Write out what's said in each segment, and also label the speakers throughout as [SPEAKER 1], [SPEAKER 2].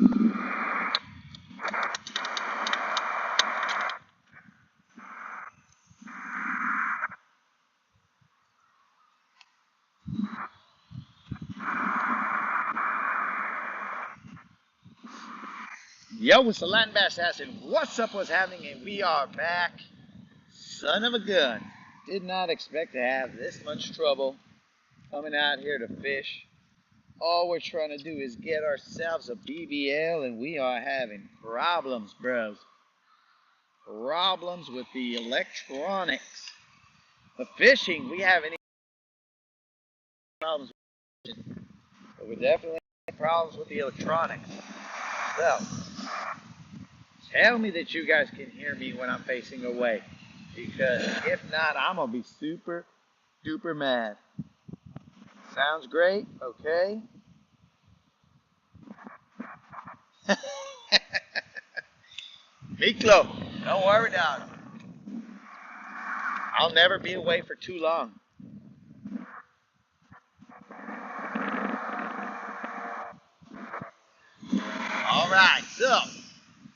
[SPEAKER 1] Yo, it's the Land Bass Assassin. What's up, what's happening? And we are back. Son of a gun. Did not expect to have this much trouble coming out here to fish. All we're trying to do is get ourselves a BBL, and we are having problems, bros. Problems with the electronics. The fishing, we haven't any problems with fishing, but we definitely have problems with the electronics. So, tell me that you guys can hear me when I'm facing away, because if not, I'm going to be super duper mad. Sounds great, okay? Miklo, don't worry about it. I'll never be away for too long. Alright, so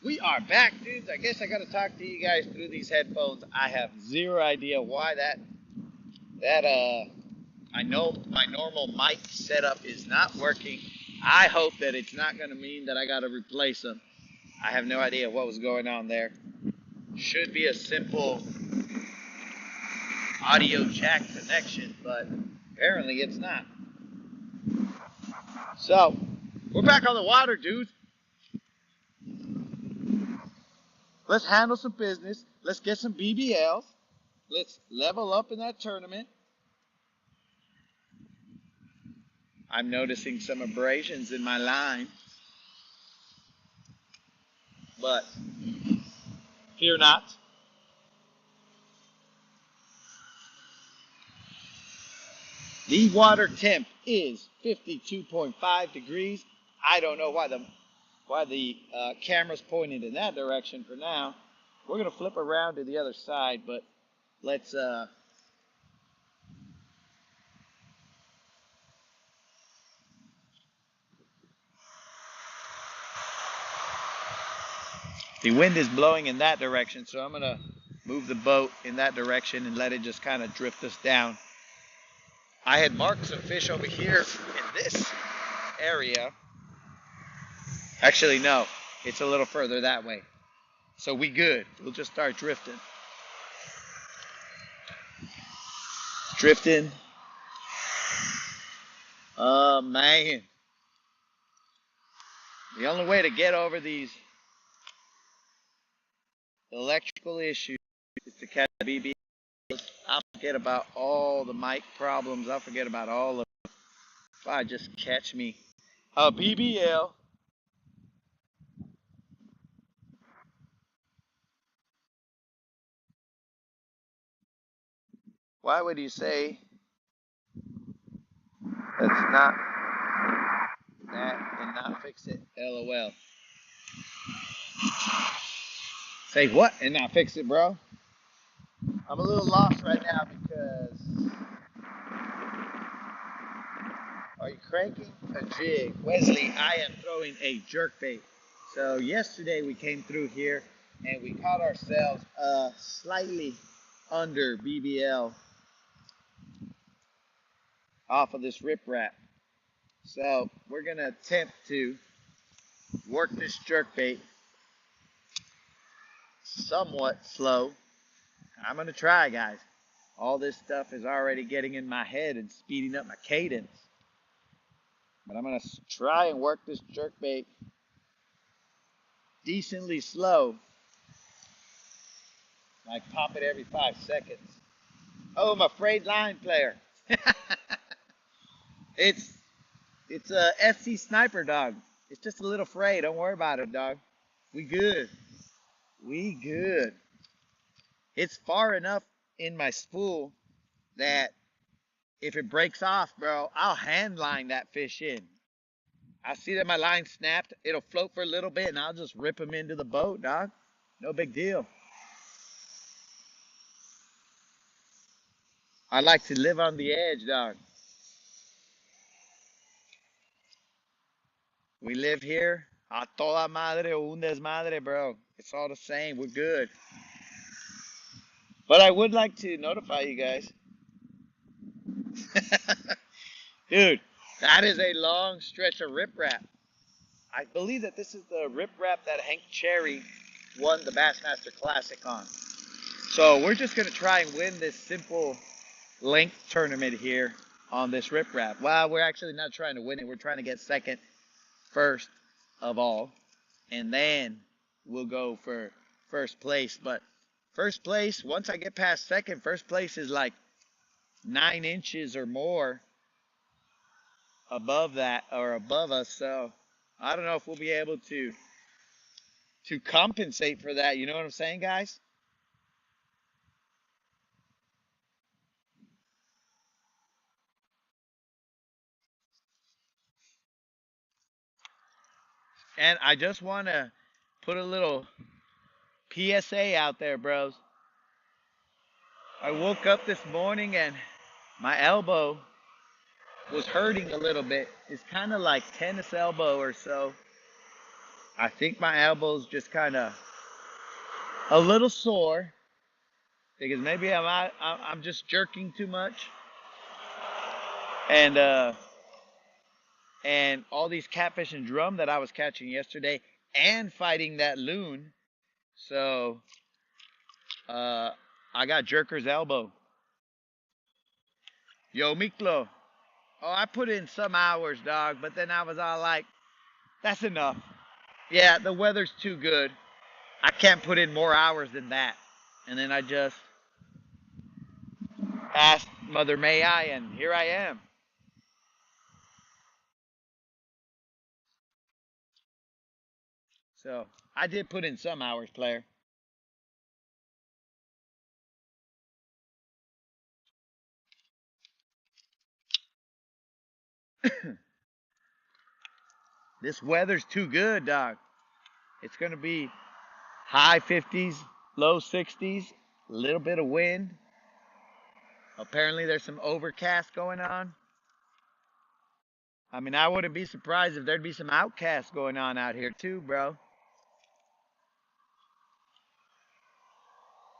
[SPEAKER 1] we are back, dudes. I guess I gotta talk to you guys through these headphones. I have zero idea why I know my normal mic setup is not working. I hope that it's not gonna mean that I gotta replace them. I have no idea what was going on there. Should be a simple audio jack connection, but apparently it's not. So, we're back on the water, dudes. Let's handle some business. Let's get some BBLs. Let's level up in that tournament. I'm noticing some abrasions in my line, but fear not. The water temp is 52.5 degrees. I don't know why the camera's pointed in that direction for now. We're going to flip around to the other side, but let's the wind is blowing in that direction, so I'm going to move the boat in that direction and let it just kind of drift us down. I had marked some fish over here in this area. Actually, no, it's a little further that way. So we good. We'll just start drifting. Drifting. Oh, man. The only way to get over these electrical issues is to catch a BBL. I'll forget about all the mic problems. I'll forget about all of them. If I just catch me a BBL. Why would you say that's not that and not fix it? LOL. Say what and not fix it, bro? I'm a little lost right now because are you cranking a jig? Wesley, I am throwing a jerkbait. So yesterday we came through here and we caught ourselves a slightly under BBL off of this riprap. So we're going to attempt to work this jerkbait somewhat slow. I'm going to try, guys. All this stuff is already getting in my head and speeding up my cadence. But I'm going to try and work this jerkbait decently slow. Like pop it every 5 seconds. Oh, I'm a frayed line player. It's a SC sniper, dog. It's just a little fray. Don't worry about it, dog. We good. We good. It's far enough in my spool that if it breaks off, bro, I'll hand line that fish in. I see that my line snapped. It'll float for a little bit, and I'll just rip him into the boat, dog. No big deal. I like to live on the edge, dog. We live here A toda madre o un desmadre, bro. It's all the same. We're good. But I would like to notify you guys. Dude, that is a long stretch of riprap. I believe that this is the riprap that Hank Cherry won the Bassmaster Classic on. So we're just going to try and win this simple length tournament here on this riprap. Well, we're actually not trying to win it. We're trying to get second first of all. And then we'll go for first place. But first place, once I get past second, first place is like 9 inches or more above that or above us. So I don't know if we'll be able to compensate for that. You know what I'm saying, guys? And I just want to put a little PSA out there, bros. I woke up this morning and my elbow was hurting a little bit. It's kind of like tennis elbow or so. I think my elbow's just kind of a little sore because maybe I'm just jerking too much, and all these catfish and drum that I was catching yesterday and fighting that loon. So I got jerker's elbow. Yo, Miklo. Oh, I put in some hours, dog, but then I was all like, that's enough. Yeah, the weather's too good. I can't put in more hours than that. And then I just asked Mother May I, and here I am. So I did put in some hours, player. This weather's too good, dog. It's going to be high 50s, low 60s, a little bit of wind. Apparently there's some overcast going on. I mean, I wouldn't be surprised if there'd be some outcasts going on out here too, bro.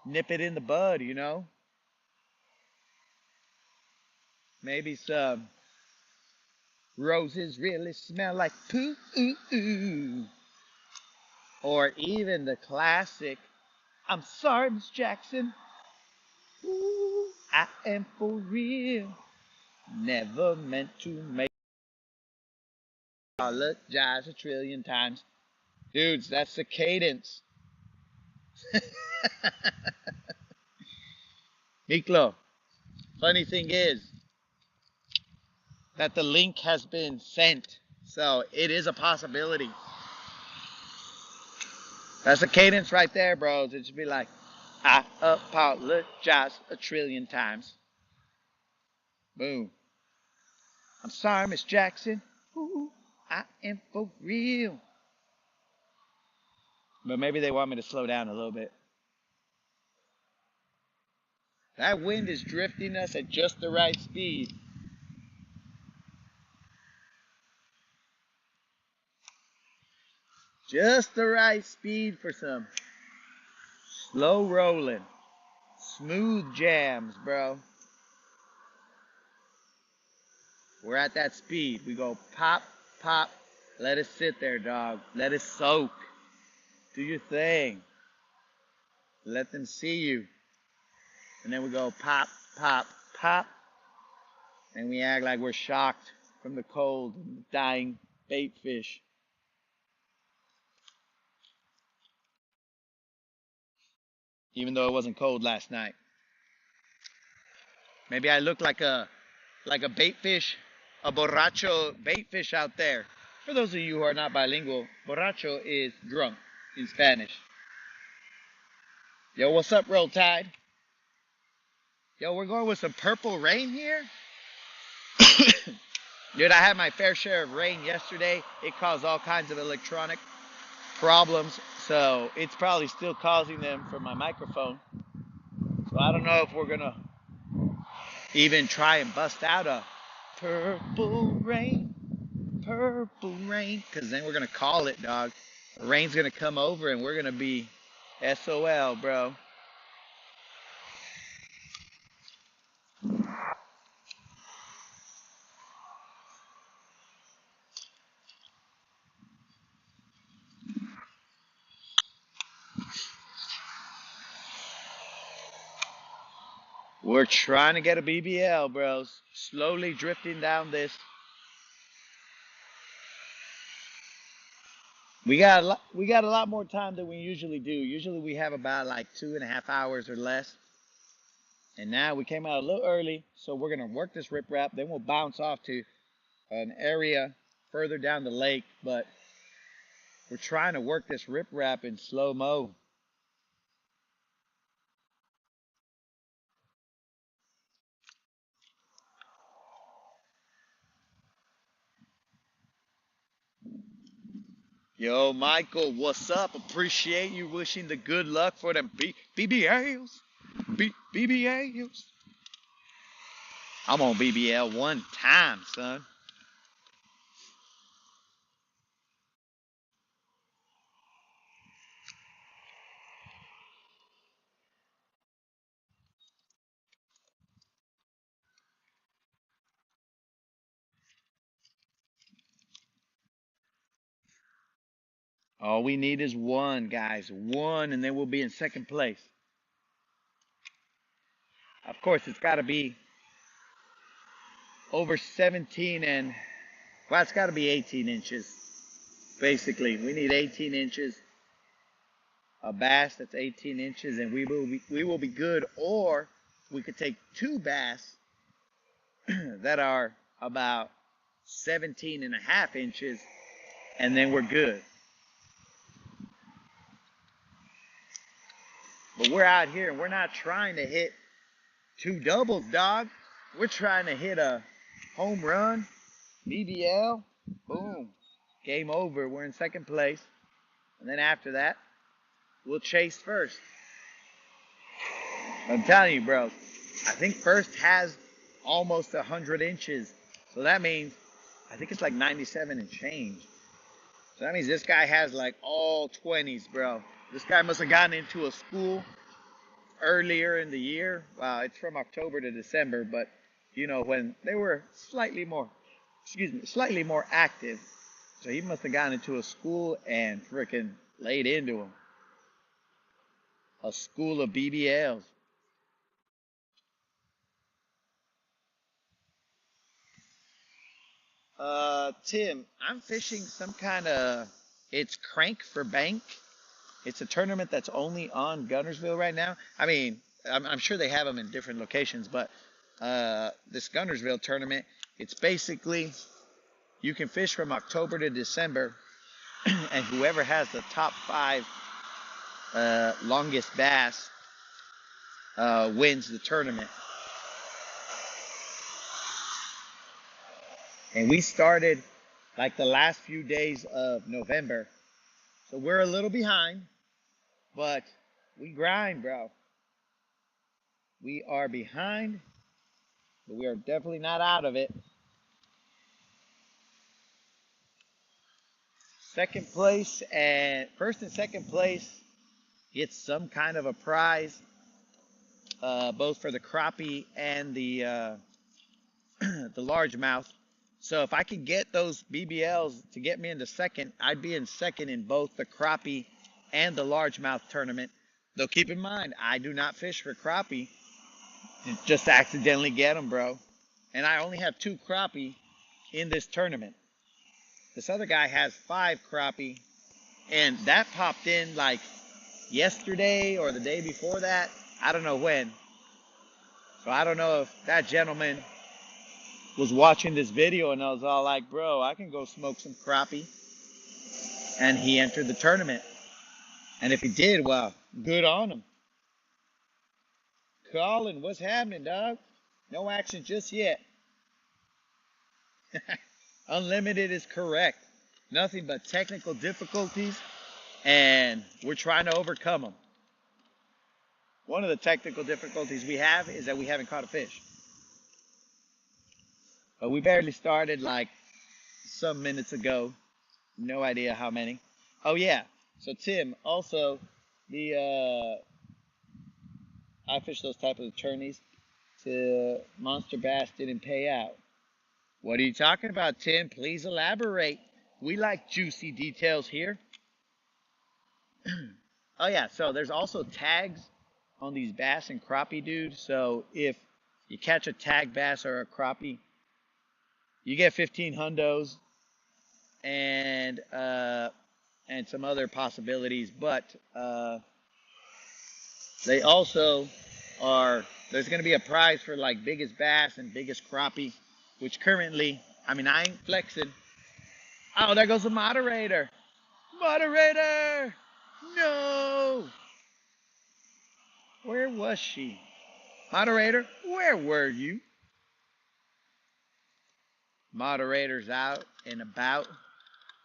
[SPEAKER 1] Nip it in the bud, you know? Maybe some roses really smell like poo. Or even the classic, I'm sorry, Miss Jackson. Ooh, I am for real. Never meant to make apologize a trillion times. Dudes, that's the cadence. Miklo, funny thing is that the link has been sent. So it is a possibility. That's a cadence right there, bros. It should be like, I apologize a trillion times. Boom. I'm sorry, Miss Jackson. Ooh, I am for real. But maybe they want me to slow down a little bit. That wind is drifting us at just the right speed. Just the right speed for some slow rolling, smooth jams, bro. We're at that speed. We go pop, pop. Let it sit there, dog. Let it soak. Do your thing. Let them see you. And then we go pop, pop, pop. And we act like we're shocked from the cold and dying bait fish. Even though it wasn't cold last night. Maybe I look like a bait fish, a borracho bait fish out there. For those of you who are not bilingual, borracho is drunk in Spanish. Yo, what's up, Roll Tide? Yo, we're going with some purple rain here. Dude, I had my fair share of rain yesterday. It caused all kinds of electronic problems, so it's probably still causing them for my microphone. So I don't know if we're gonna even try and bust out a purple rain. purple rain. Because then we're going to call it, dog. The rain's going to come over and we're going to be SOL, bro. We're trying to get a BBL, bros. Slowly drifting down this. We got a lot more time than we usually do. Usually we have about like 2.5 hours or less. And now we came out a little early, so we're gonna work this riprap. Then we'll bounce off to an area further down the lake. But we're trying to work this riprap in slow mo. Yo, Michael, what's up? Appreciate you wishing the good luck for them BBLs. BBLs. I'm on BBL one time, son. All we need is one, guys. One, and then we'll be in second place. Of course, it's got to be over 17 and, well, it's got to be 18 inches. Basically, we need 18 inches. A bass that's 18 inches, and we will be good. Or we could take two bass that are about 17 and a half inches, and then we're good. But we're out here, and we're not trying to hit two doubles, dog. We're trying to hit a home run, BBL, boom, game over. We're in second place. And then after that, we'll chase first. I'm telling you, bro, I think first has almost 100 inches. So that means, I think it's like 97 and change. So that means this guy has like all 20s, bro. This guy must have gotten into a school earlier in the year. Wow, it's from October to December, but you know, when they were slightly more active. So he must have gotten into a school and freaking laid into him. A school of BBLs. Tim, I'm fishing some kind of, it's Crank for Bank. It's a tournament that's only on Guntersville right now. I mean, I'm sure they have them in different locations, but this Guntersville tournament, it's basically, you can fish from October to December, and whoever has the top 5 longest bass wins the tournament. And we started like the last few days of November. So we're a little behind, but we grind, bro. We are behind, but we are definitely not out of it. Second place and first and second place gets some kind of a prize, both for the crappie and the the largemouth. So if I could get those BBLs to get me into second, I'd be in second in both the crappie and the largemouth tournament. Though keep in mind, I do not fish for crappie. Just accidentally get them, bro. And I only have 2 crappie in this tournament. This other guy has 5 crappie, and that popped in like yesterday or the day before that. I don't know when. So I don't know if that gentleman was watching this video and I was all like, bro, I can go smoke some crappie. And he entered the tournament. And if he did, well, good on him. Colin, what's happening, dog? No action just yet. Unlimited is correct. Nothing but technical difficulties, and we're trying to overcome them. One of the technical difficulties we have is that we haven't caught a fish. But we barely started like some minutes ago. No idea how many. Oh yeah. So Tim, also the I fish those type of tourneys to monster bass didn't pay out. What are you talking about, Tim? Please elaborate. We like juicy details here. Oh yeah, so there's also tags on these bass and crappie, dude. So if you catch a tag bass or a crappie, you get 15 hundos and some other possibilities. But they also are. There's going to be a prize for like biggest bass and biggest crappie, which currently, I mean, I ain't flexing. Oh, there goes the moderator. Moderator! No! Where was she? Moderator, where were you? Moderator's out and about,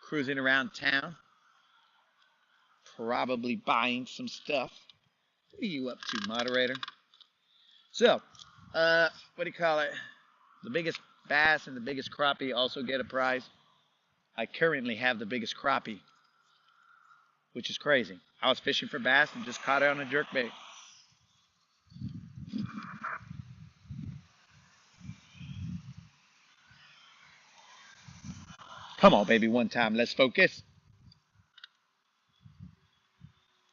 [SPEAKER 1] cruising around town, probably buying some stuff. What are you up to, moderator? So, what do you call it? The biggest bass and the biggest crappie also get a prize. I currently have the biggest crappie, which is crazy. I was fishing for bass and just caught it on a jerkbait. Come on, baby, one time. Let's focus.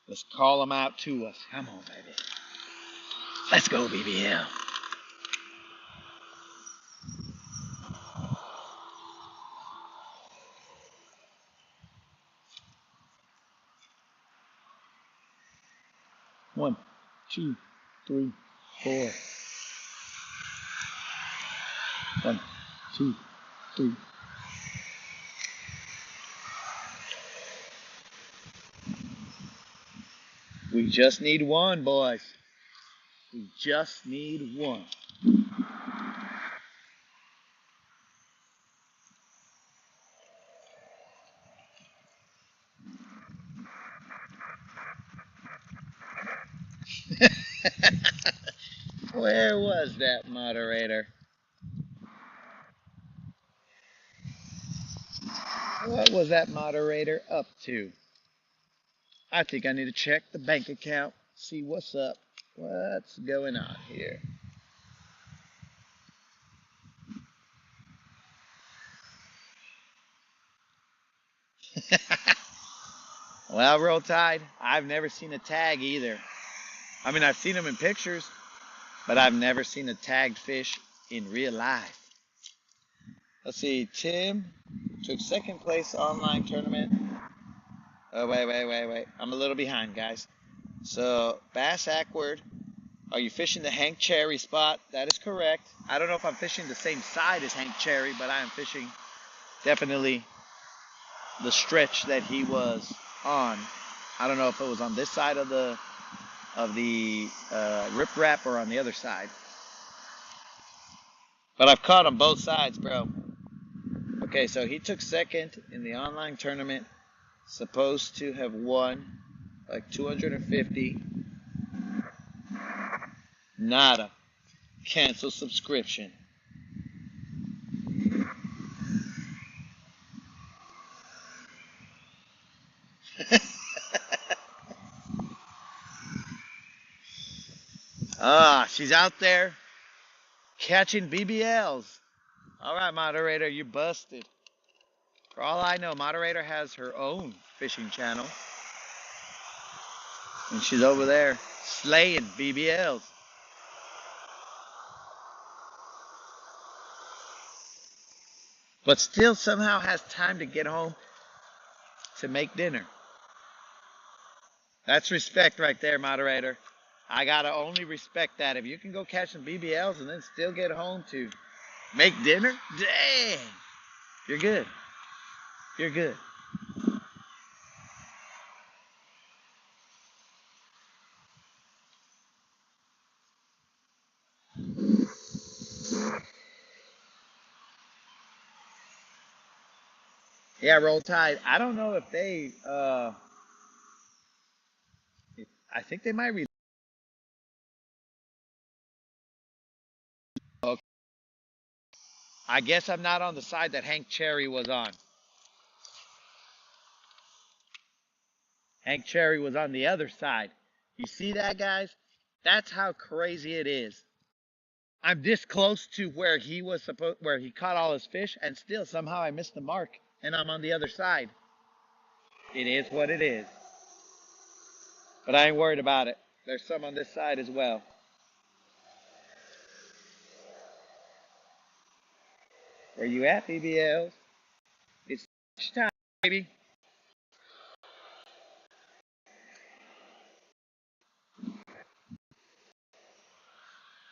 [SPEAKER 1] Let's call them out to us. Come on, baby. Let's go, BBL. One, two, three, four. One, two, three. We just need one, boys. We just need one. Where was that moderator? What was that moderator up to? I think I need to check the bank account, see what's up. What's going on here? Well, Roll Tide, I've never seen a tag either. I mean, I've seen them in pictures, but I've never seen a tagged fish in real life. Let's see, Tim took second place online tournament. Oh, wait. I'm a little behind, guys. So, Bass Ackward, are you fishing the Hank Cherry spot? That is correct. I don't know if I'm fishing the same side as Hank Cherry, but I am fishing definitely the stretch that he was on. I don't know if it was on this side of the riprap or on the other side. But I've caught on both sides, bro. Okay, so he took second in the online tournament. Supposed to have won like 250. Nada. Cancel subscription. She's out there catching BBLs. All right, moderator, you're busted. For all I know, moderator has her own fishing channel. And she's over there slaying BBLs. But still somehow has time to get home to make dinner. That's respect right there, moderator. I gotta only respect that. If you can go catch some BBLs and then still get home to make dinner, dang, you're good. You're good. Yeah, Roll Tide. I don't know if they. I think they might. Okay. I guess I'm not on the side that Hank Cherry was on. Hank Cherry was on the other side. You see that, guys? That's how crazy it is. I'm this close to where he was supposed, where he caught all his fish, and still somehow I missed the mark, and I'm on the other side. It is what it is. But I ain't worried about it. There's some on this side as well. Where you at, BBLs? It's time, baby.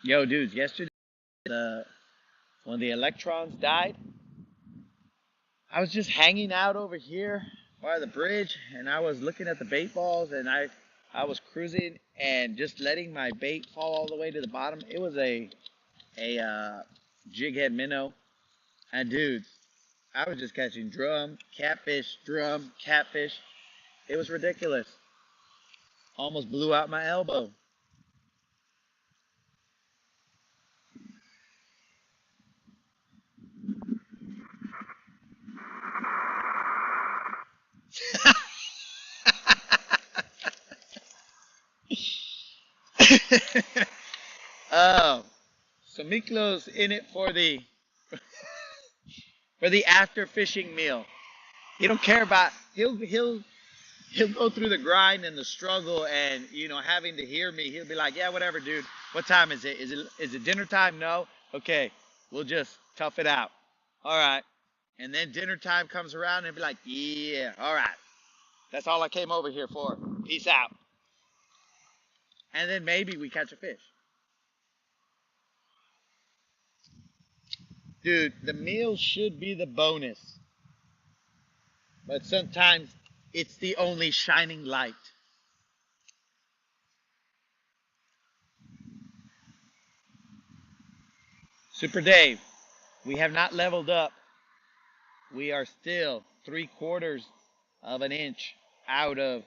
[SPEAKER 1] Yo, dudes, yesterday, when the electrons died, I was just hanging out over here by the bridge, and I was looking at the bait balls, and I was cruising and just letting my bait fall all the way to the bottom. It was a jig head minnow, and dudes, I was just catching drum, catfish, drum, catfish. It was ridiculous. Almost blew out my elbow. Oh, so Miklo's in it for the after fishing meal. He don't care about he'll go through the grind and the struggle, and having to hear me, he'll be like, yeah, whatever, dude. What time is it? Is it dinner time? No. Okay, we'll just tough it out. All right. And then dinner time comes around and be like, yeah, all right. That's all I came over here for. Peace out. And then maybe we catch a fish. Dude, the meal should be the bonus. But sometimes it's the only shining light. Super Dave, we have not leveled up. We are still 3/4 of an inch out of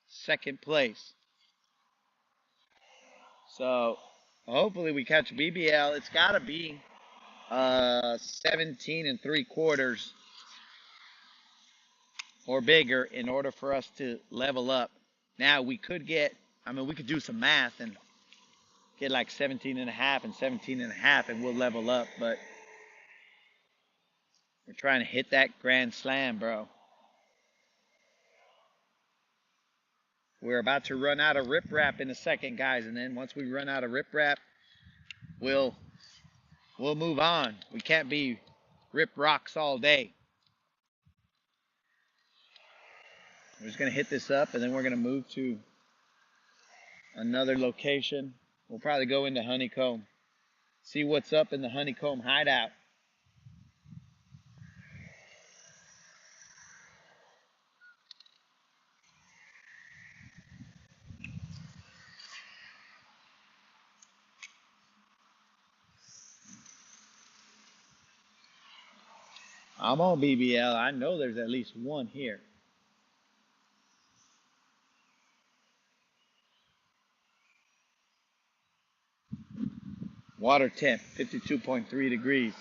[SPEAKER 1] second place. So hopefully we catch a BBL. It's got to be 17 3/4 or bigger in order for us to level up. Now we could we could do some math and get like 17.5 and 17.5 and we'll level up. But we're trying to hit that grand slam, bro. We're about to run out of riprap in a second, guys, and then once we run out of riprap, we'll move on. We can't be rip rocks all day. We're just gonna hit this up, and then we're gonna move to another location. We'll probably go into Honeycomb, see what's up in the Honeycomb hideout. I'm on BBL. I know there's at least one here. Water temp, 52.3 degrees.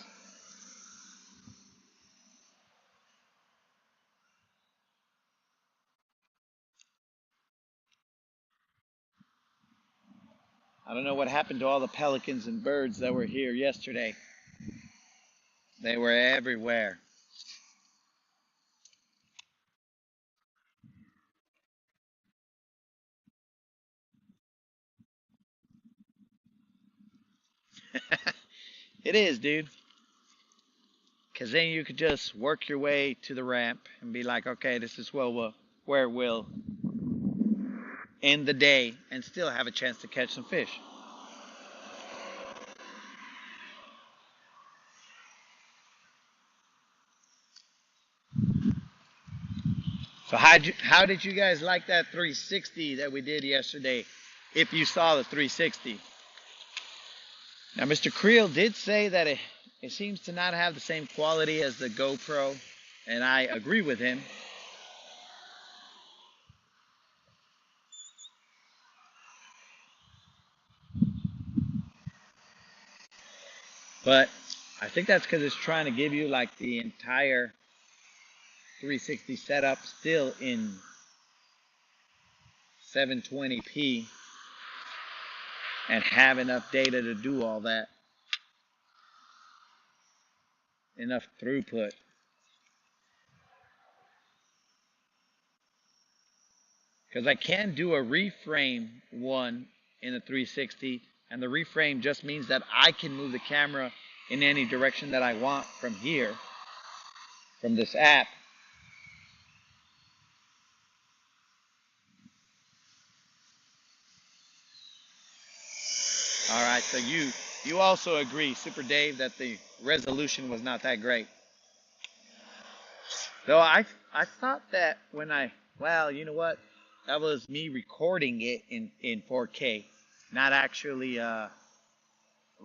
[SPEAKER 1] I don't know what happened to all the pelicans and birds that were here yesterday. They were everywhere. It is, dude. Because then you could just work your way to the ramp and be like, okay, this is where we'll end the day and still have a chance to catch some fish. So how did you guys like that 360 that we did yesterday, if you saw the 360? Now, Mr. Creel did say that it seems to not have the same quality as the GoPro, and I agree with him. But I think that's because it's trying to give you like the entire 360 setup still in 720p and have enough data to do all that. Enough throughput. Because I can do a reframe one in a 360, and the reframe just means that I can move the camera in any direction that I want from here, from this app. All right, so you also agree, Super Dave, that the resolution was not that great. Though I thought that when well, you know what? That was me recording it in 4K, not actually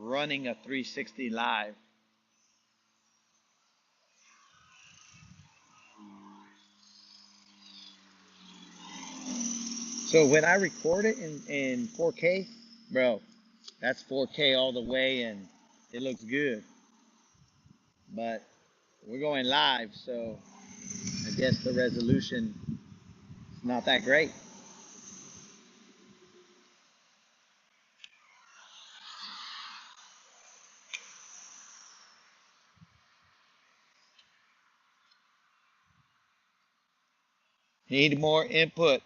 [SPEAKER 1] running a 360 live. So when I record it in 4K, bro, that's 4K all the way and it looks good. But we're going live, so I guess the resolution is not that great. Need more input.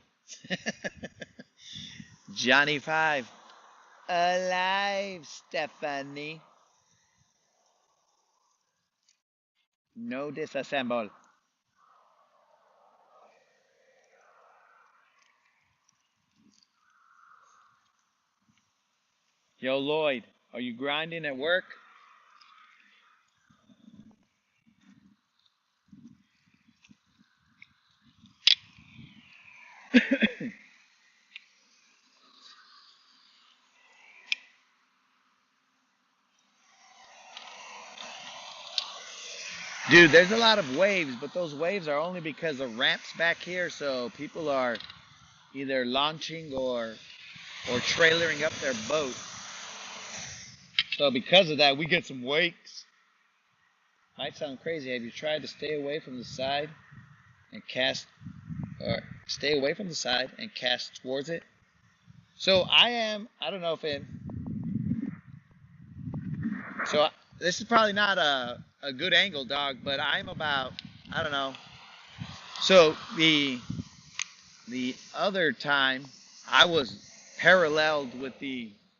[SPEAKER 1] Johnny 5. Alive, Stephanie. No disassemble. Yo, Lloyd, are you grinding at work? Dude, there's a lot of waves, but those waves are only because of ramps back here, so people are either launching or trailering up their boat. So because of that, we get some wakes. Might sound crazy. Have you tried to stay away from the side and cast, or stay away from the side and cast towards it? So I don't know if it, so this is probably not a good angle, dog, but I'm about, I don't know. So the other time I was paralleled with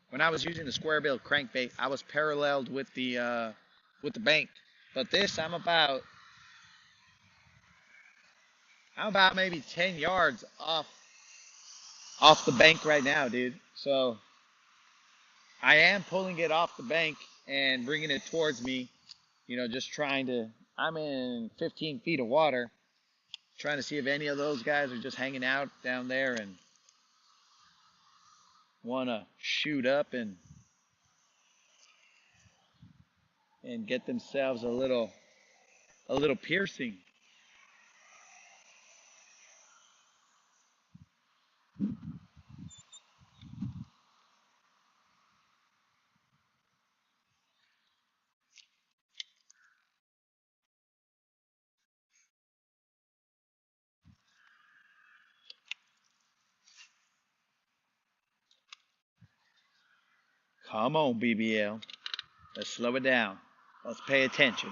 [SPEAKER 1] when I was using the square bill crankbait, I was paralleled with the bank. But this, I'm about maybe 10 yards off the bank right now, dude. So I am pulling it off the bank and bringing it towards me, just trying to, I'm in 15 feet of water, trying to see if any of those guys are just hanging out down there and want to shoot up and get themselves a little piercing. Come on, BBL. Let's slow it down. Let's pay attention.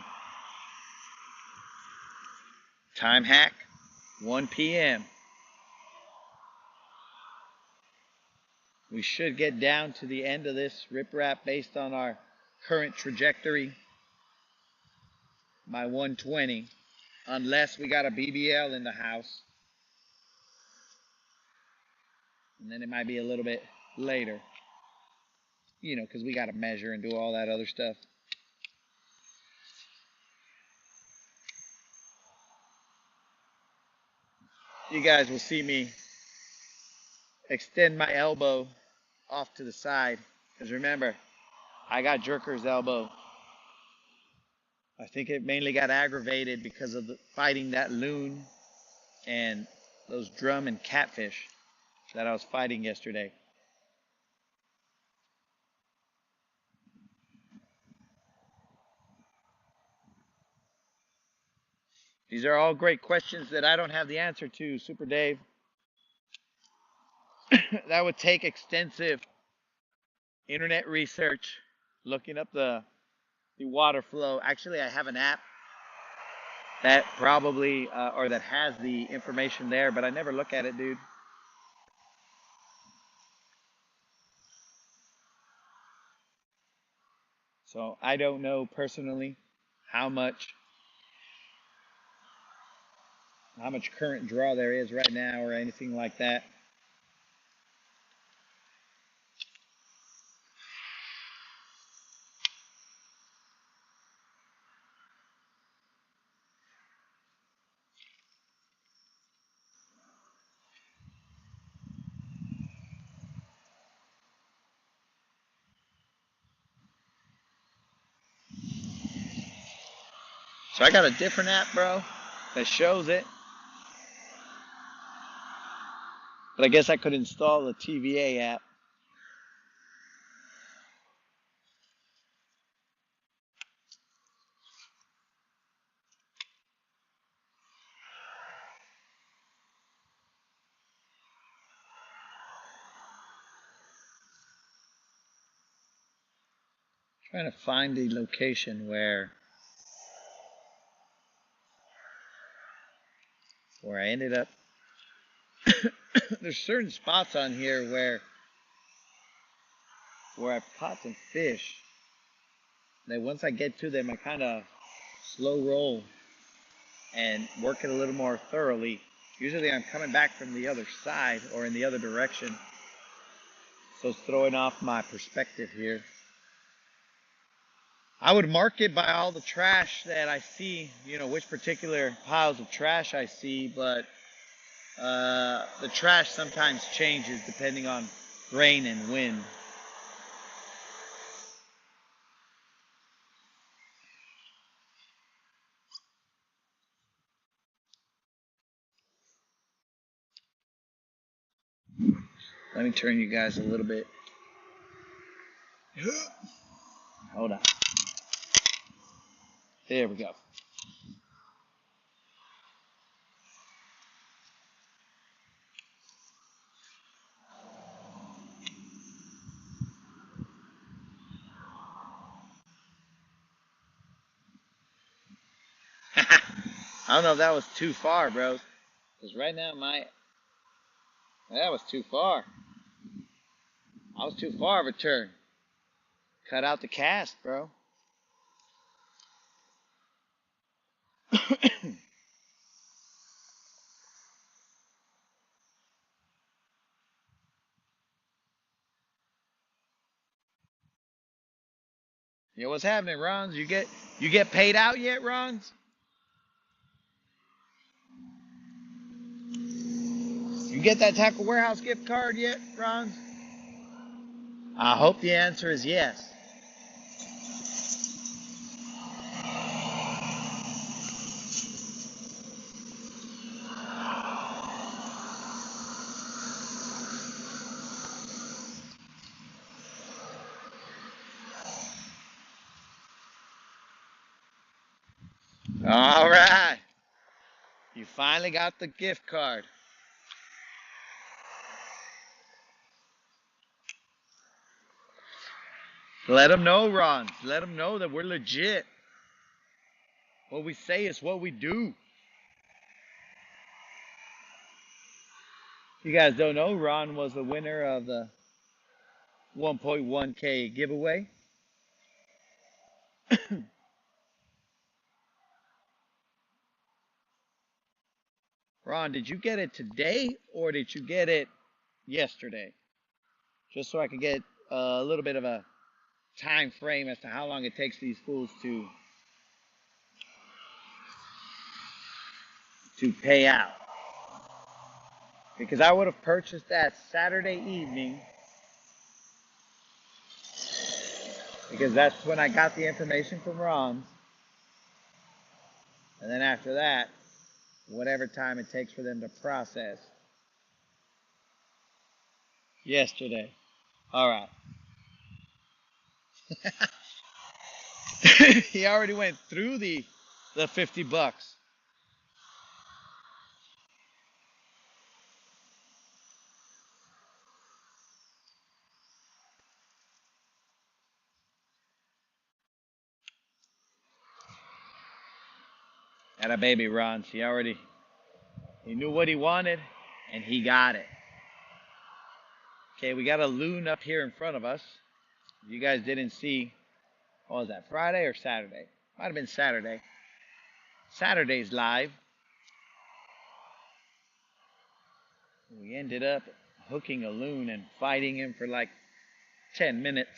[SPEAKER 1] Time hack, 1 p.m. We should get down to the end of this riprap based on our current trajectory by 1:20, unless we got a BBL in the house. And then it might be a little bit later, because we got to measure and do all that other stuff. You guys will see me extend my elbow off to the side. Because remember, I got jerker's elbow. I think it mainly got aggravated because of fighting that loon and those drum and catfish that I was fighting yesterday. These are all great questions that I don't have the answer to, Super Dave. That would take extensive internet research, looking up the water flow. Actually, I have an app that probably or that has the information there, but I never look at it, dude. So I don't know personally how much current draw there is right now or anything like that. So I got a different app, bro, that shows it. But I guess I could install the TVA app. Trying to find the location where I ended up. There's certain spots on here where I've caught some fish. That once I get to them, I kind of slow roll and work it a little more thoroughly. Usually I'm coming back from the other side or in the other direction. So it's throwing off my perspective here. I would mark it by all the trash that I see, which particular piles of trash I see, but the trash sometimes changes depending on rain and wind. Let me turn you guys a little bit. Hold on. There we go. I don't know if that was too far, bro. Because right now that was too far. I was too far of a turn. Cut out the cast, bro. Yo, what's happening, Rons? You get paid out yet, Rons? You get that Tackle Warehouse gift card yet, Rons? I hope the answer is yes. All right. You finally got the gift card. Let them know, Ron. Let them know that we're legit. What we say is what we do. You guys don't know, Ron was the winner of the 1.1K giveaway. Ron, did you get it today or did you get it yesterday? Just so I can get a little bit of a time frame as to how long it takes these fools to pay out. Because I would have purchased that Saturday evening, because that's when I got the information from Ron. And then after that, whatever time it takes for them to process. Yesterday. All right. He already went through the $50. Had a baby Ron. He knew what he wanted, and he got it. Okay, we got a loon up here in front of us. You guys didn't see, what was that, Friday or Saturday? Might have been Saturday. Saturday's live. We ended up hooking a loon and fighting him for like 10 minutes.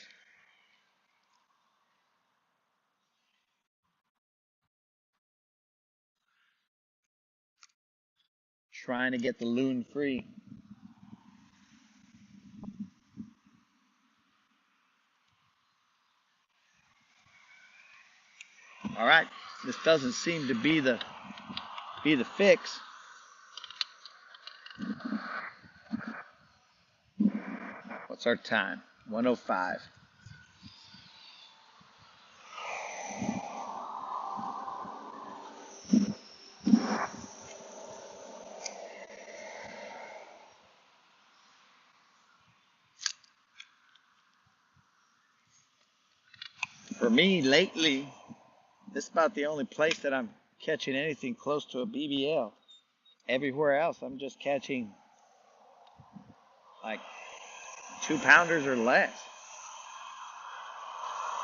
[SPEAKER 1] Trying to get the loon free. All right, this doesn't seem to be the fix. What's our time? 1:05. For me, lately, this is about the only place that I'm catching anything close to a BBL. Everywhere else, I'm just catching like 2-pounders or less.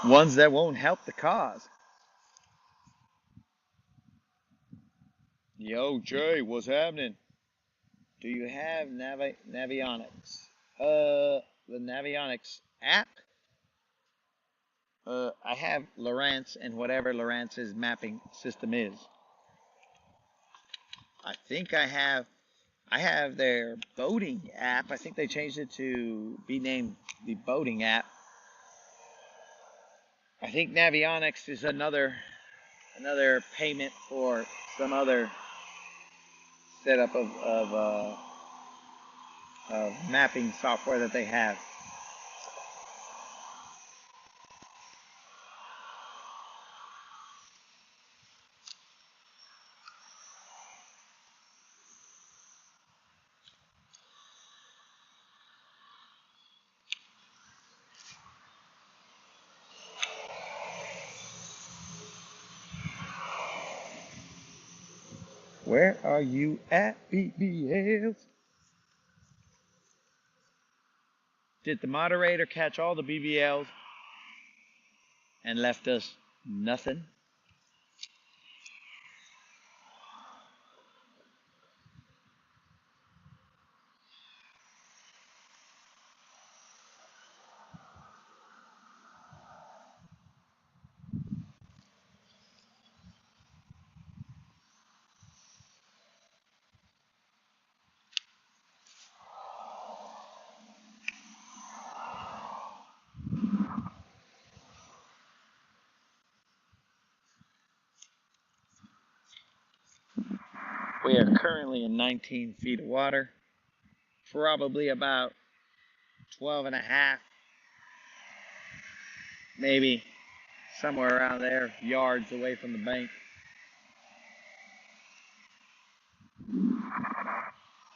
[SPEAKER 1] Ones that won't help the cause. Yo, Jay, what's happening? Do you have Navionics? The Navionics app? I have Lowrance and whatever Lowrance's mapping system is. I think I have their boating app. I think they changed it to be named the boating app. I think Navionics is another payment for some other setup of mapping software that they have. Where are you at, BBLs? Did the moderator catch all the BBLs and left us nothing? We are currently in 19 feet of water, probably about 12 and a half, maybe somewhere around there, yards away from the bank.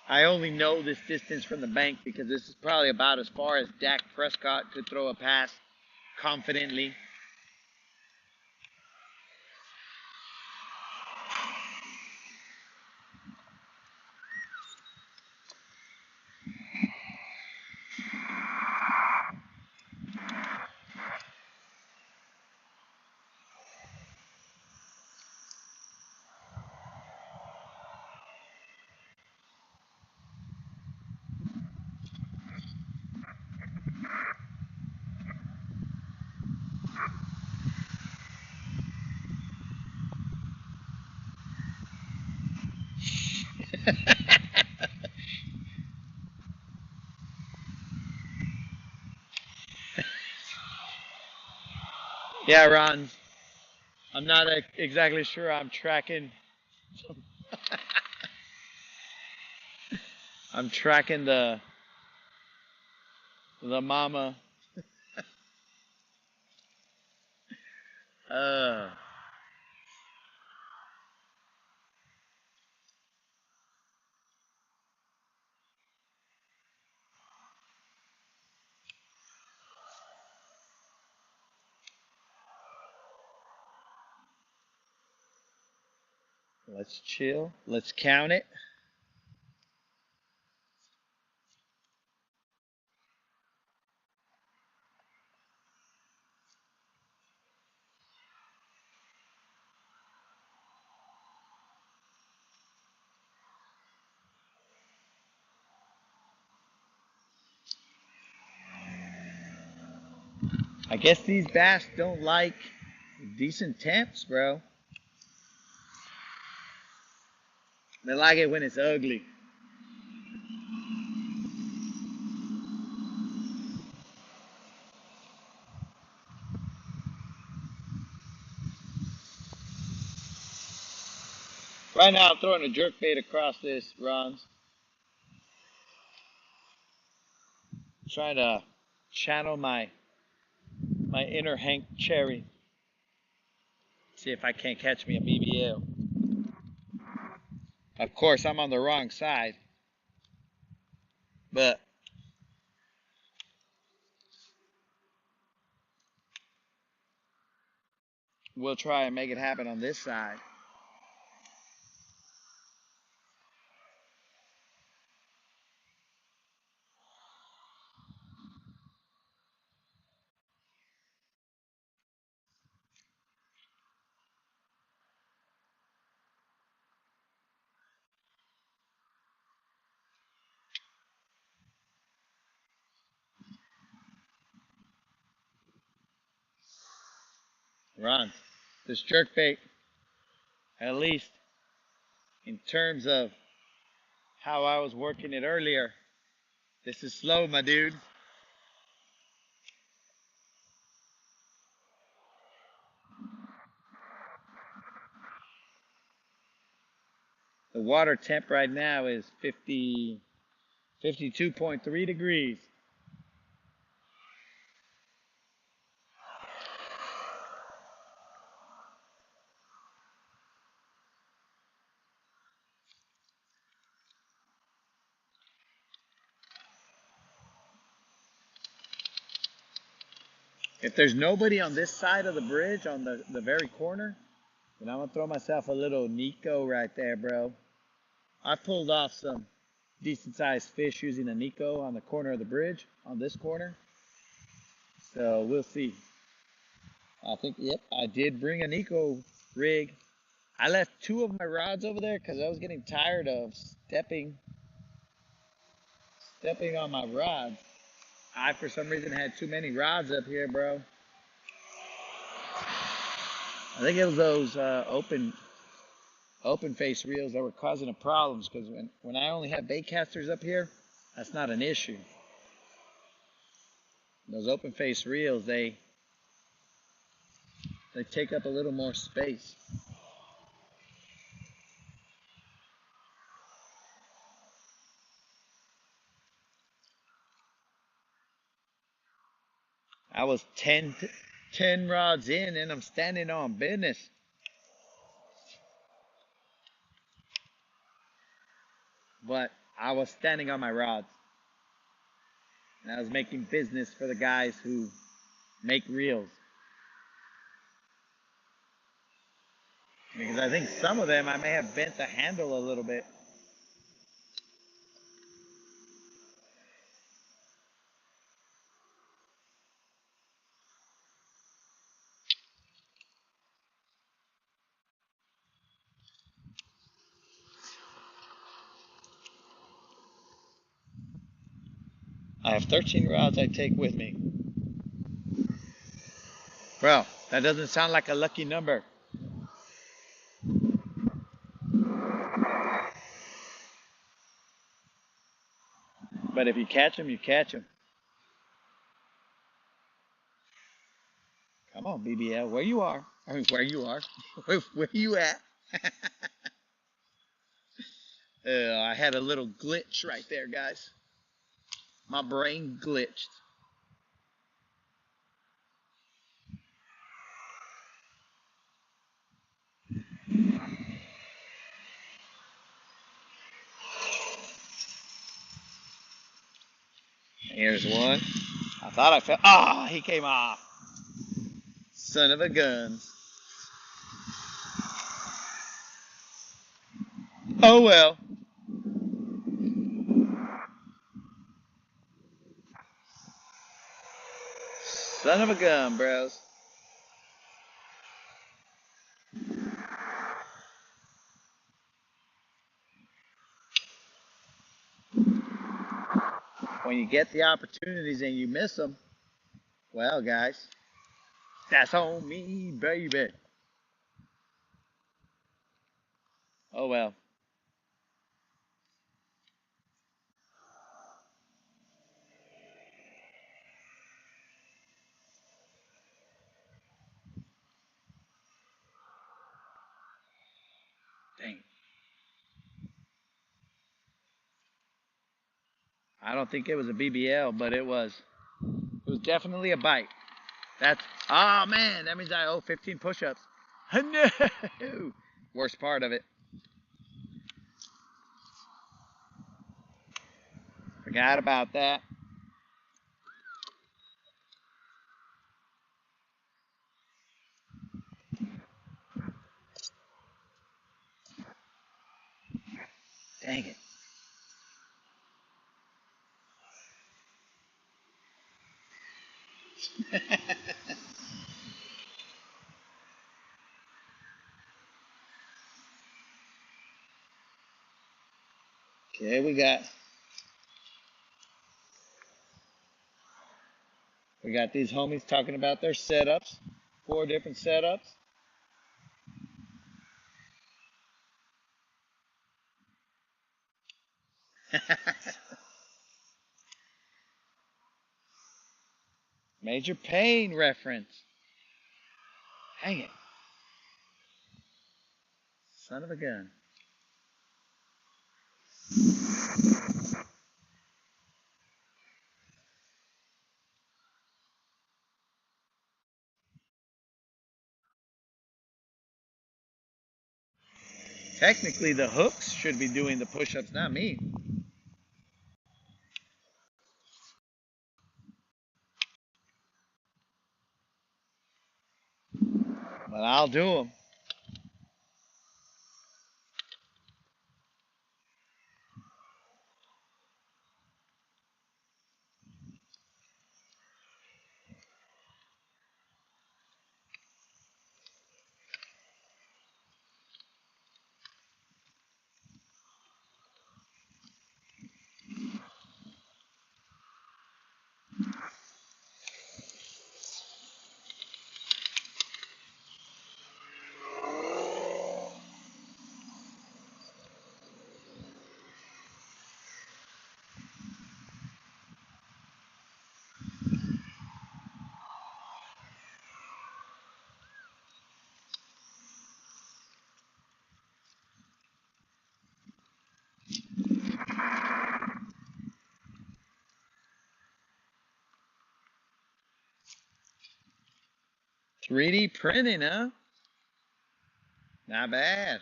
[SPEAKER 1] I only know this distance from the bank because this is probably about as far as Dak Prescott could throw a pass confidently. Yeah, Ron, I'm not exactly sure I'm tracking. I'm tracking the mama. Uh, Let's chill. Let's count it. I guess these bass don't like decent temps, bro. They like it when it's ugly. Right now, I'm throwing a jerk bait across this, Ron's. Trying to channel my inner Hank Cherry. See if I can't catch me a BBL. Of course, I'm on the wrong side, but we'll try and make it happen on this side. Ron, this jerk bait, at least in terms of how I was working it earlier, this is slow, my dude. The water temp right now is 52.3 degrees. If there's nobody on this side of the bridge, on the very corner, then I'm going to throw myself a little Nico right there, bro. I pulled off some decent sized fish using a Nico on the corner of the bridge, on this corner. So we'll see. I think, yep, I did bring a Nico rig. I left two of my rods over there because I was getting tired of stepping on my rods. I, for some reason, had too many rods up here, bro. I think it was those open face reels that were causing the problems, because when I only have bait casters up here, that's not an issue. Those open face reels, they take up a little more space. I was 10 rods in and I'm standing on business. But I was standing on my rods. And I was making business for the guys who make reels. Because I think some of them I may have bent the handle a little bit. I have 13 rods I take with me. Bro, that doesn't sound like a lucky number. But if you catch them, you catch them. Come on, BBL, where you are. I mean, where you are. Where you at? I had a little glitch right there, guys. My brain glitched. Here's one. I thought I fell. Ah, he came off. Son of a gun. Oh well. Son of a gun, bros. When you get the opportunities and you miss them, well, guys, that's on me, baby. Oh well. Dang. I don't think it was a BBL, but it was. It was definitely a bite. That's. Oh man, that means I owe 15 push-ups. No. Worst part of it. Forgot about that. Dang it. Okay, we got these homies talking about their setups. 4 different setups. Major pain reference. Dang it. Son of a gun. Technically, the hooks should be doing the push-ups, not me. But I'll do them. .3D printing, huh? Not bad.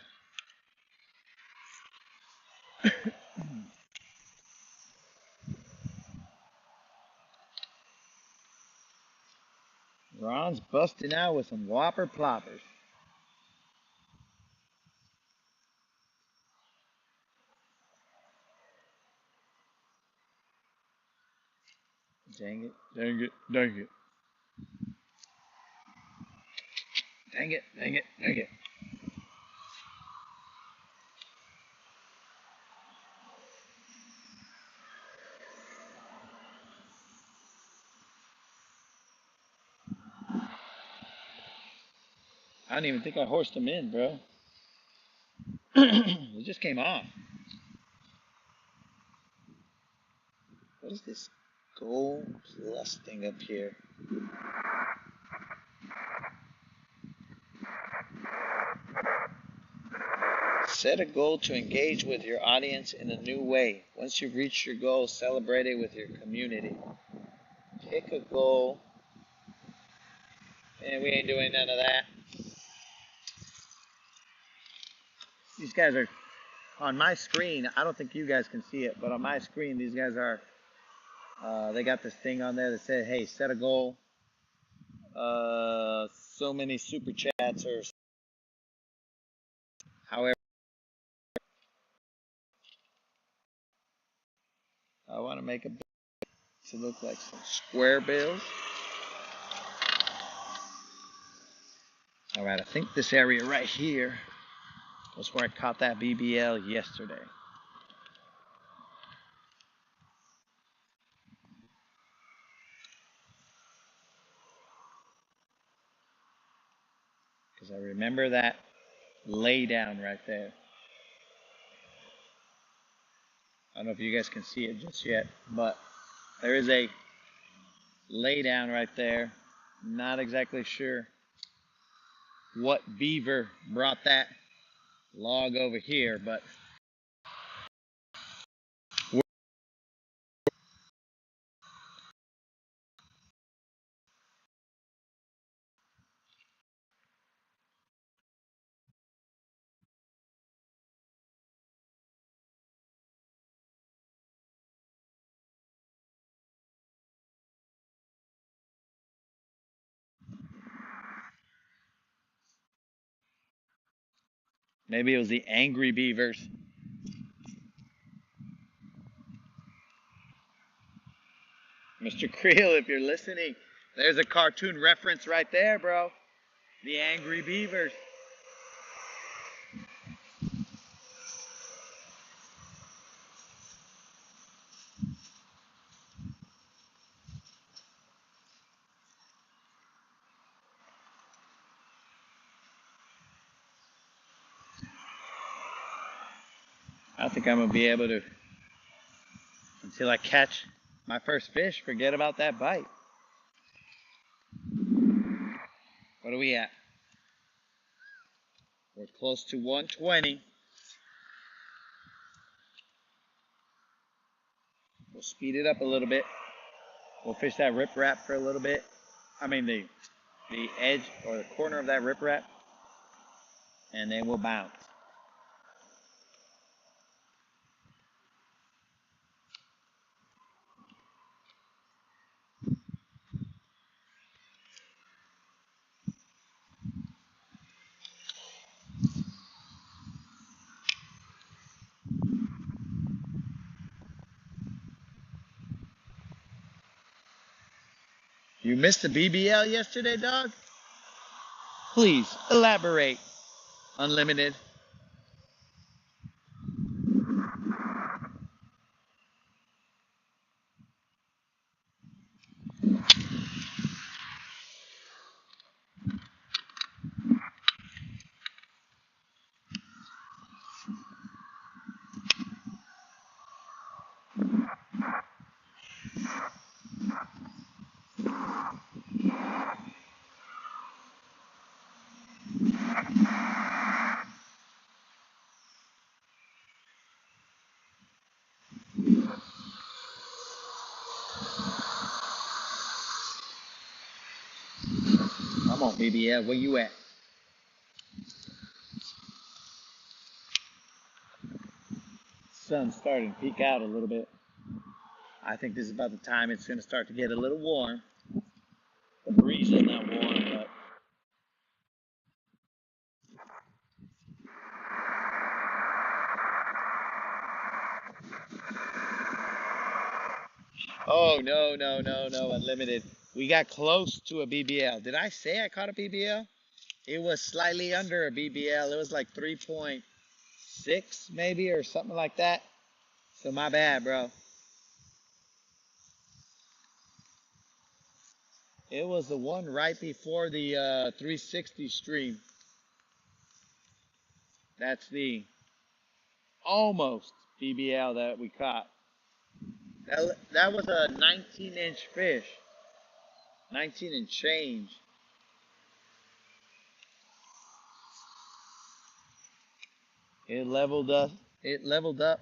[SPEAKER 1] Ron's busting out with some whopper ploppers. Dang it, dang it, dang it. Dang it, dang it, dang it. I don't even think I horsed him in, bro. It just came off. What is this gold plus thing up here? Set a goal to engage with your audience in a new way. Once you've reached your goal, celebrate it with your community. Pick a goal. And we ain't doing none of that. These guys are on my screen. I don't think you guys can see it, but on my screen, these guys are. They got this thing on there that said, "Hey, set a goal." So many super chats or however. I want to make a to look like some square bills. All right, I think this area right here was where I caught that BBL yesterday. Because I remember that lay down right there. I don't know if you guys can see it just yet, but there is a lay down right there. Not exactly sure what beaver brought that log over here, but maybe it was the angry beavers. Mr. Creel, if you're listening, there's a cartoon reference right there, bro. The angry beavers. I think I'm going to be able to, until I catch my first fish, forget about that bite. What are we at? We're close to 120. We'll speed it up a little bit. We'll fish that riprap for a little bit. I mean the edge or the corner of that riprap, and then we'll bounce. You missed the BBL yesterday, dog? Please elaborate. Unlimited. Come on, BBL, where you at? Sun's starting to peek out a little bit. I think this is about the time it's going to start to get a little warm. The breeze is not warm, but oh no, no, no, no, unlimited. We got close to a BBL. Did I say I caught a BBL? It was slightly under a BBL. It was like 3.6 maybe or something like that. So my bad, bro. It was the one right before the 360 stream. That's the almost BBL that we caught. That was a 19-inch fish. 19 and change. It leveled up. It leveled up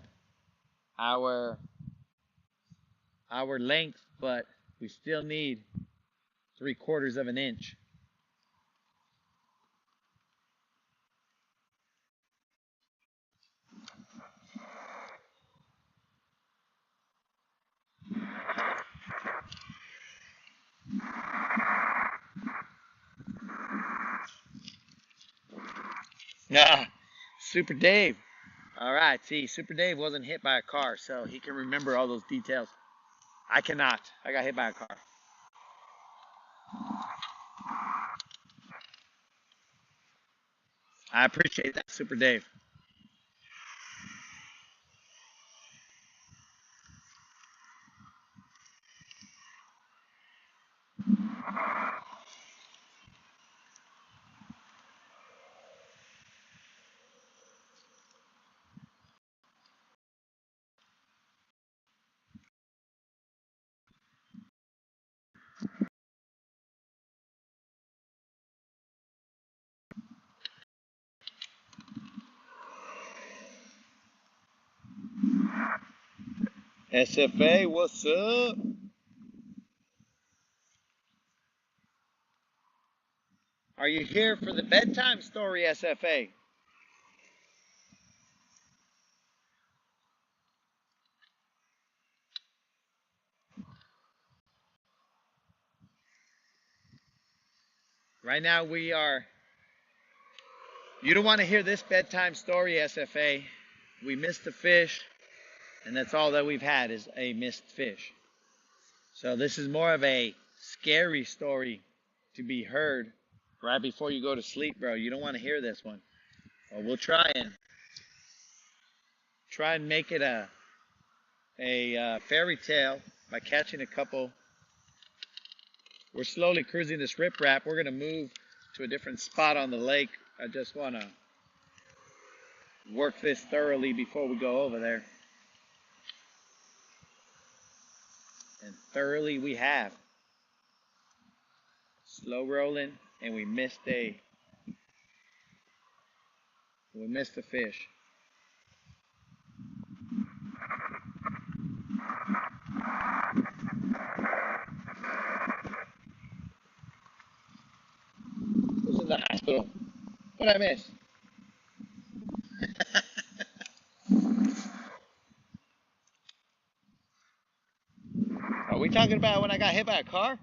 [SPEAKER 1] our length, but we still need 3/4 of an inch. Nah, Super Dave. All right. See, Super Dave wasn't hit by a car, so he can remember all those details. I cannot. I got hit by a car. I appreciate that, Super Dave. SFA, what's up? Are you here for the bedtime story, SFA? Right now we are. You don't want to hear this bedtime story, SFA. We missed a fish, and that's all that we've had is a missed fish. So this is more of a scary story to be heard right before you go to sleep, bro. You don't want to hear this one. Well, we'll try and make it a fairy tale by catching a couple. We're slowly cruising this riprap. We're gonna move to a different spot on the lake. I just wanna work this thoroughly before we go over there. And thoroughly we have. Slow rolling, and we missed a fish. Who's in the hospital? What'd I miss? Are we talking about when I got hit by a car?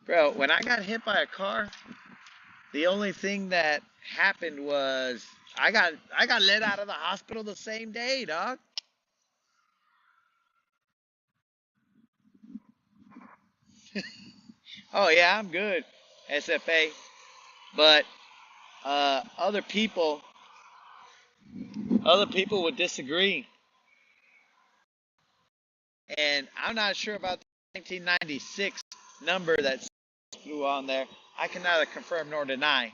[SPEAKER 1] Bro, when I got hit by a car, the only thing that happened was I got let out of the hospital the same day, dog. Oh yeah, I'm good, SFA. But other people would disagree, and I'm not sure about the 1996 number that flew on there. I can neither confirm nor deny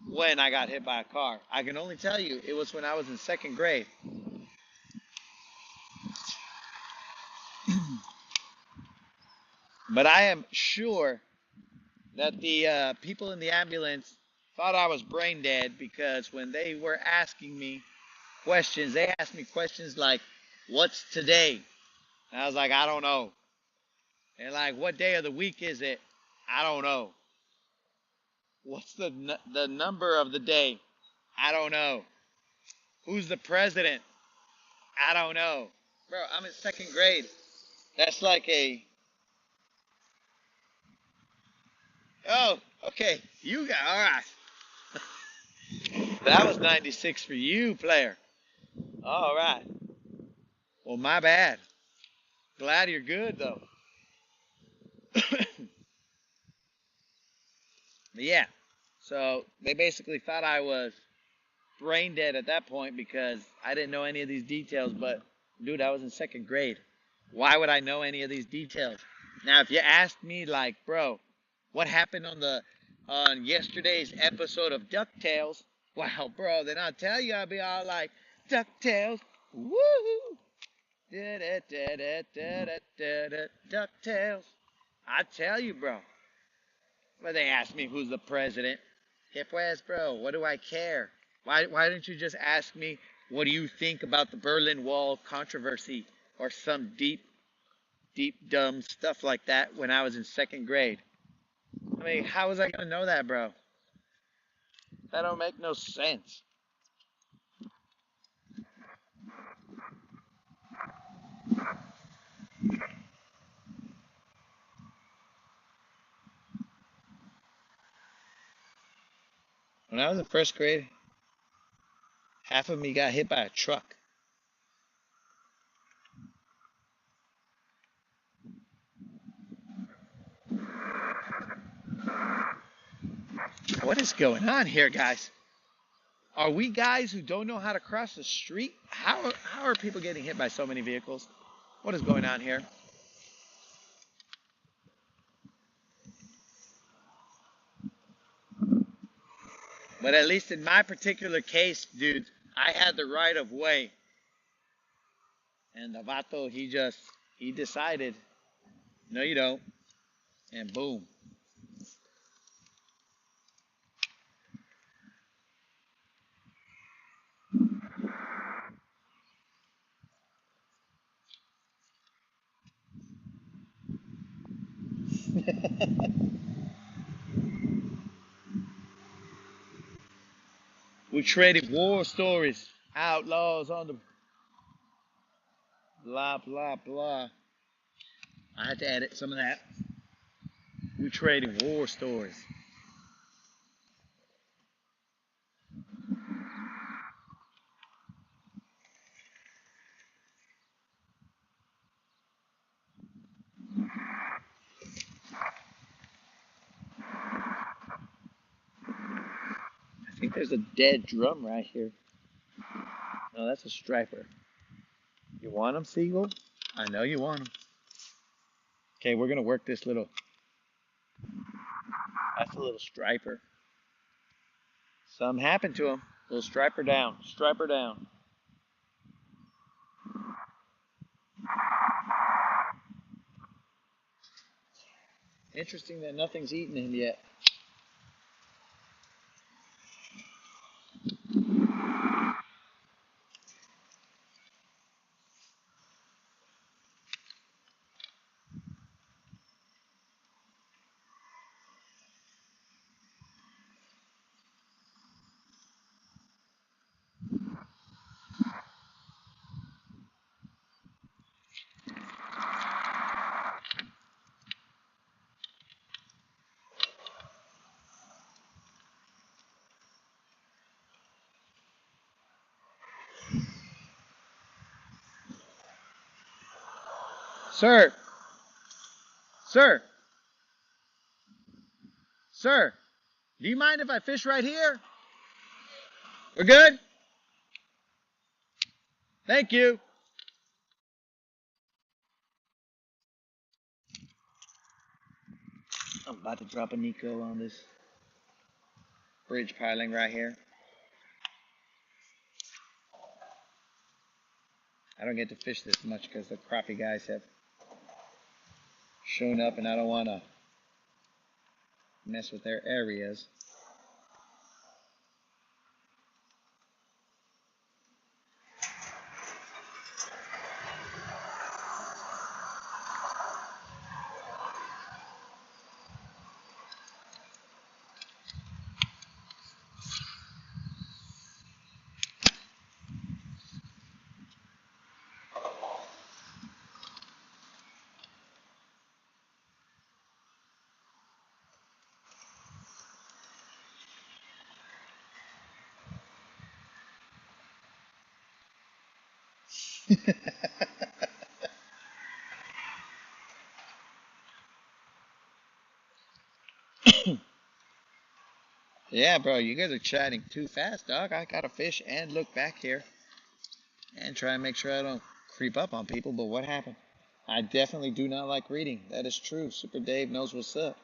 [SPEAKER 1] when I got hit by a car. I can only tell you it was when I was in second grade. But I am sure that the people in the ambulance thought I was brain dead because when they were asking me questions, they asked me questions like, "What's today?" And I was like, "I don't know." And like, "What day of the week is it?" "I don't know." "What's the number of the day?" "I don't know." "Who's the president?" "I don't know." Bro, I'm in second grade. That's like a, oh, okay. You got, all right. That was 96 for you, player. All right. Well, my bad. Glad you're good, though. But yeah. So they basically thought I was brain dead at that point because I didn't know any of these details. But, dude, I was in second grade. Why would I know any of these details? Now, if you asked me, like, bro, what happened on yesterday's episode of DuckTales? Wow, bro, then I'll tell you, I'll be all like, DuckTales, woohoo! DuckTales. I tell you, bro. But they asked me who's the president. Hip West, bro, what do I care? Why don't you just ask me, what do you think about the Berlin Wall controversy or some deep, dumb stuff like that when I was in second grade? I mean, how was I going to know that, bro? That don't make no sense. I was in first grade, half of me got hit by a truck. What is going on here, guys? Are we guys who don't know how to cross the street? How are people getting hit by so many vehicles? What is going on here? But at least in my particular case, dude, I had the right of way. And the vato, he decided, no you don't. And boom. We traded war stories. Outlaws on the blah, blah, blah. I had to edit some of that. We traded war stories. I think there's a dead drum right here. No, that's a striper. You want him, Seagull? I know you want him. Okay, we're going to work this little. That's a little striper. Something happened to him. Little striper down. Striper down. Interesting that nothing's eaten him yet. Sir. Sir. Sir. Do you mind if I fish right here? We're good? Thank you. I'm about to drop a Nico on this bridge piling right here. I don't get to fish this much because the crappie guys have shown up and I don't want to mess with their areas. Yeah, bro, you guys are chatting too fast, dog. I gotta fish and look back here and try and make sure I don't creep up on people. But what happened? I definitely do not like reading. That is true. Super Dave knows what's up.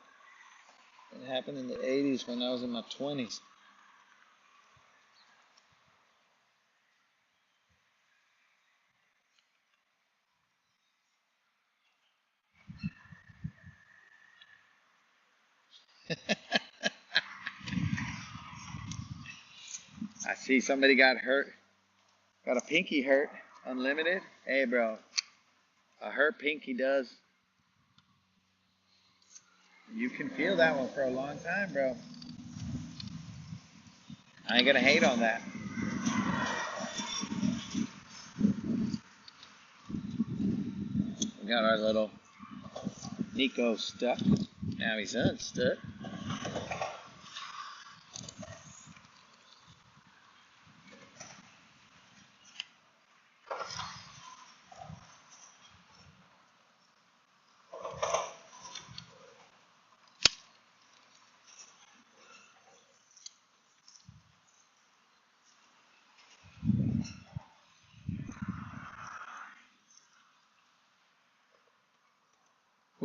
[SPEAKER 1] It happened in the 80s when I was in my 20s. I see somebody got hurt. Got a pinky hurt. Unlimited. Hey, bro. A hurt pinky does. You can feel that one for a long time, bro. I ain't gonna hate on that. We got our little Nico stuck. Now he's unstuck.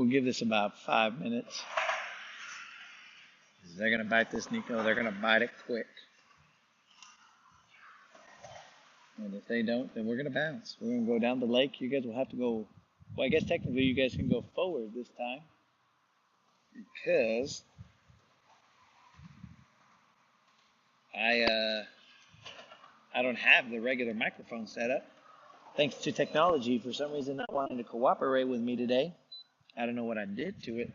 [SPEAKER 1] We'll give this about 5 minutes. They're going to bite this, Nico. They're going to bite it quick. And if they don't, then we're going to bounce. We're going to go down the lake. You guys will have to go. Well, I guess technically you guys can go forward this time. Because I don't have the regular microphone set up. Thanks to technology, for some reason, not wanting to cooperate with me today. I don't know what I did to it.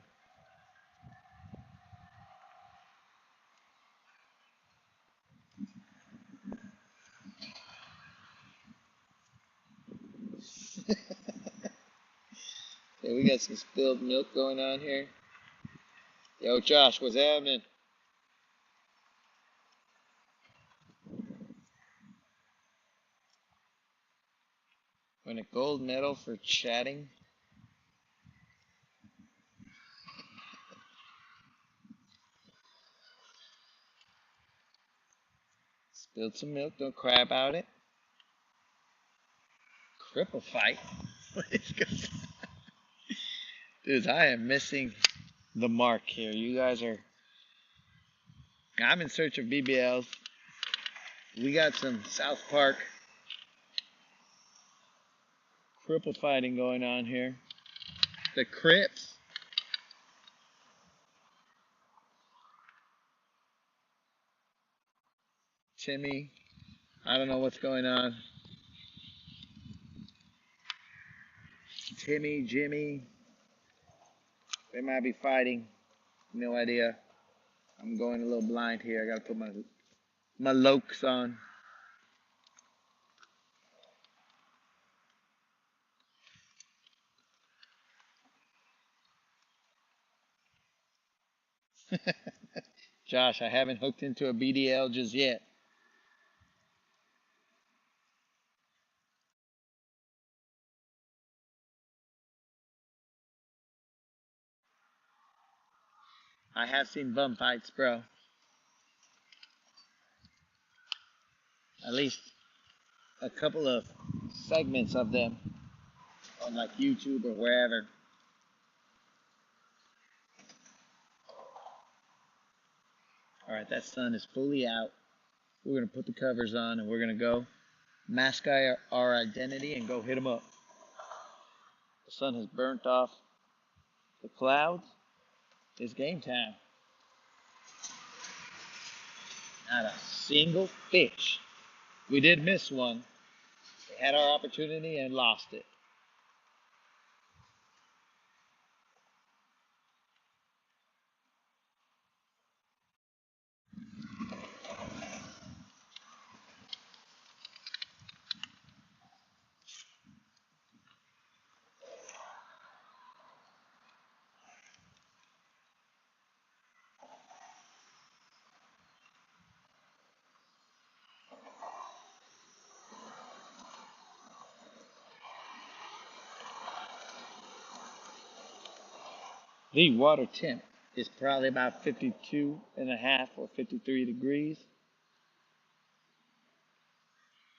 [SPEAKER 1] Okay, we got some spilled milk going on here. Yo, Josh, what's happening? Win a gold medal for chatting. Spilled some milk, don't cry about it. Cripple fight? What is going on? Dude, I am missing the mark here. You guys are... I'm in search of BBLs. We got some South Park cripple fighting going on here. The Crips. Timmy. I don't know what's going on. Timmy, Jimmy. They might be fighting. No idea. I'm going a little blind here. I gotta put my lokes on. Josh, I haven't hooked into a BDL just yet. I have seen bum fights, bro. At least a couple of segments of them on like YouTube or wherever. Alright, that sun is fully out. We're going to put the covers on and we're going to go mask our identity and go hit them up. The sun has burnt off the clouds. It's game time. Not a single fish. We did miss one. We had our opportunity and lost it. The water temp is probably about 52.5 or 53 degrees.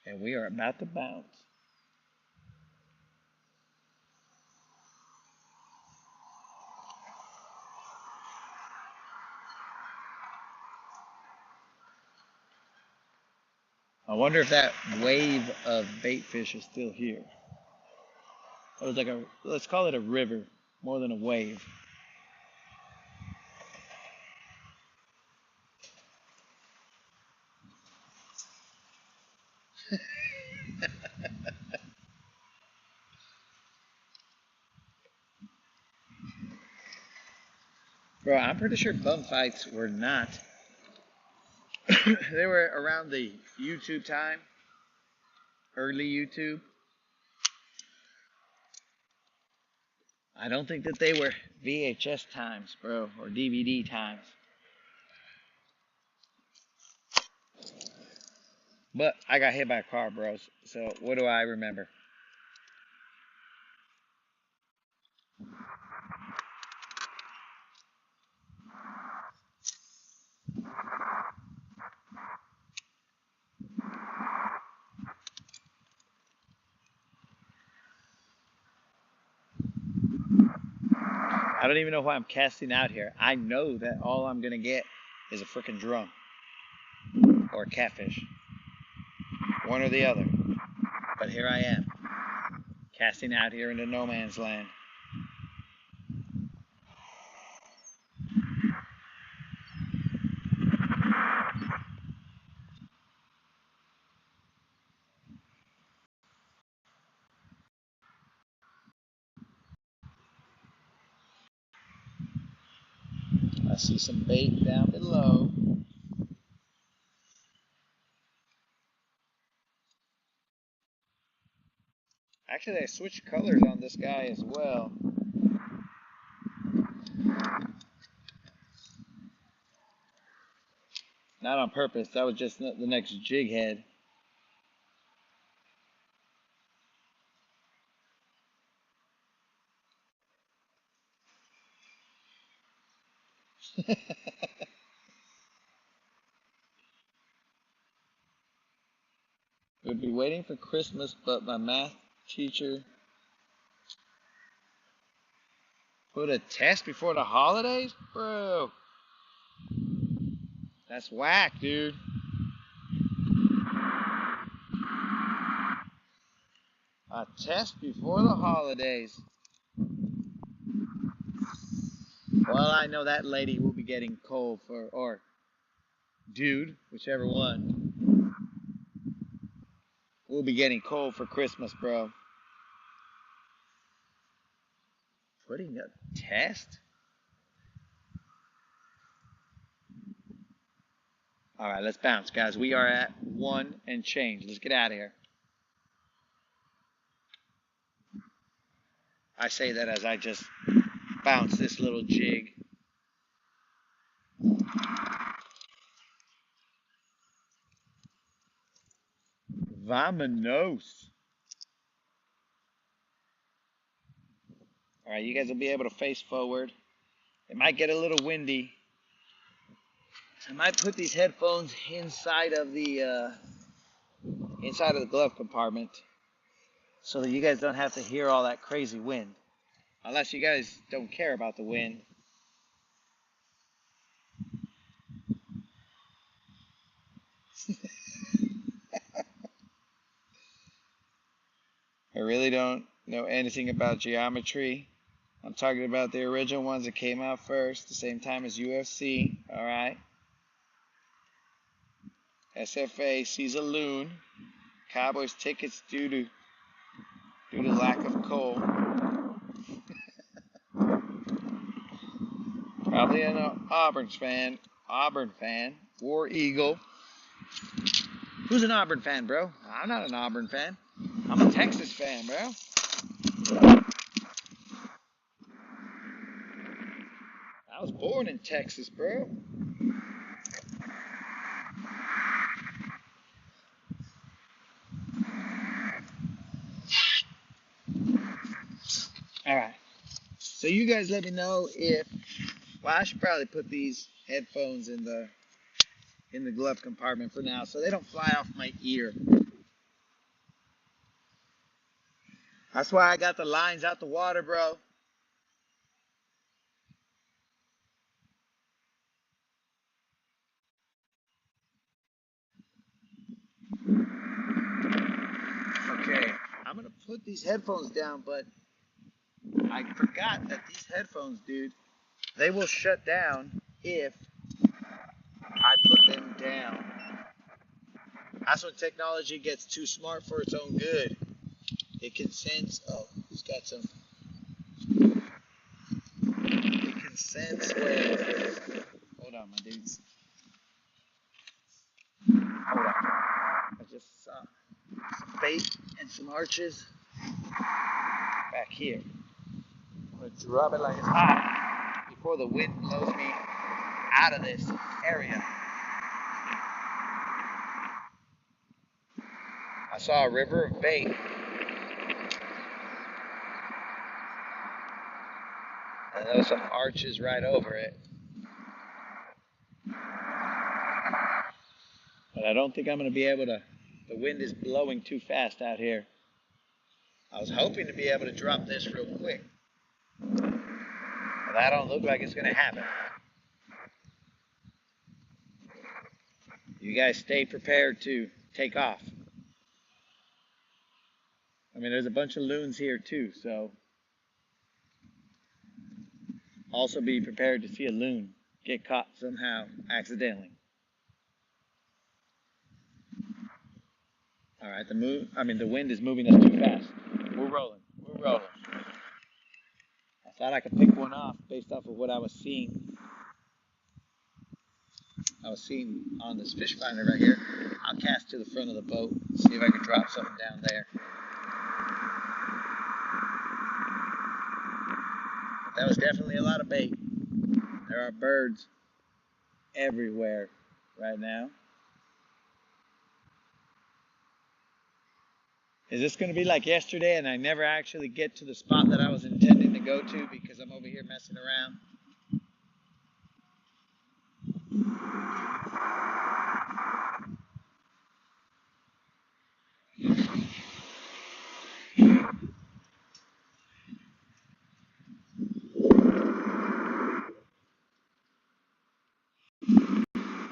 [SPEAKER 1] And we are about to bounce. I wonder if that wave of bait fish is still here. It was like let's call it a river more than a wave. Bro, I'm pretty sure bum fights were not. They were around the YouTube time. Early YouTube. I don't think that they were VHS times, bro, or DVD times. But I got hit by a car, bros. So what do I remember? I don't even know why I'm casting out here. I know that all I'm going to get is a freaking drum or a catfish. One or the other. But here I am, casting out here into no man's land. I see some bait down below. Actually, I switched colors on this guy as well. Not on purpose. That was just the next jig head. We'd be waiting for Christmas, but my math teacher put a test before the holidays? Bro, that's whack, dude. A test before the holidays. Well, I know that lady will be getting coal for, or dude, whichever one, will be getting coal for Christmas, bro. Putting a test? All right, let's bounce, guys. We are at 1 and change. Let's get out of here. I say that as I just bounce this little jig. Vamonos. All right, you guys will be able to face forward. It might get a little windy. I might put these headphones inside of the glove compartment so that you guys don't have to hear all that crazy wind. Unless you guys don't care about the wind. I really don't know anything about geometry. I'm talking about the original ones that came out first, the same time as UFC, alright? SFA sees a loon. Cowboys tickets due to lack of coal. Probably an Auburn fan. War Eagle. Who's an Auburn fan, bro? I'm not an Auburn fan. I'm a Texas fan, bro. I was born in Texas, bro. Alright. So you guys let me know if... Well, I should probably put these headphones in the glove compartment for now so they don't fly off my ear. That's why I got the lines out the water, bro. Okay, I'm going to put these headphones down, but I forgot that these headphones, dude, they will shut down if I put them down. That's when technology gets too smart for its own good. It can sense, oh, who's got some? It can sense where, hold on, my dudes. Hold on. I just saw some bait and some arches back here. I'm going to drop it like it's hot before the wind blows me out of this area. I saw a river of bait. And there was some arches right over it. But I don't think I'm going to be able to. The wind is blowing too fast out here. I was hoping to be able to drop this real quick. But that don't look like it's going to happen. You guys stay prepared to take off. I mean, there's a bunch of loons here too, so also be prepared to see a loon get caught somehow accidentally. All right, the wind is moving us too fast. We're rolling. I thought I could pick one off based off of what I was seeing. I was seeing on this fish finder right here. I'll cast to the front of the boat, see if I can drop something down there. But that was definitely a lot of bait. There are birds everywhere right now. Is this going to be like yesterday and I never actually get to the spot that I was intending to go to because I'm over here messing around?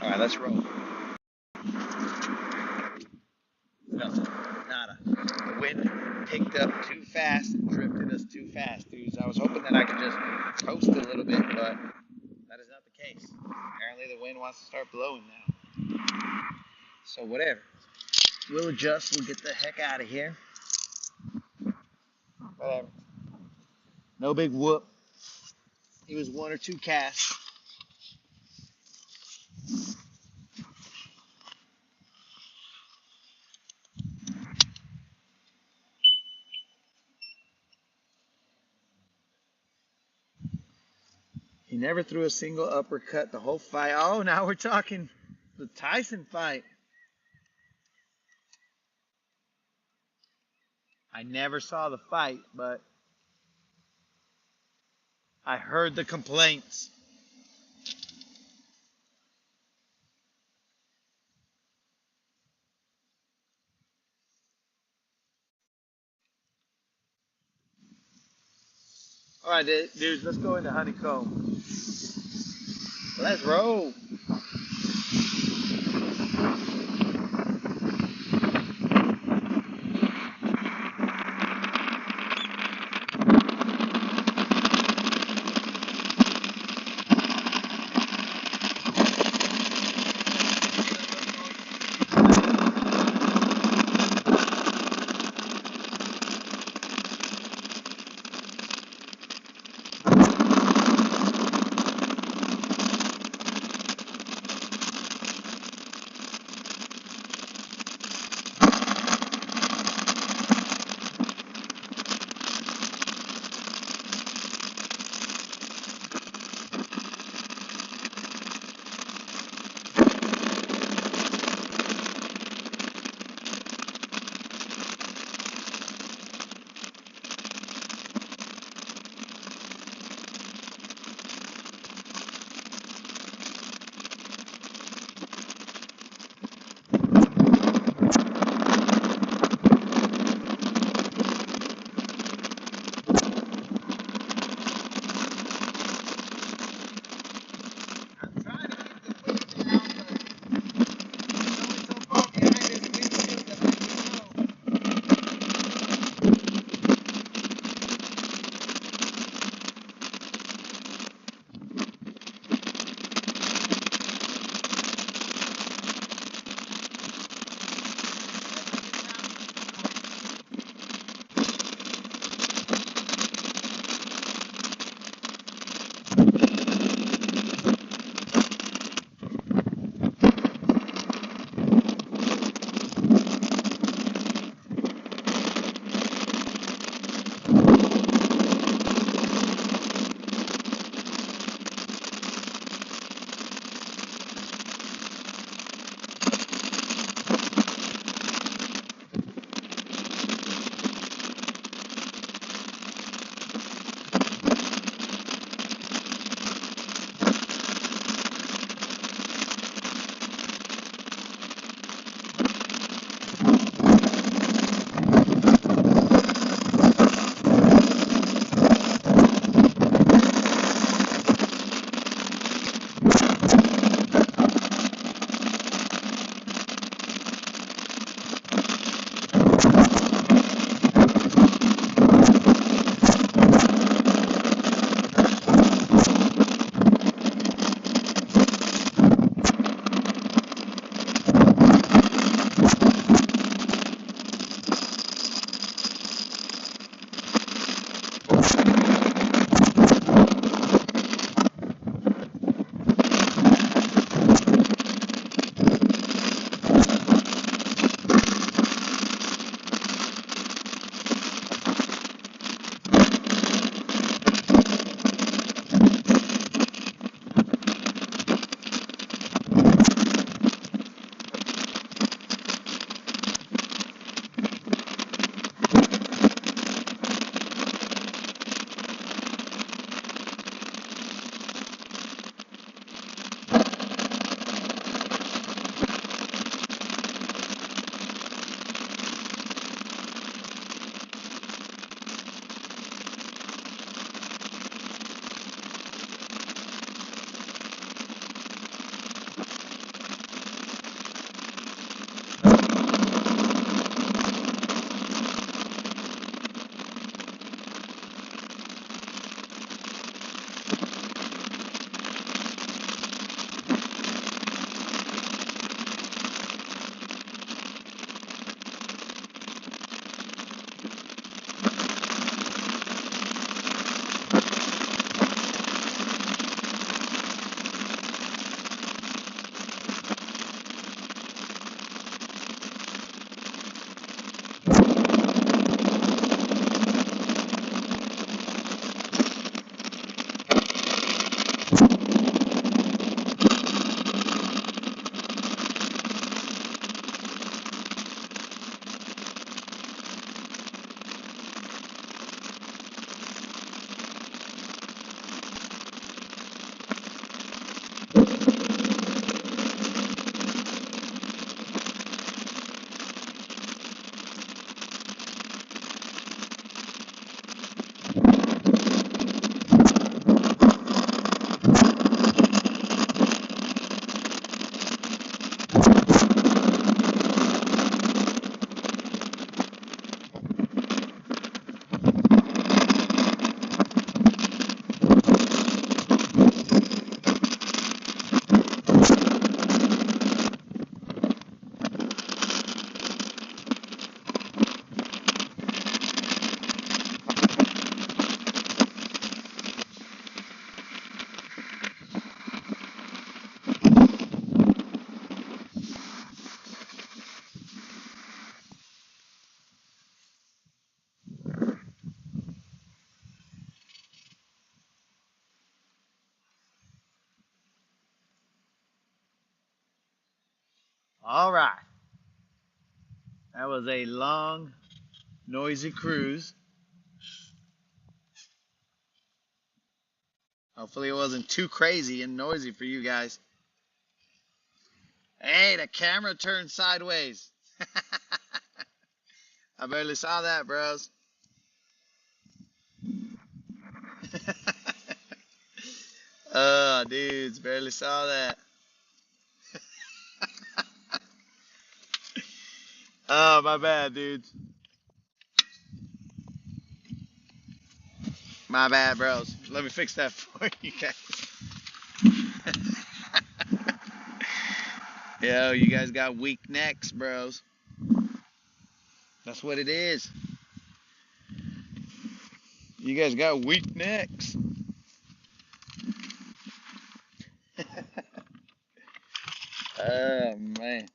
[SPEAKER 1] All right, let's roll. Nothing. Nada. The wind picked up too fast and drifted us too fast, dudes. I was hoping that I could just coast a little bit, but that is not the case. Apparently the wind wants to start blowing now. So whatever. We'll adjust. We'll get the heck out of here. Whatever. No big whoop. It was one or two casts. He never threw a single uppercut the whole fight. Oh, now we're talking the Tyson fight. I never saw the fight, but I heard the complaints. All right, dudes, let's go into Honeycomb. Let's roll. All right. That was a long, noisy cruise. Hopefully it wasn't too crazy and noisy for you guys. Hey, the camera turned sideways. I barely saw that, bros. Dudes, barely saw that. Oh, my bad, dudes. My bad, bros. Let me fix that for you guys. Yo, you guys got weak necks, bros. That's what it is. You guys got weak necks. Oh, man.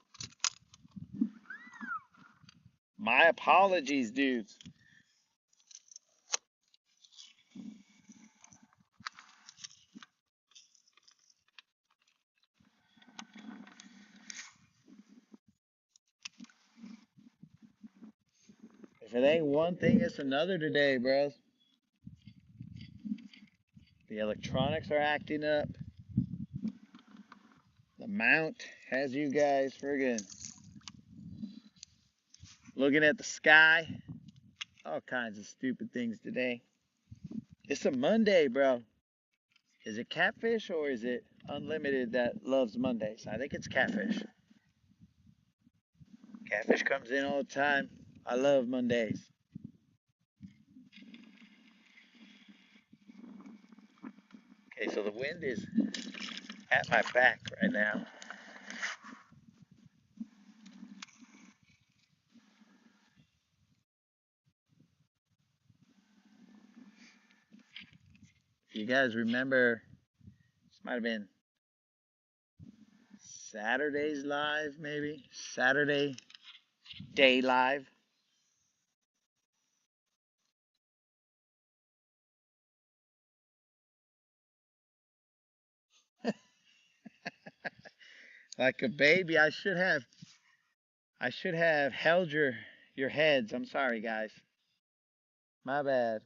[SPEAKER 1] My apologies, dudes. If it ain't one thing, it's another today, bros. The electronics are acting up. The mount has you guys friggin' looking at the sky. All kinds of stupid things today. It's a Monday, bro. Is it catfish or is it unlimited that loves Mondays? I think it's catfish. Catfish comes in all the time. I love Mondays. Okay, so the wind is at my back right now. If you guys remember, this might have been Saturday's live, maybe? Saturday day live. Like a baby, I should have held your heads. I'm sorry, guys. My bad.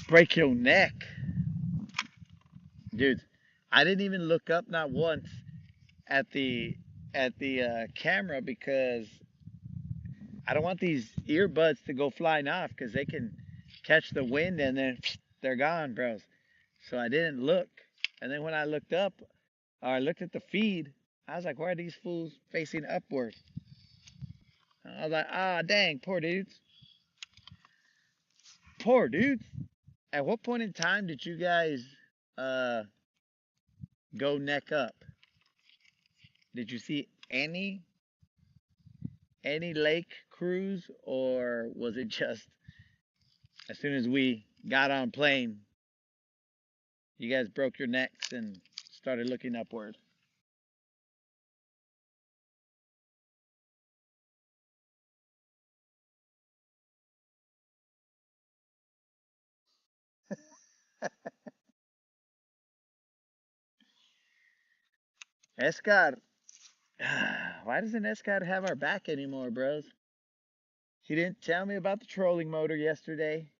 [SPEAKER 1] Break your neck. Dude, I didn't even look up not once at the camera because I don't want these earbuds to go flying off because they can catch the wind and then they're gone, bros. So I didn't look. And then when I looked up or I looked at the feed, I was like, why are these fools facing upward? I was like, ah, dang, poor dudes. Poor dudes. At what point in time did you guys uh, go neck up? Did you see any lake cruise, or was it just as soon as we got on plane, you guys broke your necks and started looking upward? Escott, why doesn't Escott have our back anymore, bros? He didn't tell me about the trolling motor yesterday.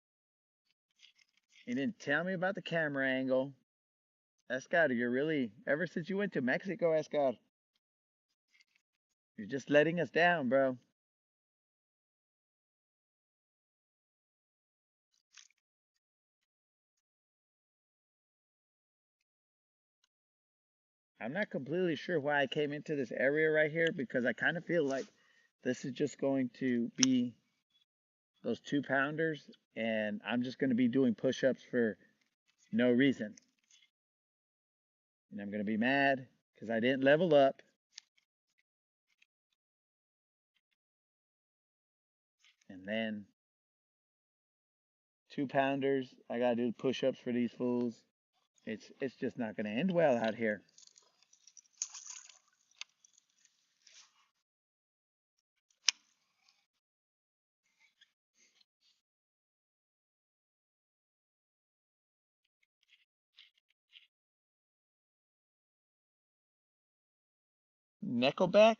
[SPEAKER 1] He didn't tell me about the camera angle. Escott, you're really, ever since you went to Mexico, Escott, you're just letting us down, bro. I'm not completely sure why I came into this area right here because I kind of feel like this is just going to be those 2 pounders and I'm just going to be doing push ups for no reason. And I'm going to be mad because I didn't level up. And then 2 pounders. I gotta do push-ups for these fools. It's just not gonna end well out here. Nickelback?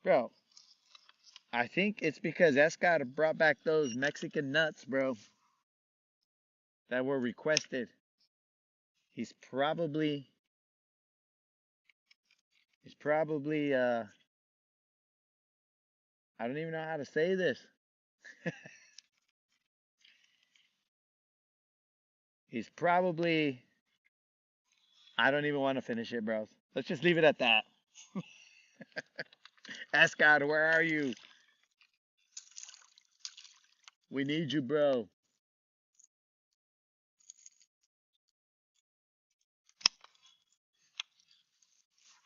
[SPEAKER 1] Bro, I think it's because Escada brought back those Mexican nuts, bro, that were requested. He's probably he's probably I don't even know how to say this. He's probably I don't even want to finish it, bros. Let's just leave it at that. Escada, where are you? We need you, bro.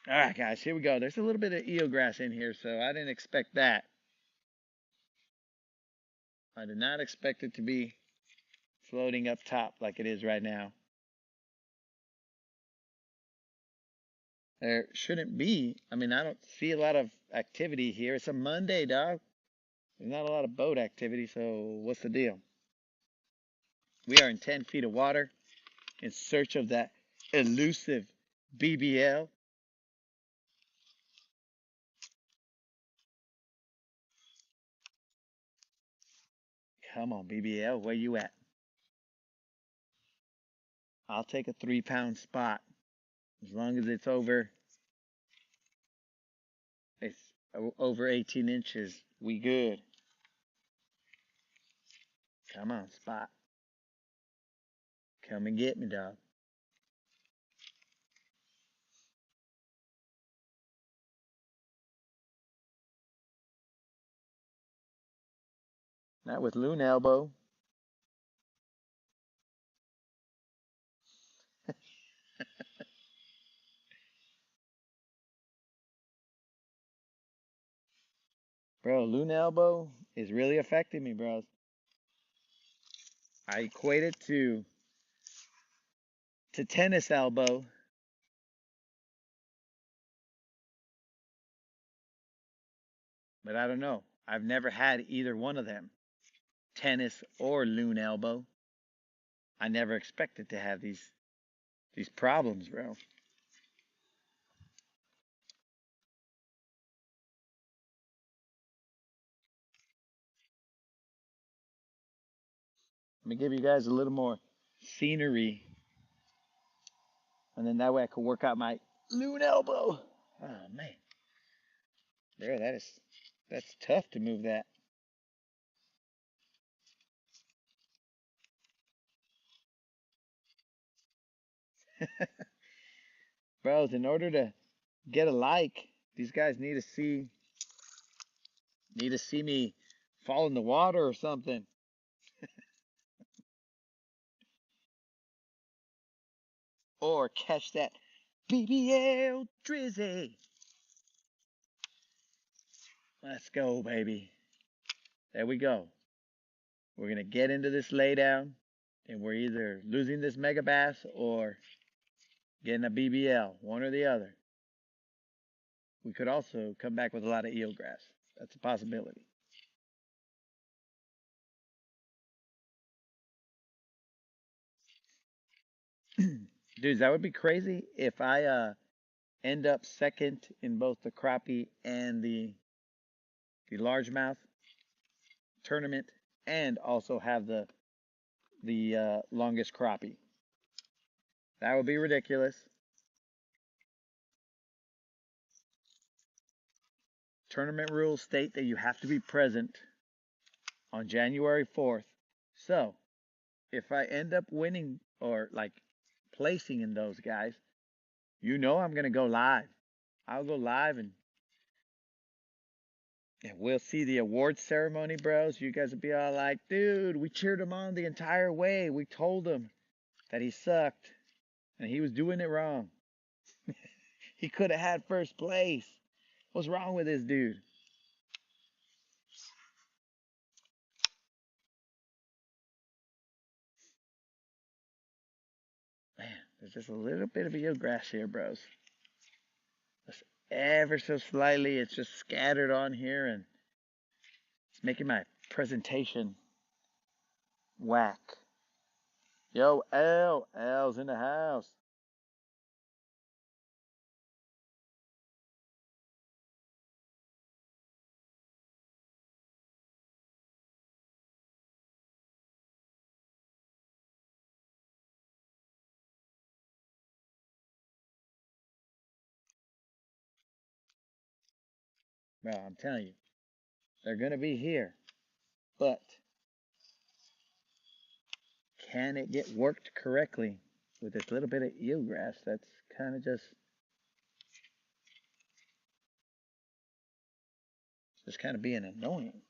[SPEAKER 1] All right, guys, here we go. There's a little bit of eelgrass in here, so I didn't expect that. I did not expect it to be floating up top like it is right now. There shouldn't be. I mean, I don't see a lot of activity here. It's a Monday, dog. There's not a lot of boat activity, so what's the deal? We are in 10 feet of water in search of that elusive BBL. Come on, BBL, where you at? I'll take a 3 pound spot as long as it's over 18 inches. We good. Come on, spot. Come and get me, dog. Not with loon elbow. Bro, loon elbow is really affecting me, bros. I equate it to tennis elbow. But I don't know. I've never had either one of them, tennis or loon elbow. I never expected to have these problems, bro. Let me give you guys a little more scenery, and then that way I can work out my loon elbow. Oh man, there, that's tough to move that. Bros, in order to get a like, these guys need to see me fall in the water or something. Or catch that BBL Drizzy. Let's go, baby. There we go. We're going to get into this laydown, and we're either losing this mega bass or getting a BBL, one or the other. We could also come back with a lot of eelgrass. That's a possibility. Dudes, that would be crazy if I end up second in both the crappie and the largemouth tournament, and also have the longest crappie. That would be ridiculous. Tournament rules state that you have to be present on January 4th. So, if I end up winning or like placing in those guys, you know I'm going to go live. I'll go live and we'll see the award ceremony, bros. You guys will be all like, dude, we cheered him on the entire way. We told him that he sucked and he was doing it wrong. He could have had first place. What's wrong with this dude? Man, there's just a little bit of eelgrass here, bros. Just ever so slightly, it's just scattered on here and it's making my presentation whack. Yo, L's in the house. Bro, I'm telling you, they're gonna be here. But can it get worked correctly with this little bit of eelgrass that's kind of just kind of being annoying?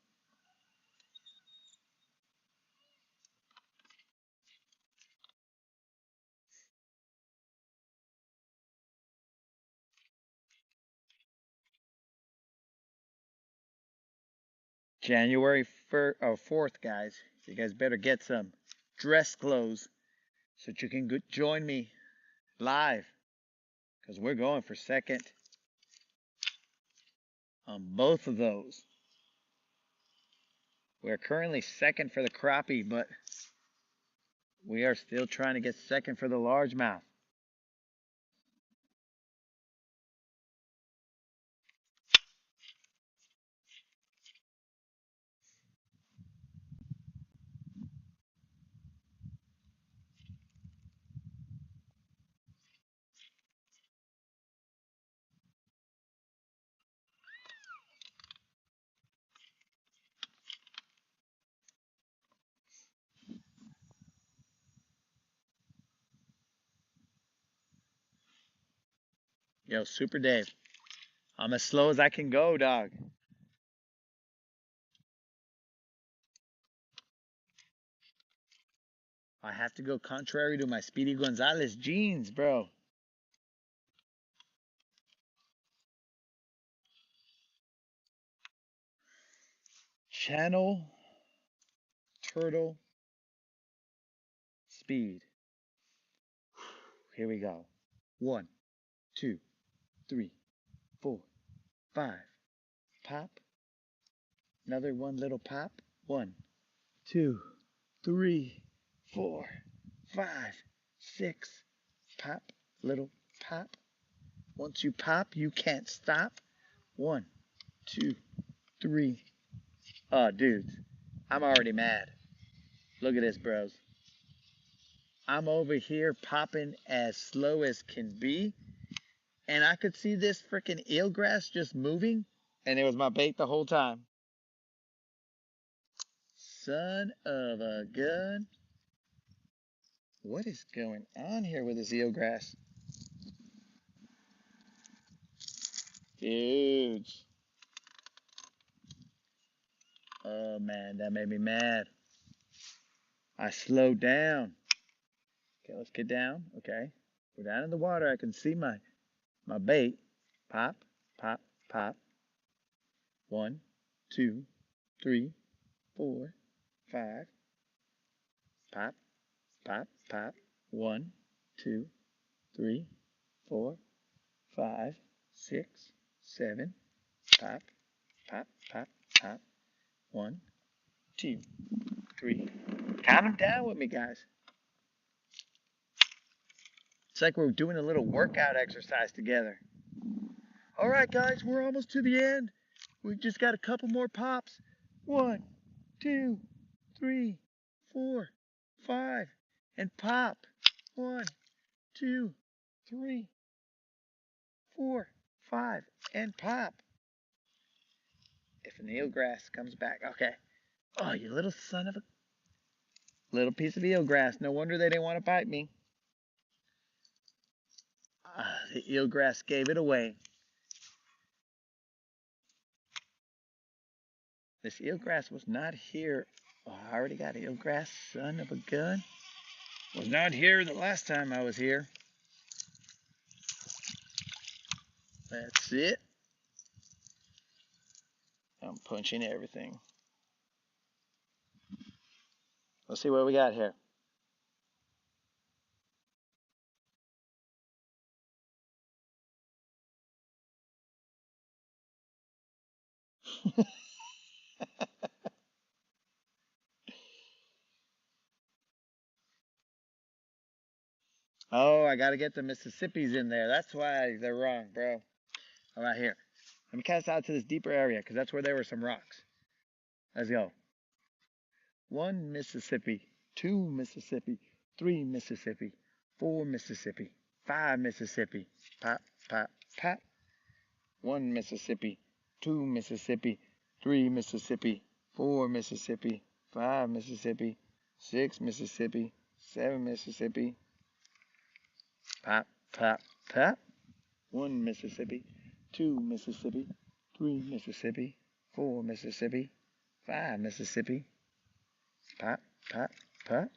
[SPEAKER 1] January 4th, guys. So you guys better get some dress clothes so that you can join me live because we're going for second on both of those. We're currently second for the crappie, but we are still trying to get second for the largemouth. Yo, Super Dave, I'm as slow as I can go, dog. I have to go contrary to my Speedy Gonzalez genes, bro. Channel turtle speed. Here we go. 1, 2, 3, 4, 5. Pop. Another one little pop. 1, 2, 3, 4, 5, 6. Pop. Little pop. Once you pop, you can't stop. 1, 2, 3. Oh, dudes, I'm already mad. Look at this, bros. I'm over here popping as slow as can be, and I could see this freaking eelgrass just moving, and it was my bait the whole time. Son of a gun. What is going on here with this eelgrass? Dudes. Oh man, that made me mad. I slowed down. Okay, let's get down. Okay. We're down in the water. I can see my bait. Pop, pop, pop. 1, 2, 3, 4, 5. Pop, pop, pop. 1, 2, 3, 4, 5, 6, 7. Pop, pop, pop, pop. 1, 2, 3. Count them down with me, guys. It's like we're doing a little workout exercise together. All right, guys, we're almost to the end. We just got a couple more pops. 1, 2, 3, 4, 5, and pop. 1, 2, 3, 4, 5, and pop. If an eelgrass comes back, okay. Oh, you little son of a little piece of eelgrass. No wonder they didn't want to bite me. The eelgrass gave it away. This eelgrass was not here. Oh, I already got eelgrass, son of a gun. Was not here the last time I was here. That's it. I'm punching everything. Let's see what we got here. Oh, I got to get the Mississippi's in there. That's why they're wrong, bro. All right, here. Let me cast out to this deeper area because that's where there were some rocks. Let's go. 1 Mississippi, 2 Mississippi, 3 Mississippi, 4 Mississippi, 5 Mississippi. Pop, pop, pop. 1 Mississippi, 2 Mississippi, 3 Mississippi, 4 Mississippi, 5 Mississippi, 6 Mississippi, 7 Mississippi. Pop, pop, pop. 1 Mississippi, 2 Mississippi, 3 Mississippi, 4 Mississippi, 5 Mississippi. Pop, pop, pop.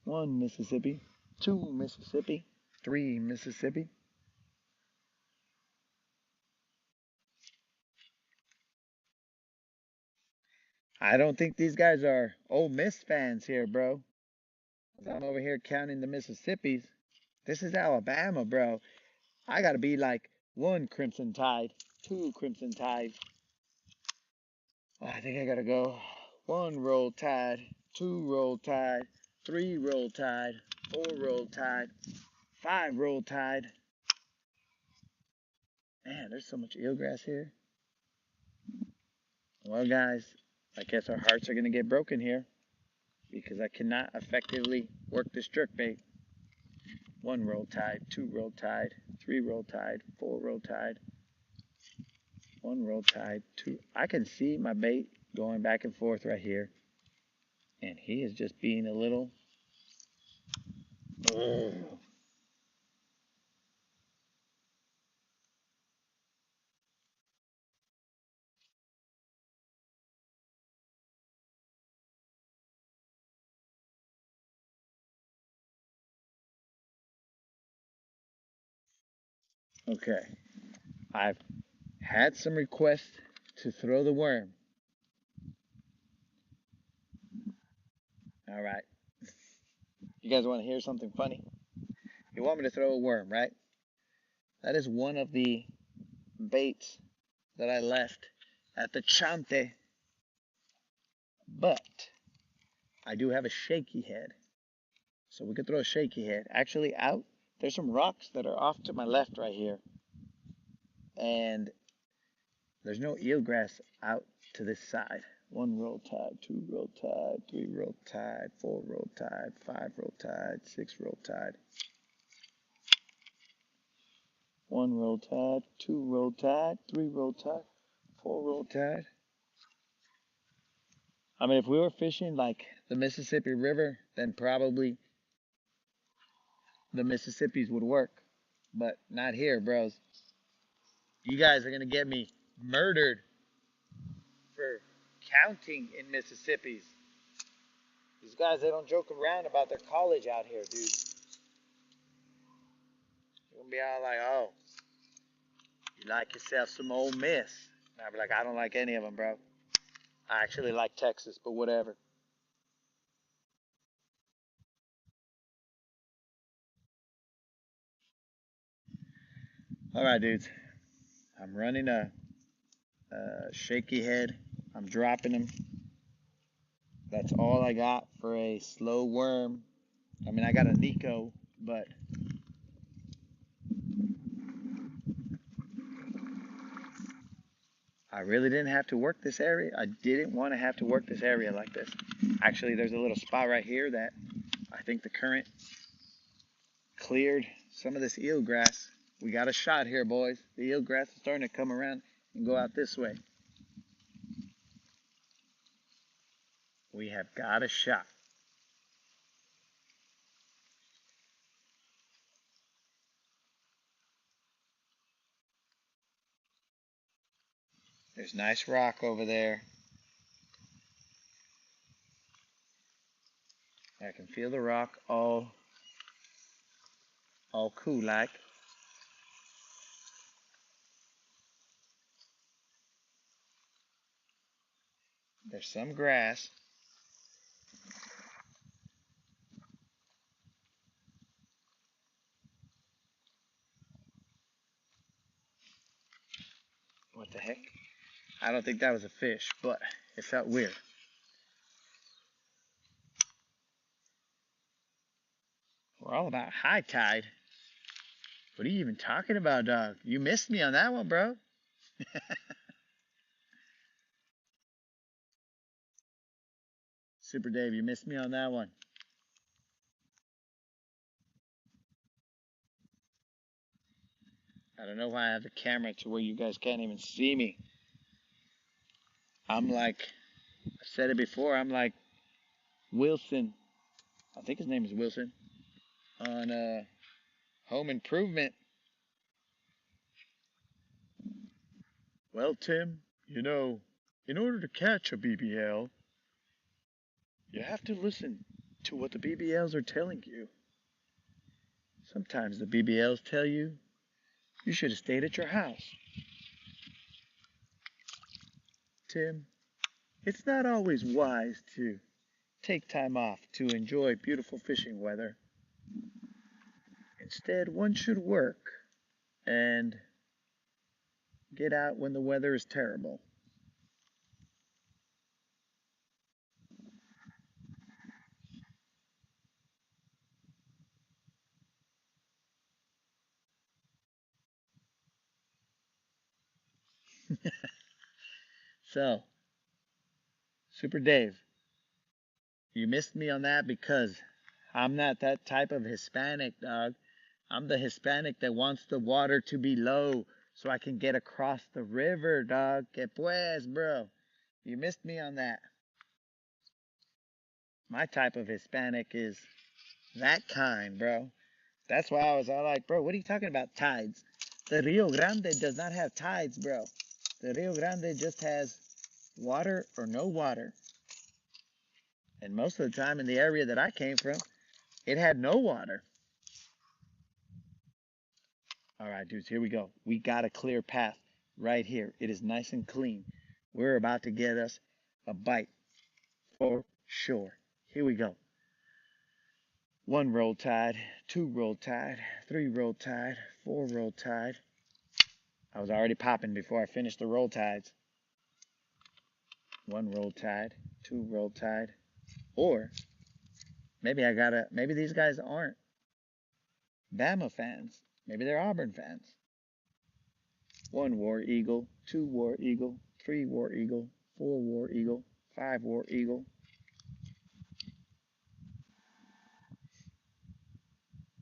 [SPEAKER 1] 1 Mississippi, 2 Mississippi, 3 Mississippi. I don't think these guys are Ole Miss fans here, bro. I'm over here counting the Mississippis. This is Alabama, bro. I gotta be like 1 Crimson Tide, 2 Crimson Tide. I think I gotta go 1 Roll Tide, 2 Roll Tide, 3 Roll Tide, 4 Roll Tide, 5 Roll Tide. Man, there's so much eelgrass here. Well, guys, I guess our hearts are gonna get broken here because I cannot effectively work this jerkbait. 1 Roll Tide, 2 Roll Tide, 3 Roll Tide, 4 Roll Tide, 1 Roll Tide, 2. I can see my bait going back and forth right here. And he is just being a little... Ugh. Okay. I've had some requests to throw the worm. All right. You guys want to hear something funny? You want me to throw a worm, right? That is one of the baits that I left at the Chante. But I do have a shaky head. So we could throw a shaky head. Actually, out, there's some rocks that are off to my left right here. And there's no eelgrass out to this side. 1 Roll Tide, 2 Roll Tide, 3 Roll Tide, 4 Roll Tide, 5 Roll Tide, 6 Roll Tide. 1 Roll Tide, 2 Roll Tide, 3 Roll Tide, 4 Roll Tide. I mean, if we were fishing like the Mississippi River, then probably the Mississippis would work. But not here, bros. You guys are going to get me murdered for counting in Mississippis. These guys, they don't joke around about their college out here, dude. You're going to be all like, oh, you like yourself some Ole Miss. And I'll be like, I don't like any of them, bro. I actually like Texas, but whatever. All right, dudes. I'm running a shaky head. I'm dropping them. That's all I got for a slow worm. I mean, I got a Nico, but I really didn't have to work this area. I didn't want to have to work this area like this. Actually, there's a little spot right here that I think the current cleared some of this eelgrass. We got a shot here, boys. The eelgrass is starting to come around and go out this way. We have got a shot. There's nice rock over there. I can feel the rock all cool like. There's some grass. What the heck? I don't think that was a fish, but it felt weird. We're all about high tide. What are you even talking about, dog? You missed me on that one, bro. Super Dave, you missed me on that one. I don't know why I have the camera to where you guys can't even see me. I'm like, I've said it before, I'm like Wilson. I think his name is Wilson. On Home Improvement. Well, Tim, in order to catch a BBL, you have to listen to what the BBLs are telling you. Sometimes the BBLs tell you you should have stayed at your house. Tim, it's not always wise to take time off to enjoy beautiful fishing weather. Instead, one should work and get out when the weather is terrible. So, Super Dave, you missed me on that because I'm not that type of Hispanic, dog. I'm the Hispanic that wants the water to be low so I can get across the river, dog. Que pues, bro. You missed me on that. My type of Hispanic is that kind, bro. That's why I was all like, bro, what are you talking about tides? The Rio Grande does not have tides, bro. The Rio Grande just has water or no water. And most of the time in the area that I came from, it had no water. All right, dudes, here we go. We got a clear path right here. It is nice and clean. We're about to get us a bite for sure. Here we go. 1 roll tide, 2 roll tide, 3 roll tide, 4 roll tide. I was already popping before I finished the roll tides. 1 roll tide, 2 roll tide, or maybe maybe these guys aren't Bama fans. Maybe they're Auburn fans. 1 War Eagle, 2 War Eagle, 3 War Eagle, 4 War Eagle, 5 War Eagle.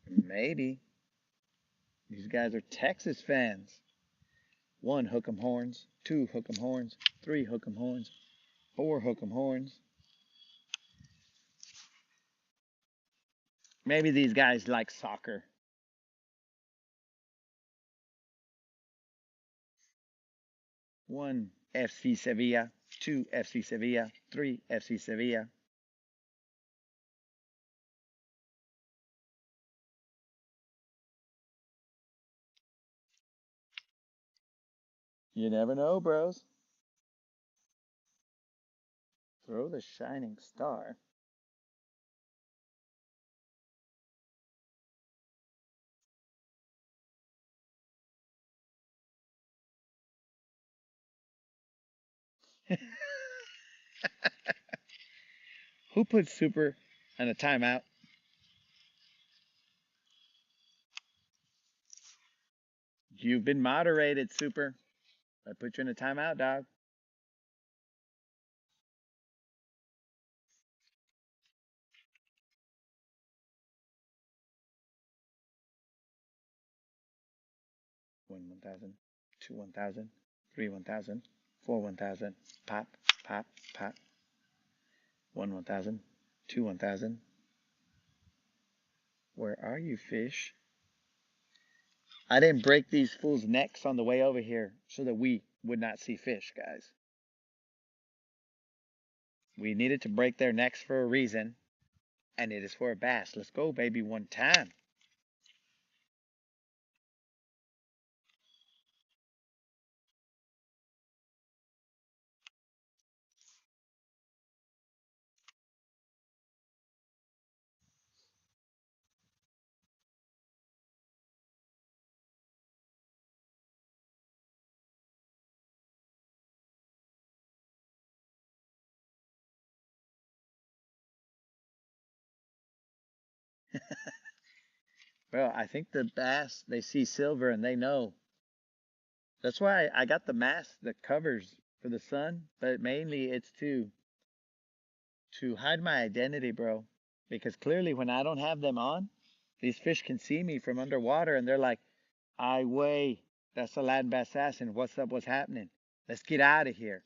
[SPEAKER 1] Maybe these guys are Texas fans. 1 Hook 'em horns, 2 Hook 'em horns, 3 Hook 'em horns, 4 Hook 'em horns. Maybe these guys like soccer. 1 FC Sevilla, 2 FC Sevilla, 3 FC Sevilla. You never know, bros. Throw the shining star. Who put Super in a timeout? You've been moderated, Super. I put you in a timeout, dog. One 1,000, 2 1,000, 3 1,000, 4 1,000. Pop, pop, pop. 1 1,000, 2 1,000. Where are you, fish? I didn't break these fools' necks on the way over here so that we would not see fish, guys. We needed to break their necks for a reason. and it is for a bass. Let's go, baby, one time. Bro, I think the bass, they see silver and they know. That's why I got the mask that covers for the sun, but mainly it's to hide my identity, bro. Because clearly when I don't have them on, these fish can see me from underwater and they're like, I way, that's a Latin bass assassin. What's up? What's happening? Let's get out of here.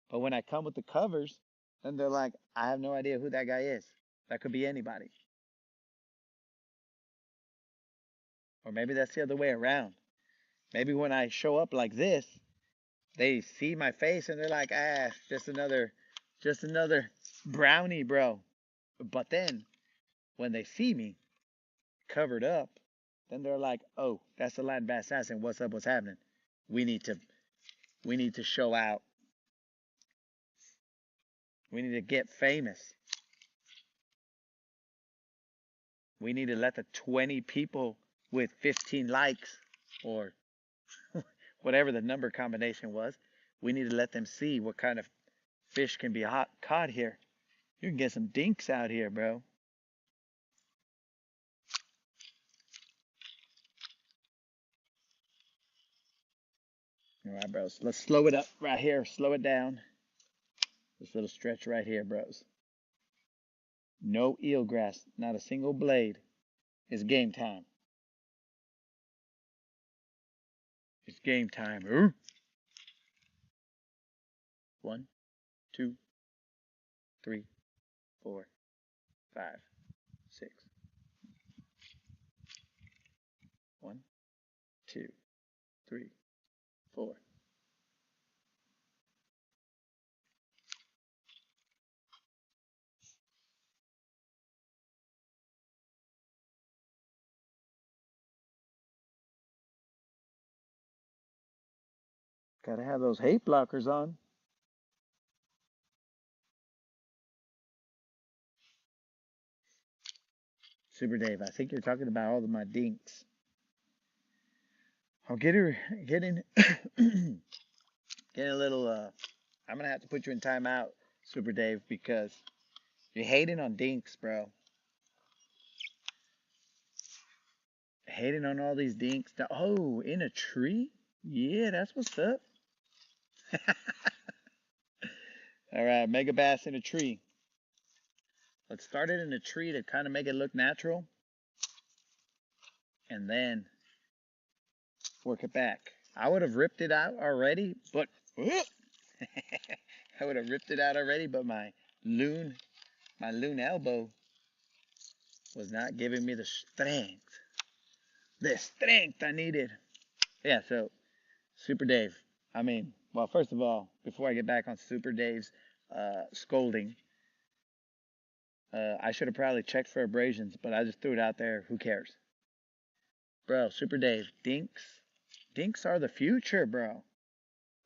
[SPEAKER 1] But when I come with the covers, then they're like, I have no idea who that guy is. That could be anybody. Or maybe that's the other way around. Maybe when I show up like this, they see my face and they're like, just another brownie, bro. But then when they see me covered up, then they're like, oh, that's the Latin bass assassin. What's up? What's happening? We need to we need to show out. We need to get famous. We need to let the 20 people with 15 likes or whatever the number combination was, we need to let them see what kind of fish can be caught here. You can get some dinks out here, bro. All right, bros. Let's slow it up right here. Slow it down. This little stretch right here, bros. No eelgrass, not a single blade. It's game time. It's game time. Ooh. 1, 2, 3, 4, 5, 6. 1, 2, 3, 4. Gotta have those hate blockers on. Super Dave, I think you're talking about all of my dinks. I'll getting getting a little I'm gonna have to put you in timeout, Super Dave, because you're hating on dinks, bro. Hating on all these dinks. Oh, in a tree? Yeah, that's what's up. All right, mega bass in a tree. Let's start it in a tree to kind of make it look natural, and then work it back. I would have ripped it out already, but I would have ripped it out already, but loon, my loon elbow was not giving me the strength I needed. Yeah, so Super Dave. I mean, well, first of all, before I get back on Super Dave's scolding, I should have probably checked for abrasions, but I just threw it out there. Who cares? Bro, Super Dave, dinks are the future, bro.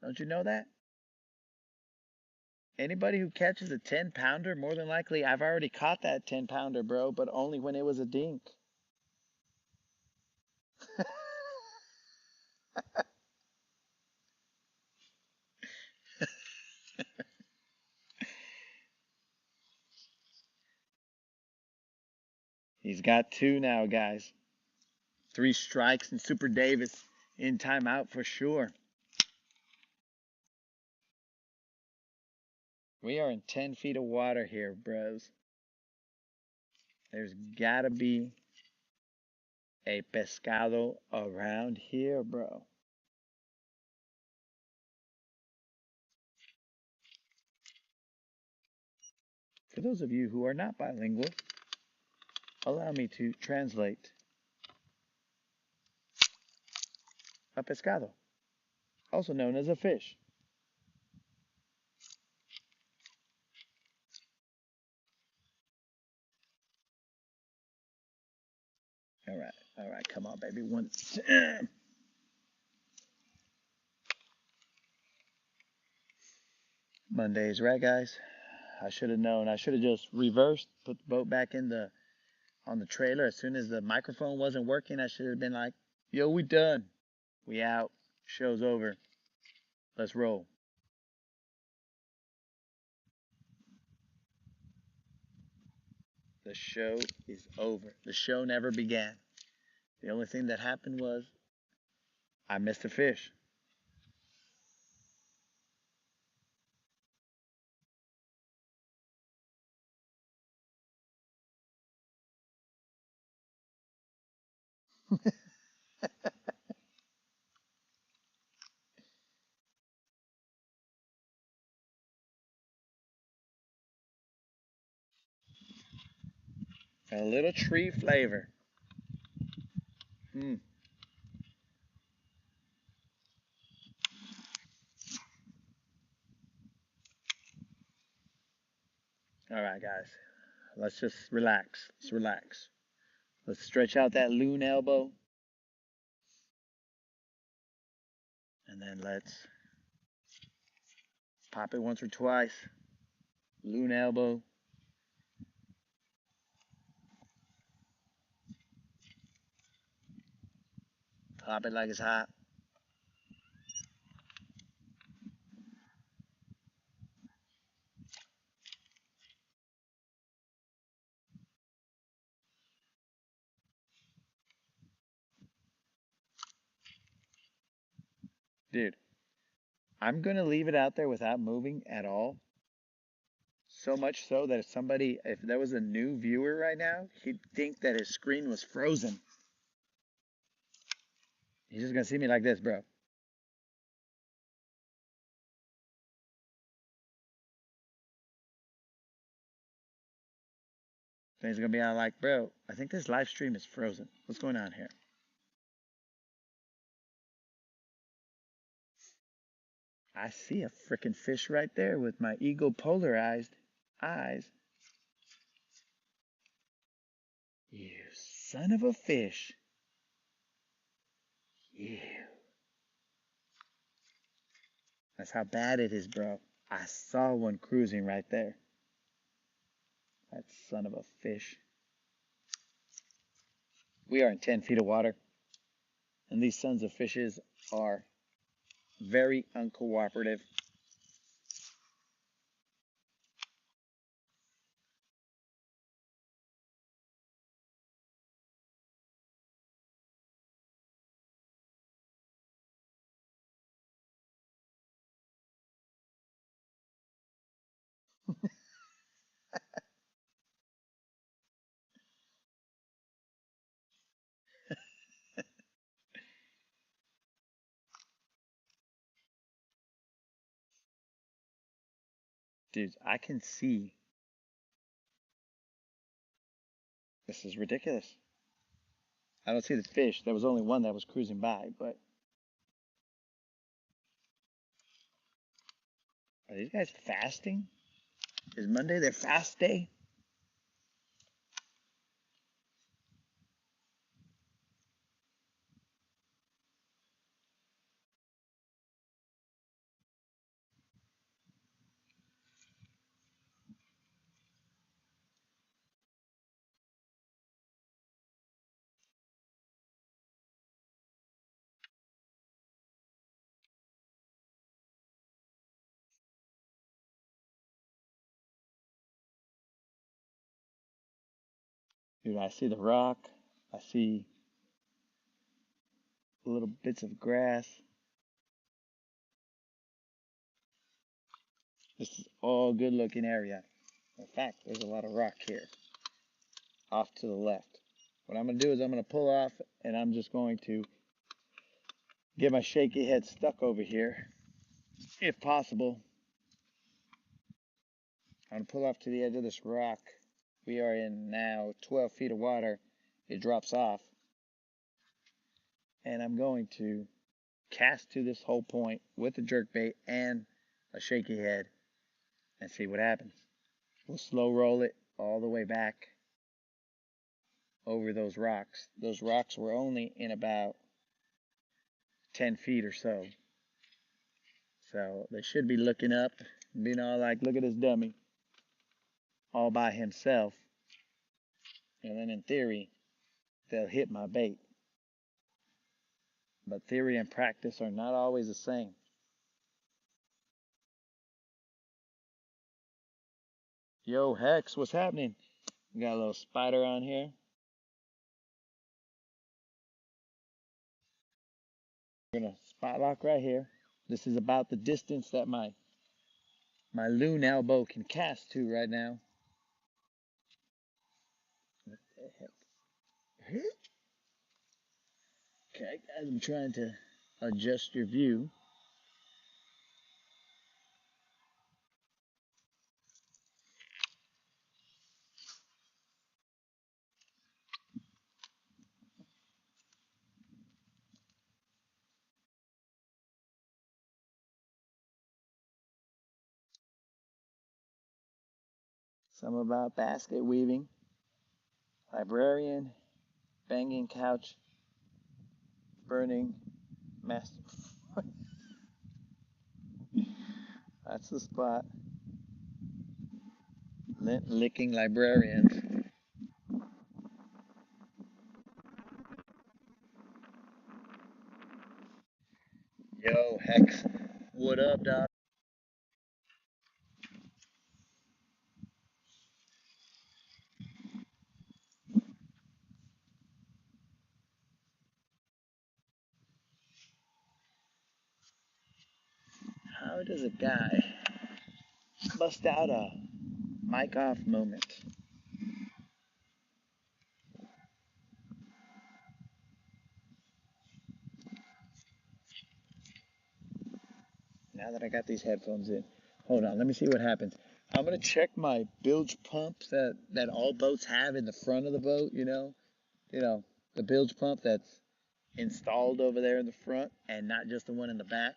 [SPEAKER 1] Don't you know that? Anybody who catches a 10-pounder, more than likely, I've already caught that 10-pounder, bro, but only when it was a dink. He's got 2 now, guys. 3 strikes, and Super Dave is in timeout for sure. We are in 10 feet of water here, bros. There's gotta be a pescado around here, bro. For those of you who are not bilingual, allow me to translate. A pescado, also known as a fish. All right, come on, baby. One. Mondays, right, guys? I should have known. I should have just reversed, put the boat back in the on the trailer. As soon as the microphone wasn't working, I should have been like, "Yo, we done. We out. Show's over. Let's roll." The show is over. The show never began. The only thing that happened was I missed a fish. A little tree flavor. Mm. All right, guys. Let's just relax. Let's relax. Let's stretch out that loon elbow. And then let's pop it once or twice. Loon elbow. Pop it like it's hot. Dude, I'm going to leave it out there without moving at all. So much so that if there was a new viewer right now, he'd think that his screen was frozen. He's just going to see me like this, bro. Then he's going to be out like, bro, I think this live stream is frozen. What's going on here? I see a freaking fish right there with my eagle polarized eyes. You son of a fish. You. That's how bad it is, bro. I saw one cruising right there. That son of a fish. We are in 10 feet of water, and these sons of fishes are very uncooperative. Dude, I can see. This is ridiculous. I don't see the fish. There was only one that was cruising by, but are these guys fasting? Is Monday their fast day? Dude, I see the rock. I see little bits of grass. This is all good looking area. In fact, there's a lot of rock here off to the left. What I'm going to do is I'm going to pull off and I'm just going to get my shaky head stuck over here, if possible. I'm going to pull off to the edge of this rock. We are in now 12 feet of water. It drops off. And I'm going to cast to this whole point with a jerkbait and a shaky head and see what happens. We'll slow roll it all the way back over those rocks. Those rocks were only in about 10 feet or so. So they should be looking up and being all like, look at this dummy all by himself. And then in theory, they'll hit my bait. But theory and practice are not always the same. Yo, Hex, what's happening? We got a little spider on here. We're gonna spot lock right here. This is about the distance that my loon elbow can cast to right now. What the heck? Okay, guys, I'm trying to adjust your view. Some about basket weaving, librarian, banging couch, burning, master. That's the spot. Licking librarians. Yo, Hex, what up, dog? How does a guy bust out a mic off moment? Now that I got these headphones in, hold on, let me see what happens. I'm gonna check my bilge pump that all boats have in the front of the boat. The bilge pump that's installed over there in the front, and not just the one in the back.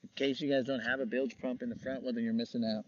[SPEAKER 1] In case you guys don't have a bilge pump in the front, well then you're missing out.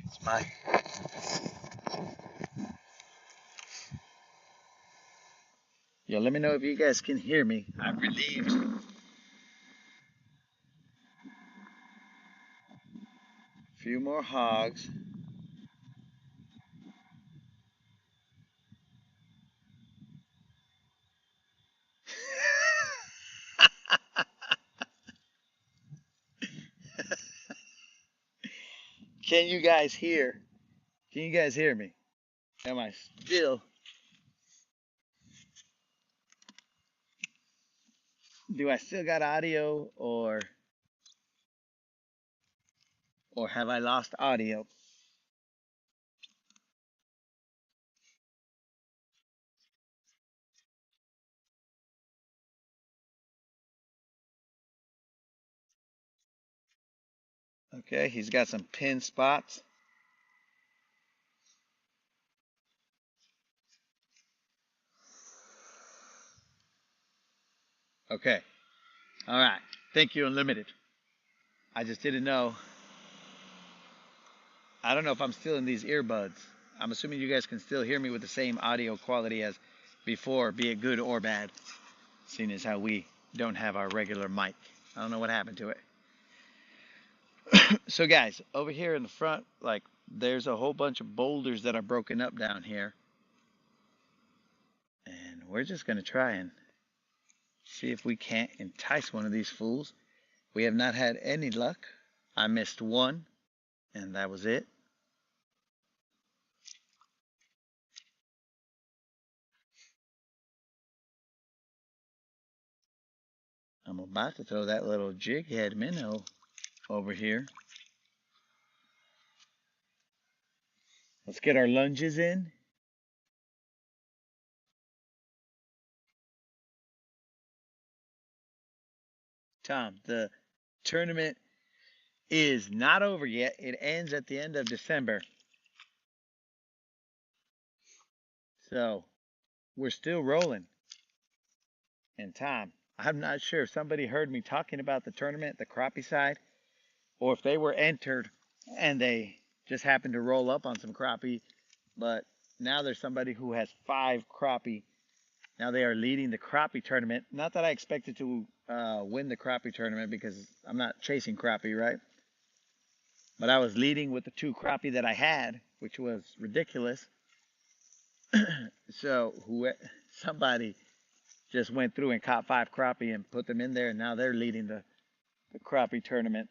[SPEAKER 1] It's my Yo, let me know if you guys can hear me. I'm relieved. A few more hogs. Can you guys hear? Can you guys hear me? Am I still? Do I still got audio, or have I lost audio? Okay, he's got some pin spots. Okay. All right. Thank you, Unlimited. I just didn't know. I don't know if I'm still in these earbuds. I'm assuming you guys can still hear me with the same audio quality as before, be it good or bad, seeing as how we don't have our regular mic. I don't know what happened to it. So guys, over here in the front, like there's a whole bunch of boulders that are broken up down here. And we're just going to try and see if we can't entice one of these fools. We have not had any luck. I missed one, and that was it. I'm about to throw that little jig head minnow over here. Let's get our lunges in. Tom, the tournament is not over yet. It ends at the end of December. So we're still rolling. And Tom, I'm not sure if somebody heard me talking about the tournament, the crappie side, or if they were entered and they just happened to roll up on some crappie. But now there's somebody who has 5 crappie. Now they are leading the crappie tournament. Not that I expected to win the crappie tournament because I'm not chasing crappie, right? But I was leading with the 2 crappie that I had, which was ridiculous. So somebody just went through and caught 5 crappie and put them in there, and now they're leading the crappie tournament.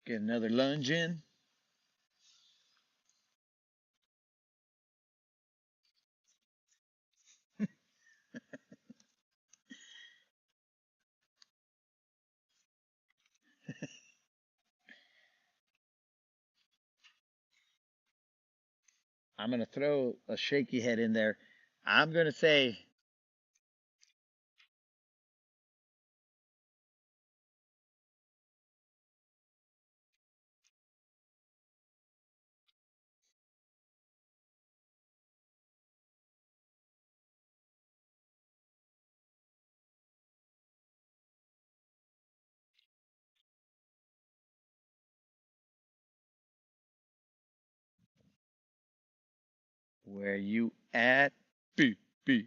[SPEAKER 1] Get another lunge in. I'm going to throw a shaky head in there. I'm going to say where you at, BBLs.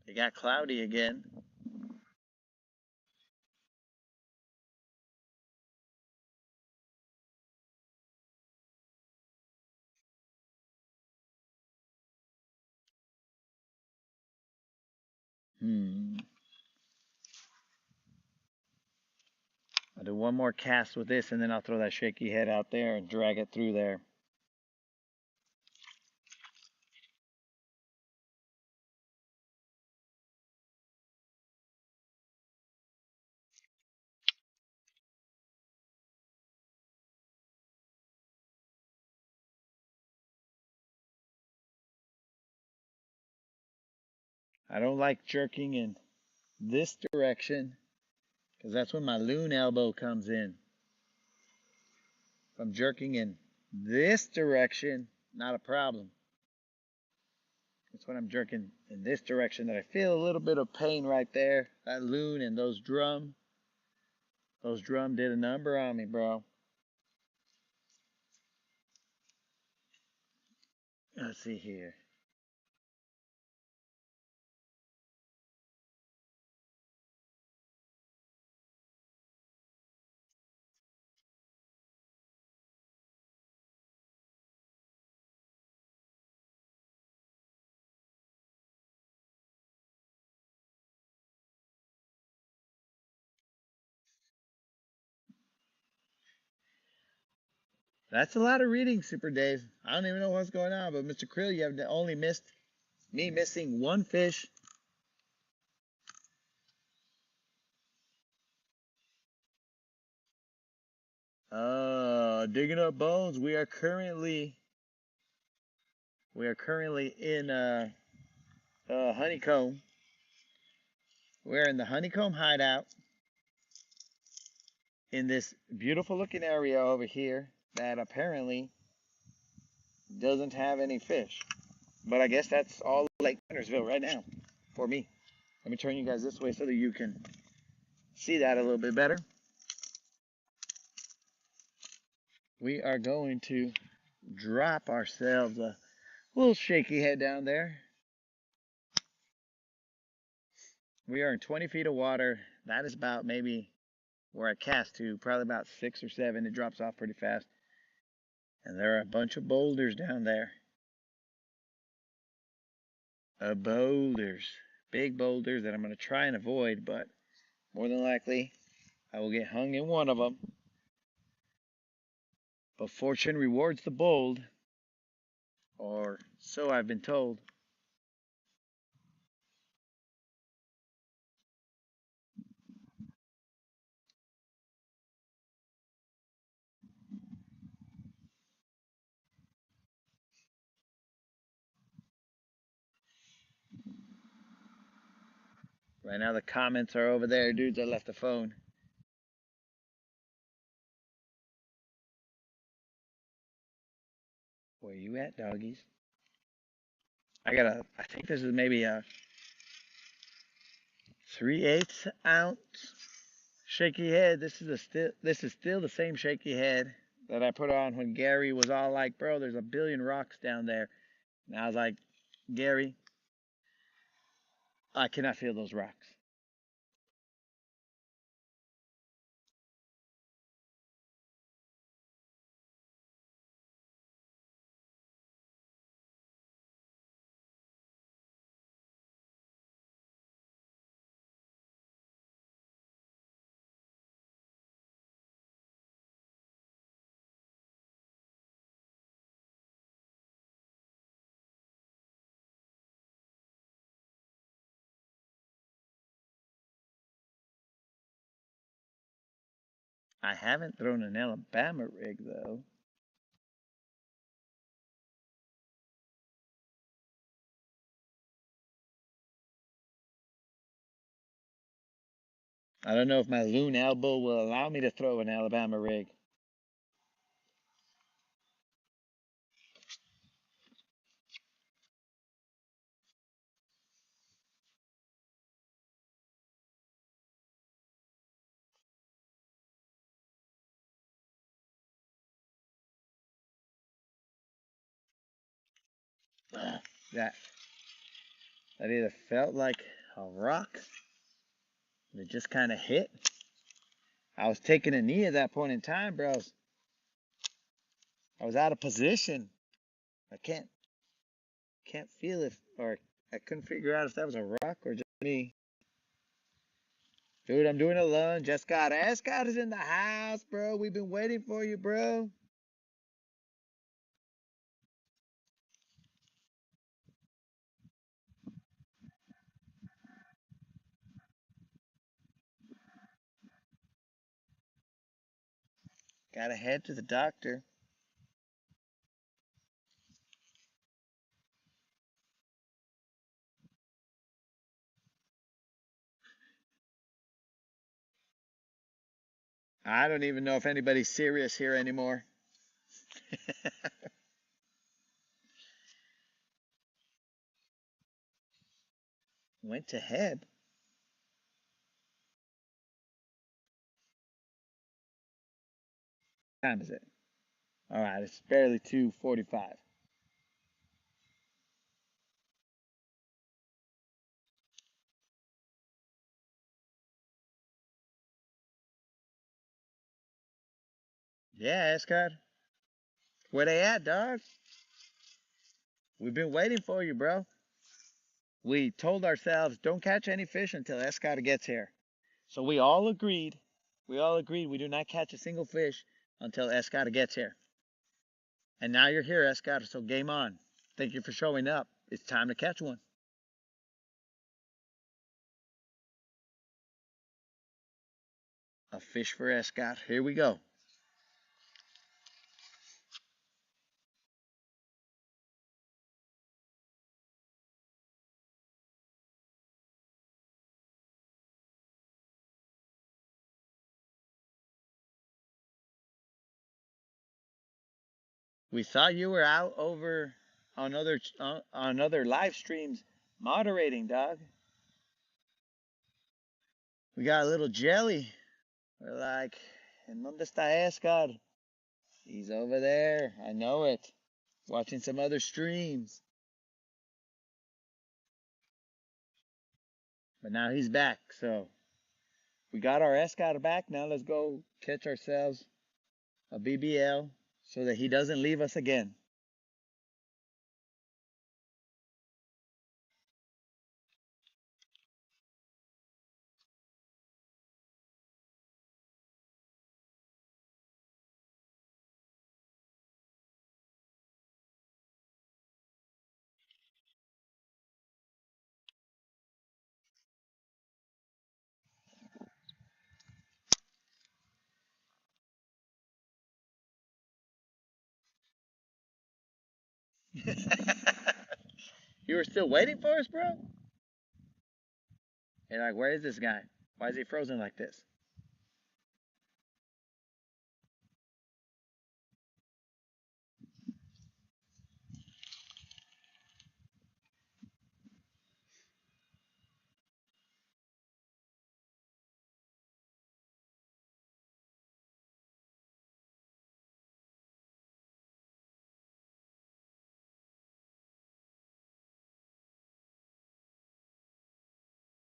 [SPEAKER 1] It got cloudy again. I'll do one more cast with this, and then I'll throw that shaky head out there and drag it through there. I don't like jerking in this direction because that's when my loon elbow comes in. If I'm jerking in this direction, not a problem. It's when I'm jerking in this direction that I feel a little bit of pain right there. That loon and those drum did a number on me, bro. Let's see here. That's a lot of reading, Super Dave. I don't even know what's going on, but Mr. Krill, you have only missed me missing one fish. Digging up bones. We are currently in honeycomb. We're in the honeycomb hideout in this beautiful looking area over here that apparently doesn't have any fish. But I guess that's all Lake Guntersville right now for me. Let me turn you guys this way so that you can see that a little bit better. We are going to drop ourselves a little shaky head down there. We are in 20 feet of water. That is about maybe where I cast to, probably about 6 or 7. It drops off pretty fast. And there are a bunch of boulders down there. Boulders. Big boulders that I'm going to try and avoid, but more than likely I will get hung in one of them. But fortune rewards the bold, or so I've been told. Right now the comments are over there. Dudes, I left the phone. Where you at, doggies? I think this is maybe a 3/8 ounce shaky head. This is still the same shaky head that I put on when Gary was all like, bro, there's a billion rocks down there. And I was like, Gary, I cannot feel those rocks. I haven't thrown an Alabama rig though. I don't know if my loon elbow will allow me to throw an Alabama rig. That either felt like a rock, and it just kind of hit. I was taking a knee at that point in time, bro. I was out of position. I can't feel it, or I couldn't figure out if that was a rock or just me. Dude, I'm doing a lunge. Escott is in the house, bro. We've been waiting for you, bro. Gotta head to the doctor. I don't even know if anybody's serious here anymore. Went to head. What time is it? All right, it's barely 2:45. Yeah, Escott. Where they at, dog? We've been waiting for you, bro. We told ourselves don't catch any fish until Escott gets here. So we all agreed. We do not catch a single fish until Escott gets here. And now you're here, Escott, so game on. Thank you for showing up. It's time to catch one. A fish for Escott. Here we go. We thought you were out over on other live streams moderating, dog. We got a little jelly. We're like, ¿en dónde está Escad? He's over there. I know it. Watching some other streams. But now he's back, so we got our Escad back. Now let's go catch ourselves a BBL so that he doesn't leave us again. You were still waiting for us, bro? You're like, where is this guy? Why is he frozen like this?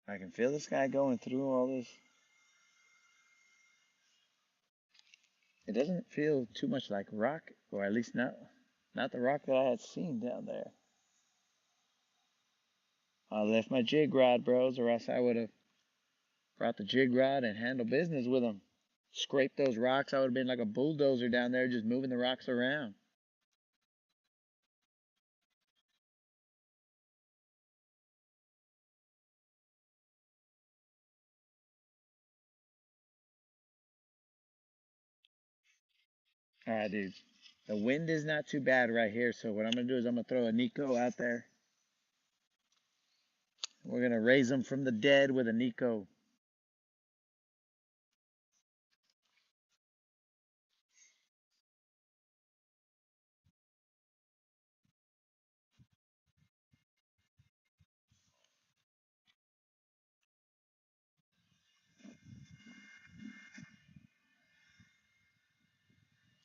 [SPEAKER 1] I can feel this guy going through all this. It doesn't feel too much like rock, or at least not the rock that I had seen down there. I left my jig rod, bros, or else I would have brought the jig rod and handled business with them. Scraped those rocks. I would have been like a bulldozer down there just moving the rocks around. All right, dude. The wind is not too bad right here, so what I'm going to do is I'm going to throw a Nico out there. We're going to raise them from the dead with a Nico.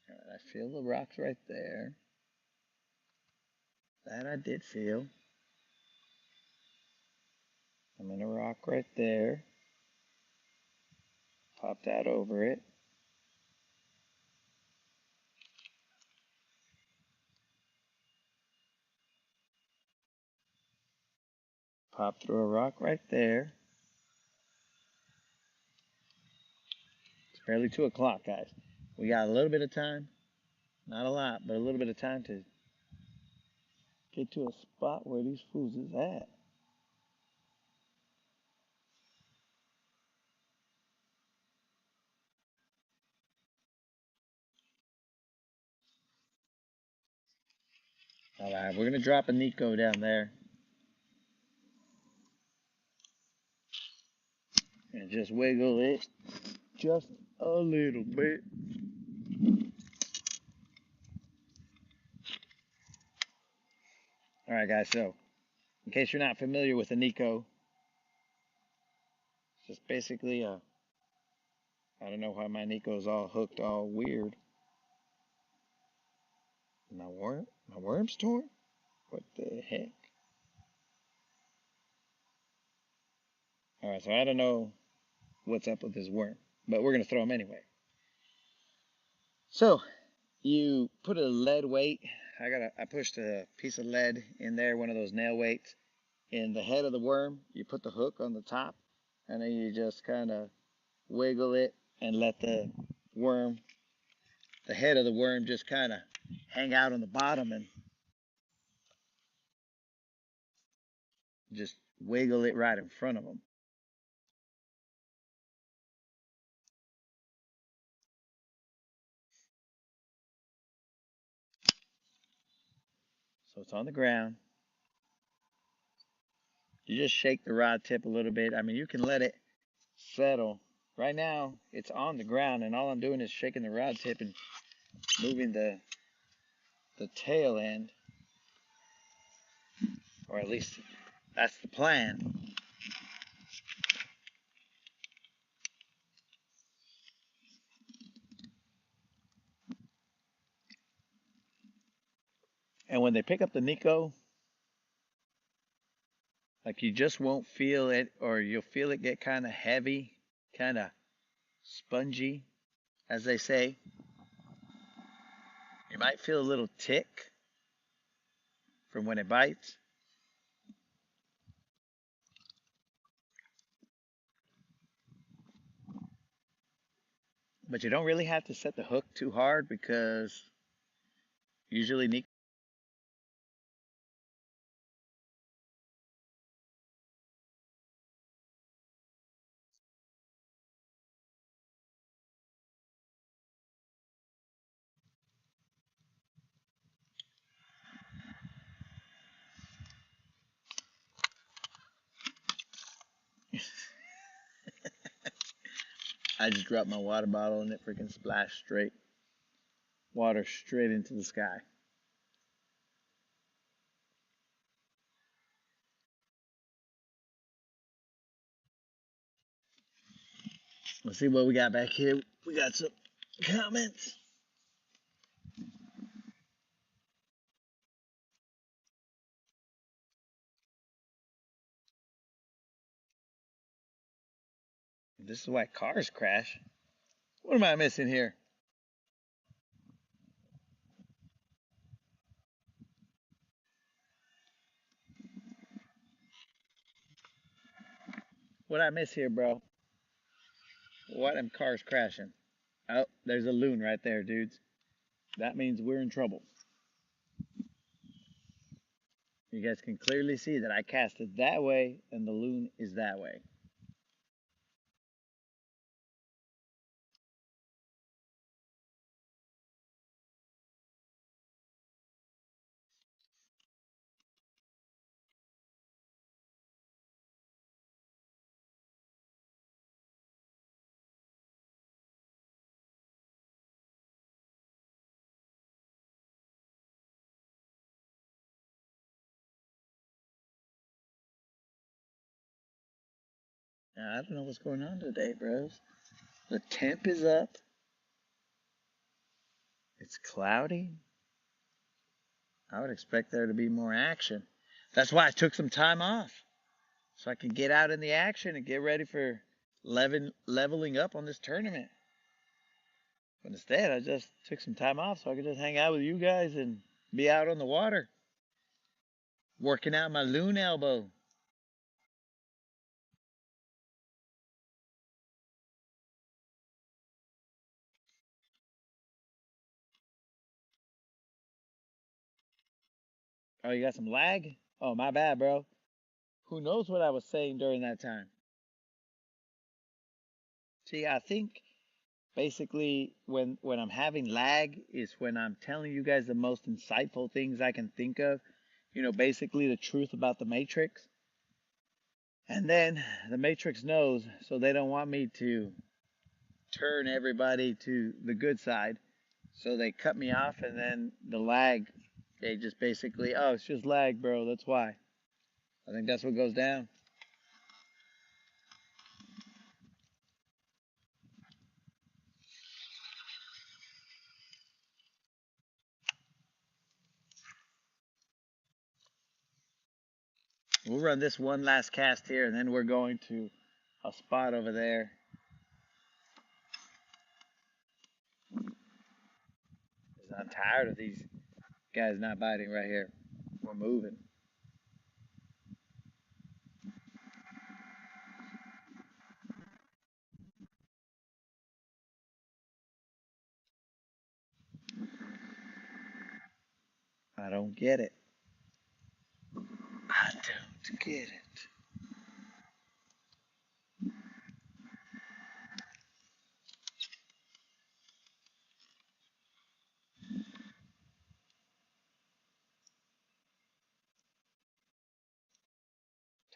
[SPEAKER 1] All right, I feel the rocks right there. That I did feel. I'm in a rock right there. Pop that over it. Pop through a rock right there. It's barely 2 o'clock, guys. We got a little bit of time. Not a lot, but a little bit of time to get to a spot where these fools is at. All right, we're going to drop a Nico down there. And just wiggle it just a little bit. All right, guys, so in case you're not familiar with a Nico, it's just basically a, I don't know why my Nico's all hooked all weird. My worm's torn? What the heck? All right, so I don't know what's up with this worm, but we're going to throw him anyway. So you put a lead weight. I pushed a piece of lead in there, one of those nail weights, in the head of the worm. You put the hook on the top, and then you just kind of wiggle it and let the head of the worm just kind of hang out on the bottom, and just wiggle it right in front of them. So it's on the ground. You just shake the rod tip a little bit. I mean, you can let it settle. Right now, it's on the ground, and all I'm doing is shaking the rod tip and moving the the tail end, or at least that's the plan. And when they pick up the Nico, like you just won't feel it, or you'll feel it get kind of heavy, kind of spongy, as they say. You might feel a little tick from when it bites. But you don't really have to set the hook too hard because usually Nico. I just dropped my water bottle and it freaking splashed straight water straight into the sky. Let's see what we got back here. We got some comments. This is why cars crash. What am I missing here? What I miss here, bro? Why them cars crashing? Oh, there's a loon right there, dudes. That means we're in trouble. You guys can clearly see that I cast it that way and the loon is that way. Now, I don't know what's going on today, bros. The temp is up. It's cloudy. I would expect there to be more action. That's why I took some time off. So I can get out in the action and get ready for leveling up on this tournament. But instead, I just took some time off so I could just hang out with you guys and be out on the water, working out my loon elbow. Oh, you got some lag? Oh, my bad, bro. Who knows what I was saying during that time? See, I think basically when I'm having lag is when I'm telling you guys the most insightful things I can think of. You know, basically the truth about the Matrix. And then the Matrix knows, so they don't want me to turn everybody to the good side. So they cut me off, and then the lag, they just basically, oh, it's just lag, bro. That's why. I think that's what goes down. We'll run this one last cast here, and then we're going to a spot over there. 'Cause I'm tired of these guys not biting right here. We're moving. I don't get it. I don't get it.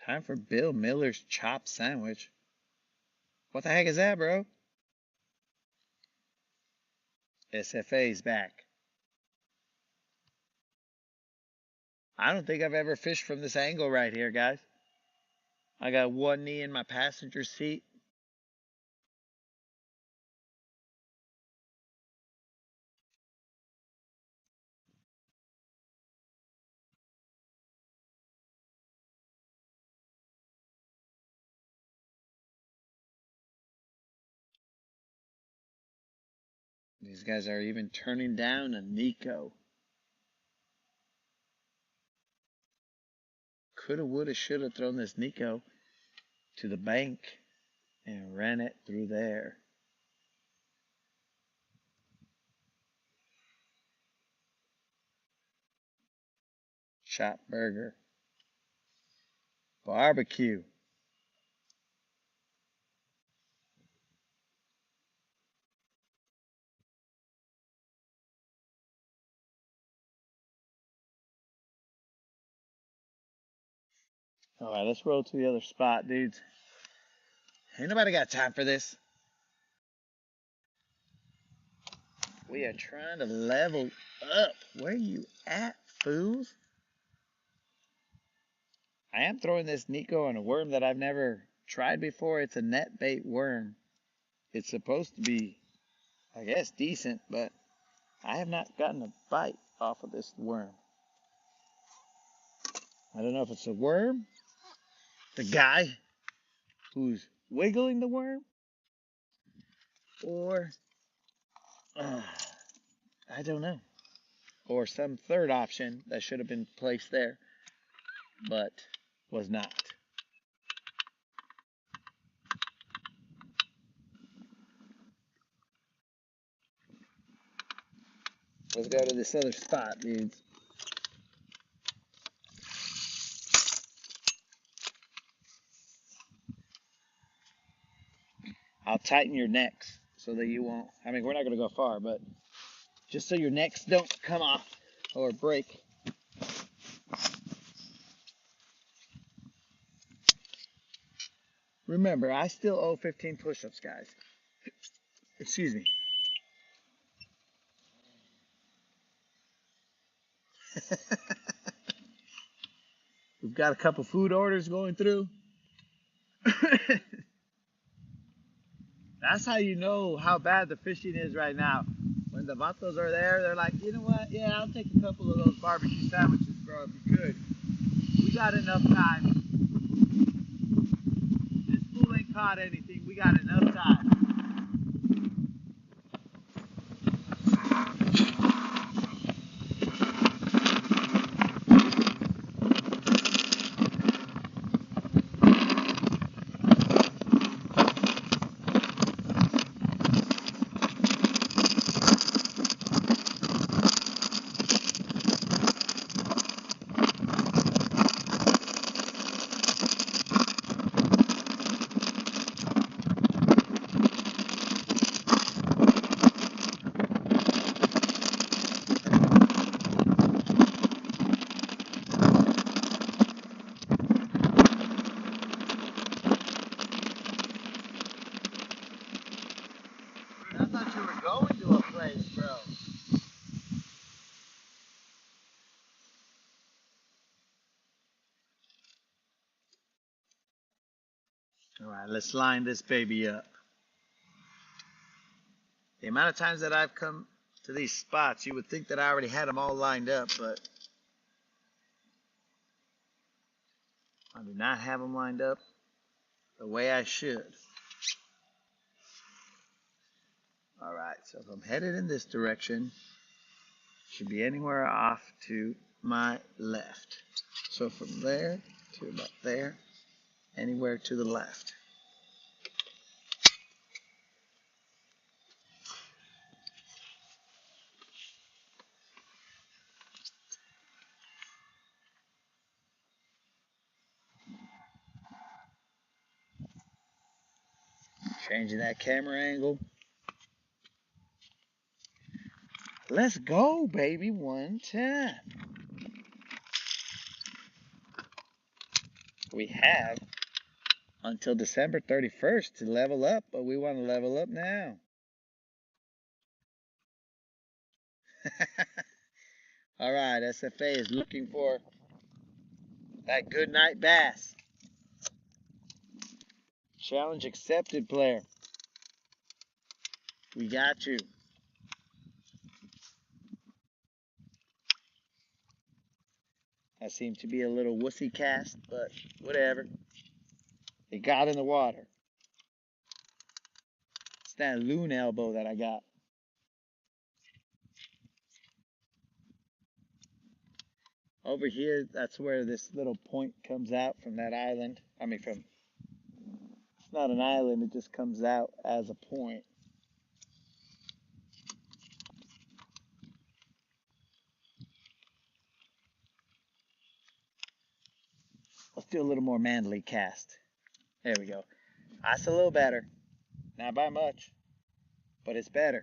[SPEAKER 1] Time for Bill Miller's chopped sandwich. What the heck is that, bro? SFA's back. I don't think I've ever fished from this angle right here, guys. I got one knee in my passenger seat. These guys are even turning down a Nico. Coulda, woulda, shoulda thrown this Nico to the bank and ran it through there. Chop burger. Barbecue. All right, let's roll to the other spot, dudes. Ain't nobody got time for this. We are trying to level up. Where you at, fools? I am throwing this Nico on a worm that I've never tried before. It's a net bait worm. It's supposed to be, I guess, decent, but I have not gotten a bite off of this worm. I don't know if it's a worm, the guy who's wiggling the worm, or I don't know, or some third option that should have been placed there, but was not. Let's go to this other spot, dudes. I'll tighten your necks so that you won't, I mean, we're not going to go far, but just so your necks don't come off or break. Remember, I still owe 15 push-ups, guys. Excuse me. We've got a couple food orders going through. That's how you know how bad the fishing is right now. When the vatos are there, they're like, you know what? Yeah, I'll take a couple of those barbecue sandwiches, bro, if you could. We got enough time. This fool ain't caught anything. We got enough time. I thought you were going to a place, bro. All right, let's line this baby up. The amount of times that I've come to these spots, you would think that I already had them all lined up, but I do not have them lined up the way I should. All right, so if I'm headed in this direction, should be anywhere off to my left. So from there to about there, anywhere to the left. Changing that camera angle. Let's go, baby, one time. We have until December 31st to level up, but we want to level up now. All right, SFA is looking for That good night bass. Challenge accepted, player. We got you. That seemed to be a little wussy cast, but whatever. It got in the water. It's that loon elbow that I got. Over here, that's where this little point comes out from that island. It's not an island, it just comes out as a point. Let's do a little more manly cast. There we go. That's a little better. Not by much, but it's better.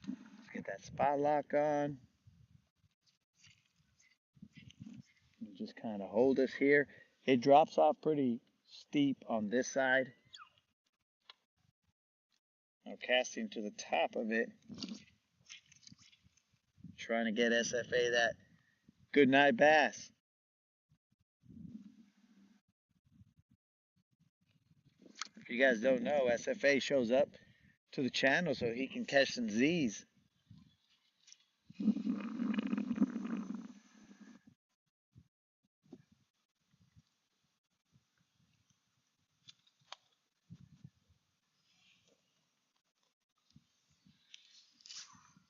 [SPEAKER 1] Let's get that spot lock on. Just kind of hold us here. It drops off pretty steep on this side. I'm casting to the top of it. Trying to get SFA that good night bass. If you guys don't know, SFA shows up to the channel so he can catch some Z's.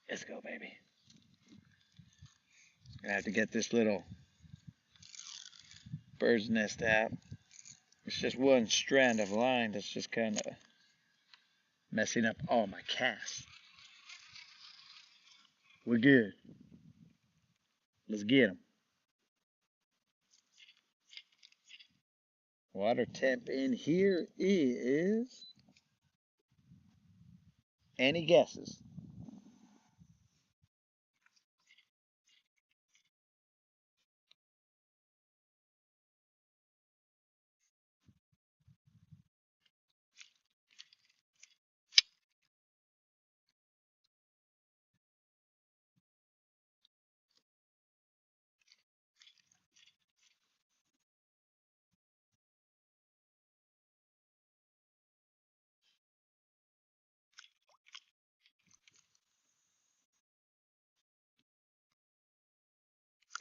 [SPEAKER 1] Let's go, baby. Gonna have to get this little bird's nest out. It's just one strand of line that's just kind of messing up all my casts. We're good. Let's get them. Water temp in here is... Any guesses?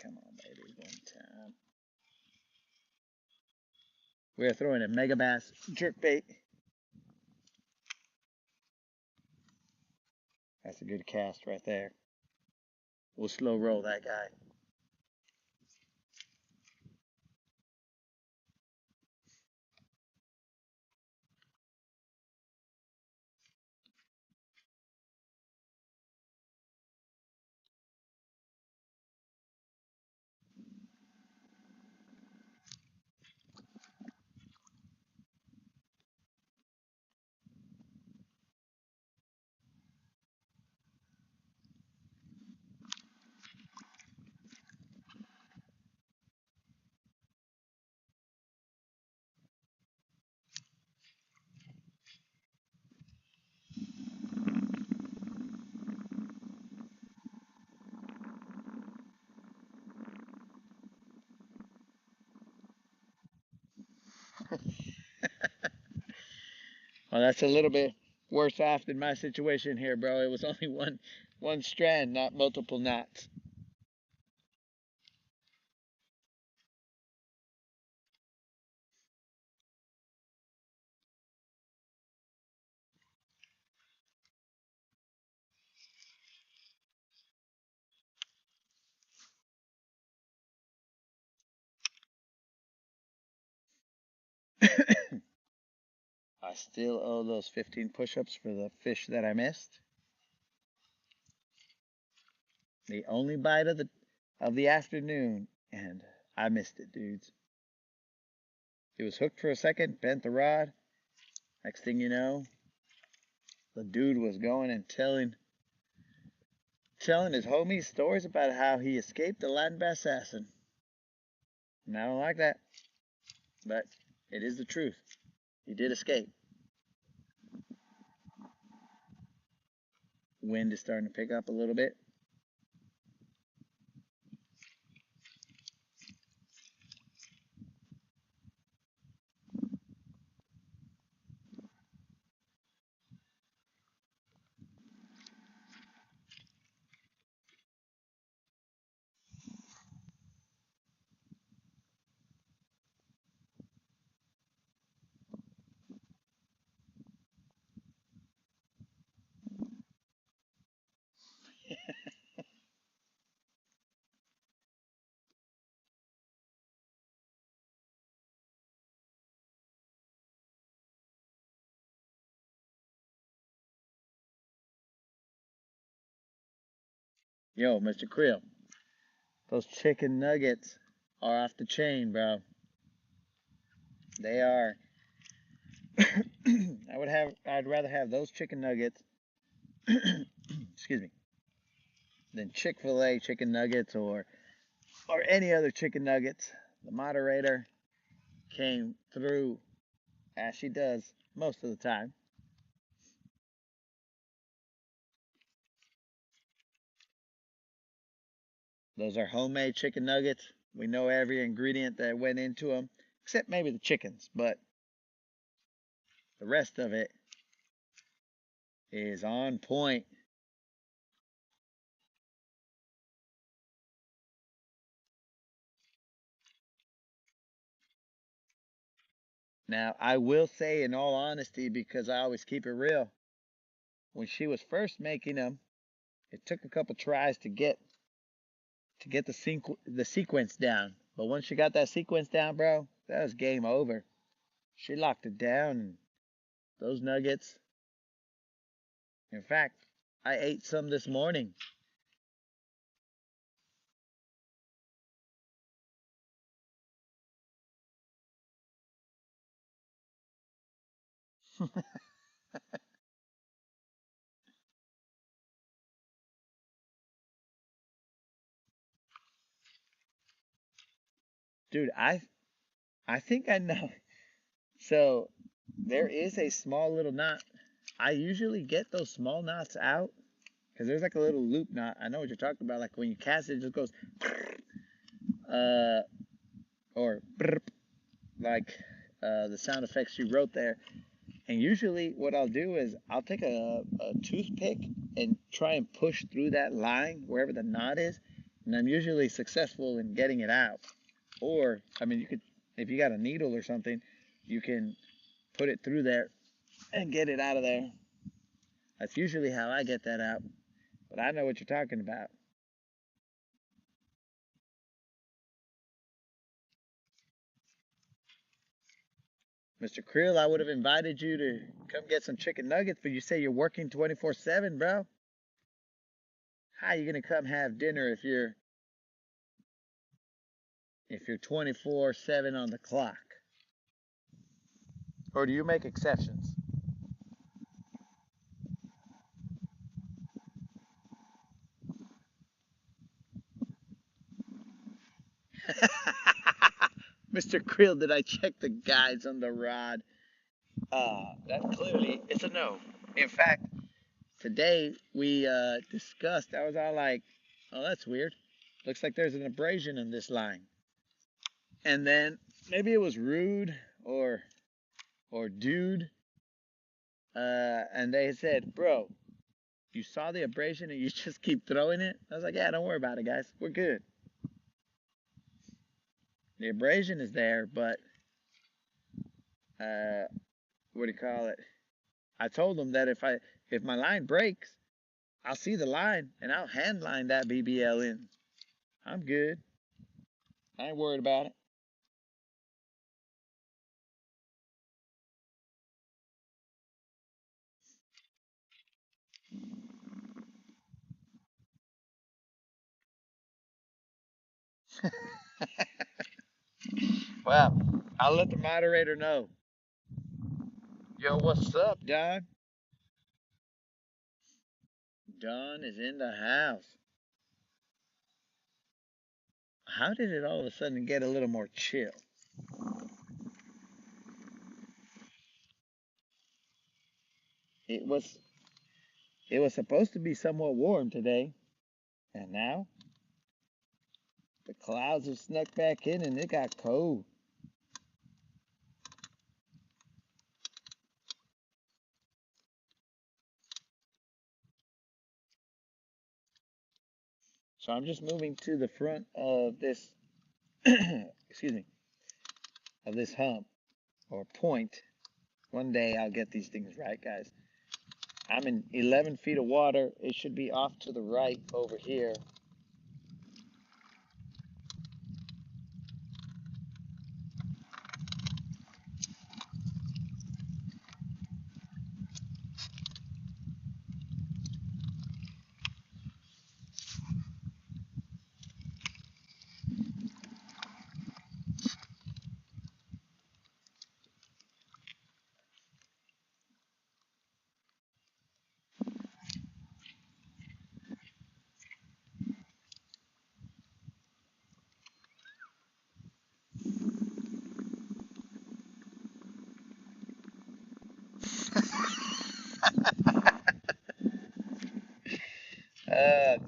[SPEAKER 1] Come on, baby, one time. We're throwing a mega bass jerkbait. That's a good cast right there. We'll slow roll that guy. Well, that's a little bit worse off than my situation here, bro. It was only one strand, not multiple knots. I still owe those 15 push-ups for the fish that I missed. The only bite of the afternoon, and I missed it, dudes. It was hooked for a second, bent the rod. Next thing you know, the dude was going and telling his homies stories about how he escaped the Latin bass assassin. And I don't like that, but it is the truth. He did escape. Wind is starting to pick up a little bit. Yo, Mr. Krill, those chicken nuggets are off the chain, bro. They are. I'd rather have those chicken nuggets, excuse me, than Chick-fil-A chicken nuggets or any other chicken nuggets. The moderator came through as she does most of the time. Those are homemade chicken nuggets. We know every ingredient that went into them, except maybe the chickens, but the rest of it is on point. Now, I will say, in all honesty, because I always keep it real, when she was first making them, it took a couple tries to get the sequence down. But once she got that sequence down, bro, that was game over. She locked it down, and those nuggets. In fact, I ate some this morning. Dude, I think I know. So there is a small little knot. I usually get those small knots out because there's like a little loop knot. I know what you're talking about. Like when you cast it, it just goes, uh, or like the sound effects you wrote there. And usually what I'll do is I'll take a toothpick and try and push through that line wherever the knot is. And I'm usually successful in getting it out. Or, I mean, you could, if you got a needle or something, you can put it through there and get it out of there. That's usually how I get that out. But I know what you're talking about. Mr. Krill, I would have invited you to come get some chicken nuggets, but you say you're working 24/7, bro. How are you gonna come have dinner if you're 24/7 on the clock? Or do you make exceptions? Mr. Krill, did I check the guides on the rod? That clearly is a no. In fact, today we discussed, I was all like, oh, that's weird. Looks like there's an abrasion in this line. And then maybe it was Rude or Dude, and they said, bro, you saw the abrasion and you just keep throwing it? I was like, yeah, don't worry about it, guys. We're good. The abrasion is there, but uh, what do you call it? I told them that if my line breaks, I'll see the line and I'll hand line that BBL in. I'm good. I ain't worried about it. Well, I'll let the moderator know. Yo, what's up, Don? Don is in the house. How did it all of a sudden get a little more chill? It was it was supposed to be somewhat warm today, and now the clouds have snuck back in and it got cold. So I'm just moving to the front of this excuse me, of this hump or point. One day I'll get these things right, guys. I'm in 11 feet of water. It should be off to the right over here.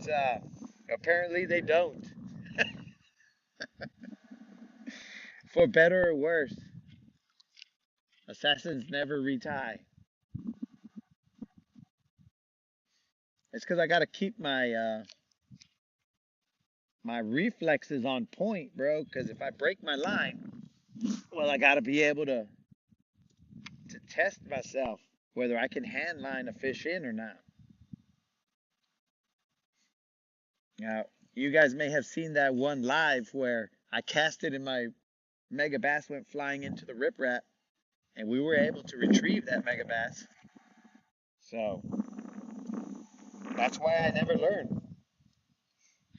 [SPEAKER 1] but apparently they don't. For better or worse, assassins never retie. It's because I gotta keep my reflexes on point, bro. Because if I break my line, well, I gotta be able to test myself whether I can hand line a fish in or not. Now, you guys may have seen that one live where I cast it and my mega bass went flying into the riprap, and we were able to retrieve that mega bass. So that's why I never learn.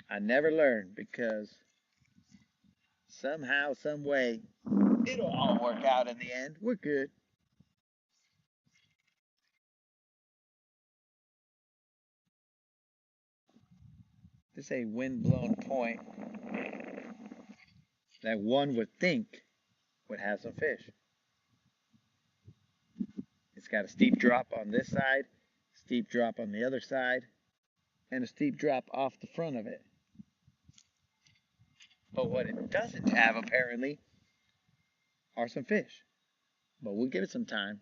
[SPEAKER 1] I never learn because somehow, some way, it'll all work out in the end. We're good. This is a wind-blown point that one would think would have some fish. It's got a steep drop on this side, steep drop on the other side, and a steep drop off the front of it. But what it doesn't have, apparently, are some fish. But we'll give it some time.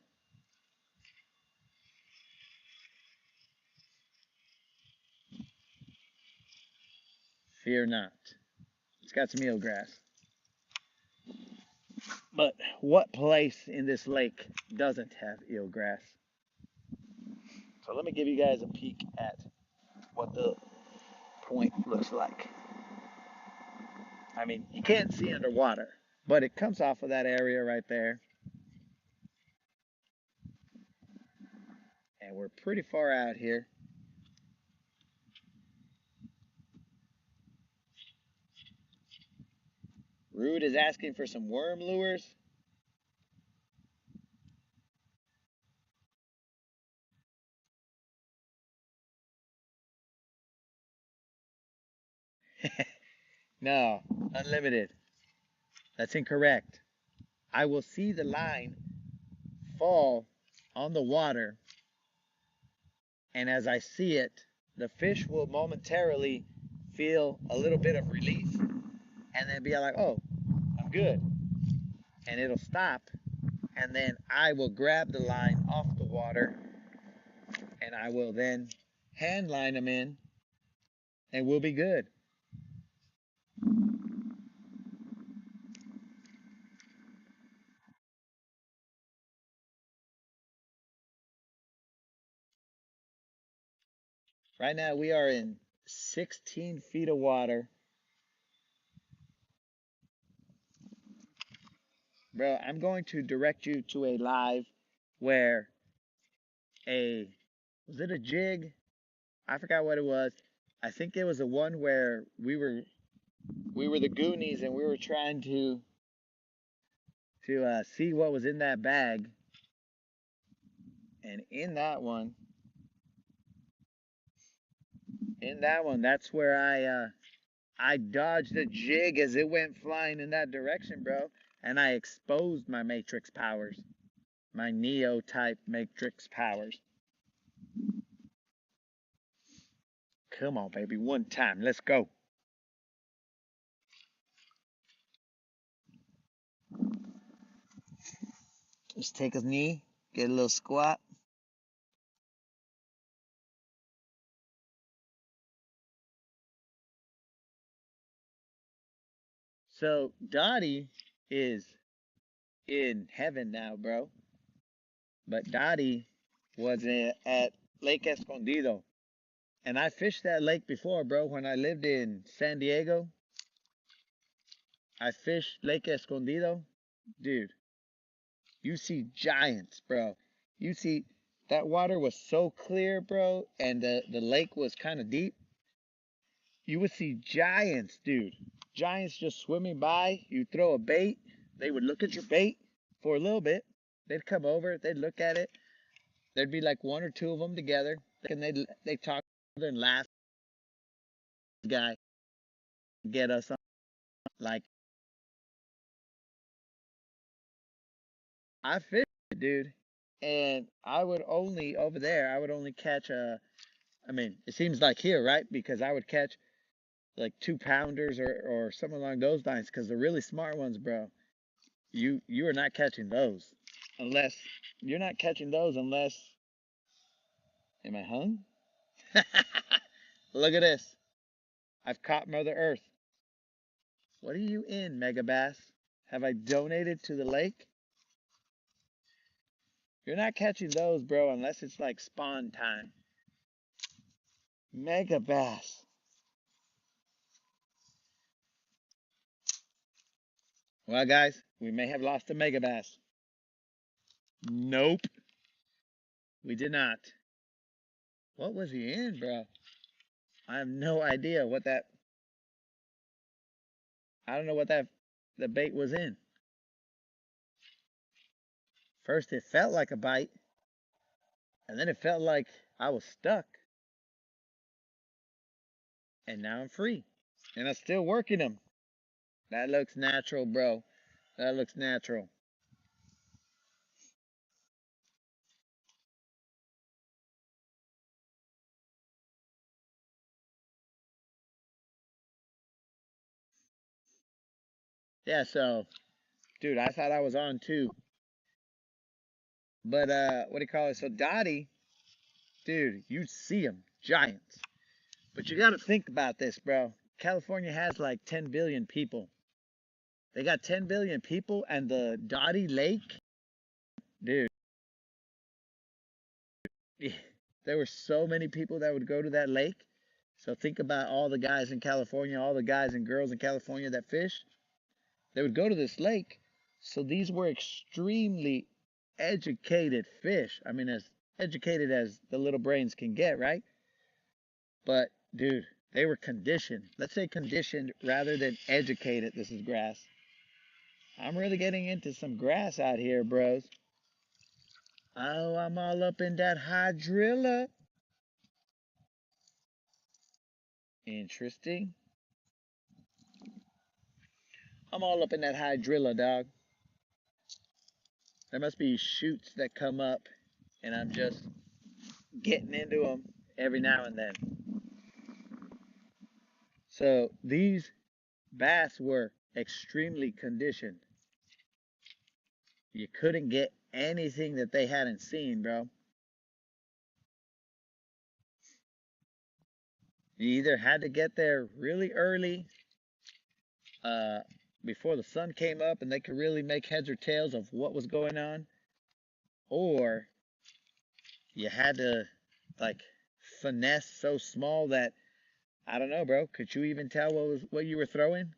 [SPEAKER 1] Fear not. It's got some eelgrass. But what place in this lake doesn't have eelgrass? So let me give you guys a peek at what the point looks like. I mean, you can't see underwater, but it comes off of that area right there. And we're pretty far out here. Rude is asking for some worm lures. No, unlimited. That's incorrect. I will see the line fall on the water, and as I see it, the fish will momentarily feel a little bit of relief and then be like, oh, I'm good. And it'll stop, and then I will grab the line off the water and I will then hand line them in and we'll be good. Right now we are in 16 feet of water. Bro, I'm going to direct you to a live where was it a jig? I forgot what it was. I think it was the one where we were the Goonies and we were trying to see what was in that bag. And in that one, that's where I dodged a jig as it went flying in that direction, bro. And I exposed my matrix powers, my Neo type matrix powers. Come on, baby, one time, let's go. Just take a knee, get a little squat. So Dottie is in heaven now, bro. But Dottie was at Lake Escondido. And I fished that lake before, bro. When I lived in San Diego, I fished Lake Escondido. Dude, you see giants, bro. You see, that water was so clear, bro, and the lake was kind of deep. You would see giants, dude. Giants just swimming by. You throw a bait, they would look at your bait for a little bit. They'd come over, they'd look at it. There'd be like one or two of them together, and they talk and laugh. Guy get us on. Like, I fished it, dude, and I would only over there. I would only catch I mean, it seems like here, right? Because I would catch like 2 pounders or something along those lines. Because the really smart ones, bro, you are not catching those unless you're not catching those unless. Am I hung? Look at this. I've caught Mother Earth. What are you in, Mega Bass? Have I donated to the lake? You're not catching those, bro, unless it's like spawn time. Mega Bass. Well, guys, we may have lost a Mega Bass. Nope, we did not. What was he in, bro? I have no idea what that. I don't know what that the bait was in. First, it felt like a bite, and then it felt like I was stuck, and now I'm free, and I'm still working them. That looks natural, bro. That looks natural. Yeah, so, dude, I thought I was on too. But, what do you call it? So, Dottie, dude, you see them, giants. But you gotta think about this, bro. California has like 10 billion people. They got 10 billion people, and the Dottie Lake, dude, there were so many people that would go to that lake. So think about all the guys in California, all the guys and girls in California that fish. They would go to this lake. So these were extremely educated fish. I mean, as educated as the little brains can get, right? But, dude, they were conditioned. Let's say conditioned rather than educated. This is grass. I'm really getting into some grass out here, bros. Oh, I'm all up in that hydrilla. Interesting. I'm all up in that hydrilla, dog. There must be shoots that come up, and I'm just getting into them every now and then. So these bass were extremely conditioned. You couldn't get anything that they hadn't seen, bro. You either had to get there really early, uh, before the sun came up and they could really make heads or tails of what was going on, or you had to like finesse so small that I don't know, bro. Could you even tell what you were throwing?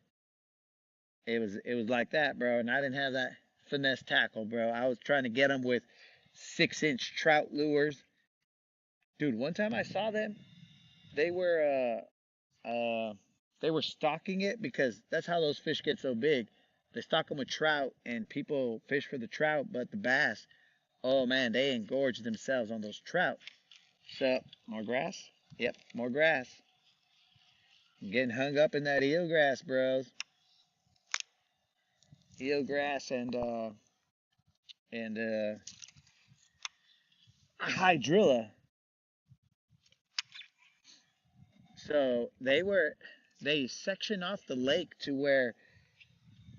[SPEAKER 1] It was like that, bro. And I didn't have that finesse tackle, bro. I was trying to get them with 6-inch trout lures, dude. One time I saw them, they were they were stocking it because that's how those fish get so big. They stock them with trout, and people fish for the trout, but the bass, oh man, they engorge themselves on those trout. So, more grass? Yep, more grass. I'm getting hung up in that eelgrass, bros. Eelgrass and hydrilla. So they section off the lake to where,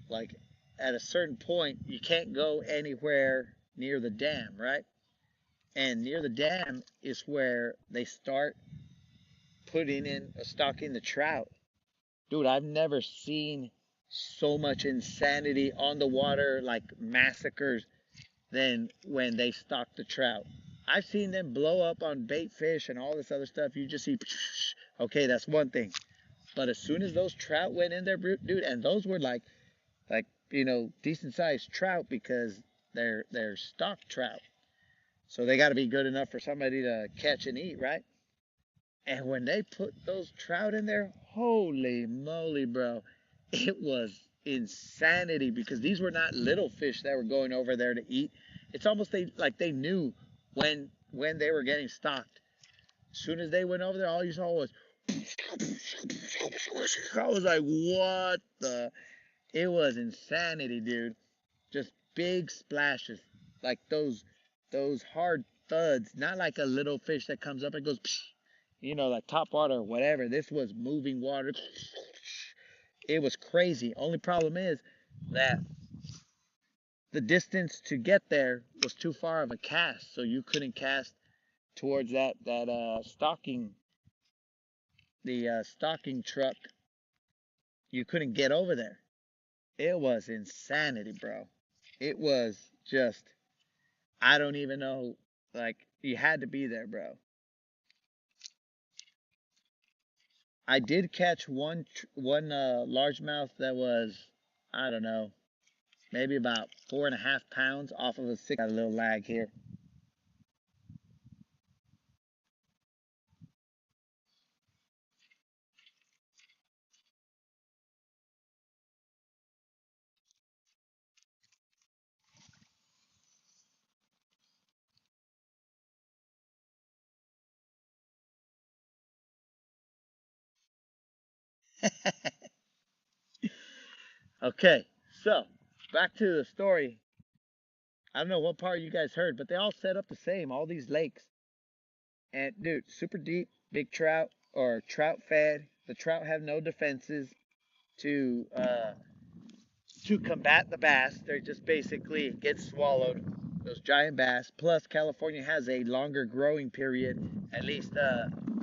[SPEAKER 1] like, at a certain point you can't go anywhere near the dam, right? And near the dam is where they start putting in stocking the trout. Dude, I've never seen so much insanity on the water, like massacres, than when they stock the trout. I've seen them blow up on bait fish and all this other stuff. You just see, okay, that's one thing. But as soon as those trout went in there, dude, and those were like decent sized trout because they're stock trout, so they got to be good enough for somebody to catch and eat, right? And when they put those trout in there, holy moly, bro, it was insanity because these were not little fish that were going over there to eat. It's almost they knew when they were getting stocked. As soon as they went over there, all you saw was I was like, what the? It was insanity, dude. Just big splashes, like those hard thuds, not like a little fish that comes up and goes. Psh. like top water or whatever. This was moving water. It was crazy. Only problem is that the distance to get there was too far of a cast, so you couldn't cast towards that stocking stocking truck. You couldn't get over there. It was insanity, bro. It was just, I don't even know. Like, you had to be there, bro. I did catch one largemouth that was, I don't know, maybe about 4.5 pounds off of a six. Got a little lag here. Okay, so back to the story. I don't know what part you guys heard, but they all set up the same. All these lakes, and dude, super deep, big trout or trout fed. The trout have no defenses to combat the bass. They just basically get swallowed. Those giant bass. Plus, California has a longer growing period. At least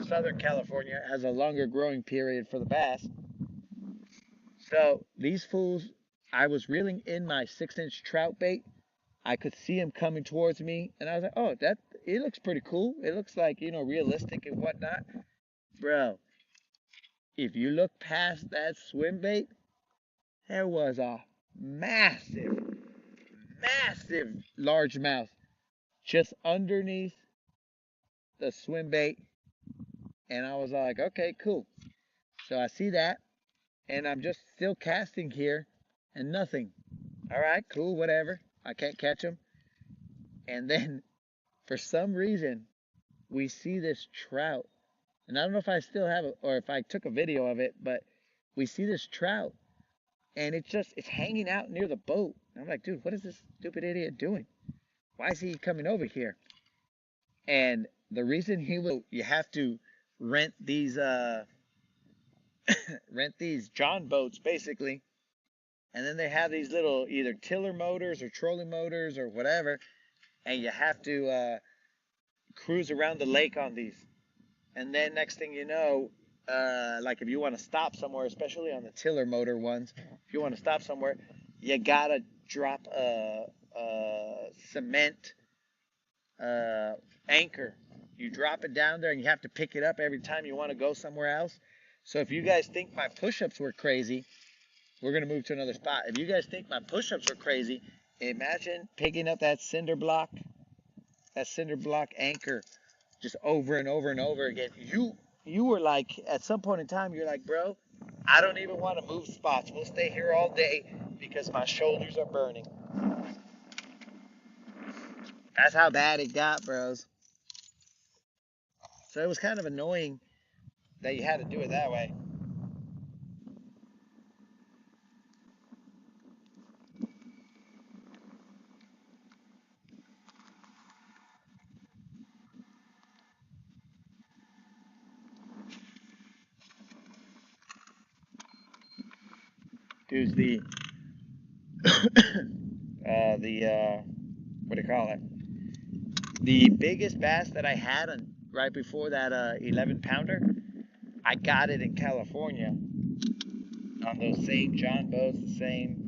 [SPEAKER 1] Southern California has a longer growing period for the bass. So these fools, I was reeling in my 6-inch trout bait. I could see him coming towards me, and I was like, "Oh, it looks pretty cool. It looks like realistic and whatnot, bro." If you look past that swim bait, there was a massive, massive largemouth just underneath the swim bait, and I was like, "Okay, cool." So I see that, and I'm just still casting here, and nothing. All right, cool, whatever. I can't catch him, and then for some reason we see this trout. And I don't know if I still have it or if I took a video of it, but we see this trout and it's hanging out near the boat. And I'm like, dude, what is this stupid idiot doing? Why is he coming over here? And the reason you have to rent these rent these John boats basically. And then they have these little either tiller motors or trolling motors or whatever, and you have to cruise around the lake on these. And then next thing you know, like if you want to stop somewhere, especially on the tiller motor ones, if you want to stop somewhere, you gotta drop a cement anchor. You drop it down there and you have to pick it up every time you want to go somewhere else. So if you guys think my push-ups were crazy, we're gonna move to another spot. If you guys think my push-ups were crazy, imagine picking up that cinder block anchor just over and over and over again. You were like, at some point in time, you're like, bro, I don't even want to move spots. We'll stay here all day because my shoulders are burning. That's how bad it got, bros. So it was kind of annoying that you had to do it that way. Dude's the what do you call it? The biggest bass that I had right before that 11 pounder, I got it in California on those same John boats, the same,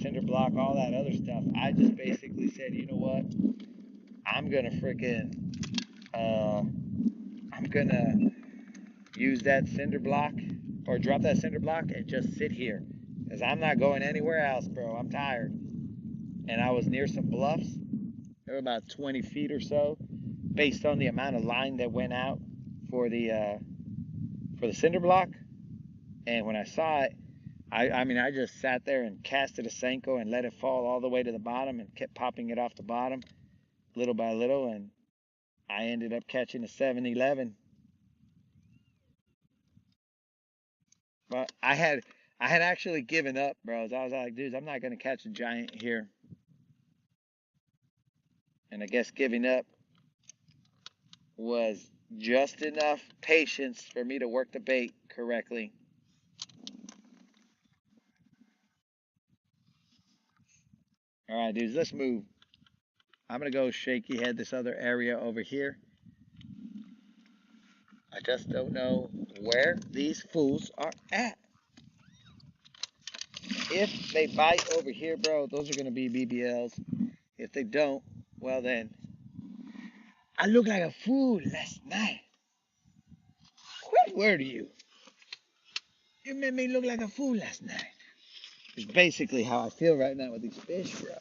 [SPEAKER 1] cinder block, all that other stuff. I just basically said, you know what? I'm gonna freaking, I'm gonna use that cinder block or drop that cinder block and just sit here, cause I'm not going anywhere else, bro. I'm tired. And I was near some bluffs. They were about 20 feet or so, based on the amount of line that went out for the cinder block. And when I saw it, I mean, I just sat there and casted a Senko and let it fall all the way to the bottom and kept popping it off the bottom little by little. And I ended up catching a 7-11. But I had actually given up, bros. I was like, dude, I'm not going to catch a giant here. And I guess giving up was Just enough patience for me to work the bait correctly. All right, dudes, let's move. I'm going to go shaky head this other area over here. I just don't know where these fools are at. If they bite over here, bro, those are going to be BBLs. If they don't, well then, I looked like a fool last night. What were you? You made me look like a fool last night. It's basically how I feel right now with these fish, bro.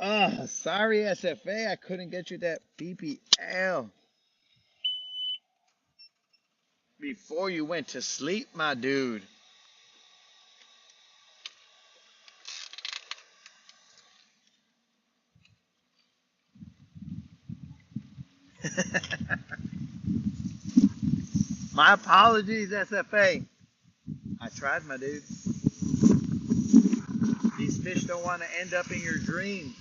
[SPEAKER 1] Oh, sorry, SFA. I couldn't get you that BBL before you went to sleep, my dude. My apologies, SFA. I tried, my dude. These fish don't want to end up in your dream.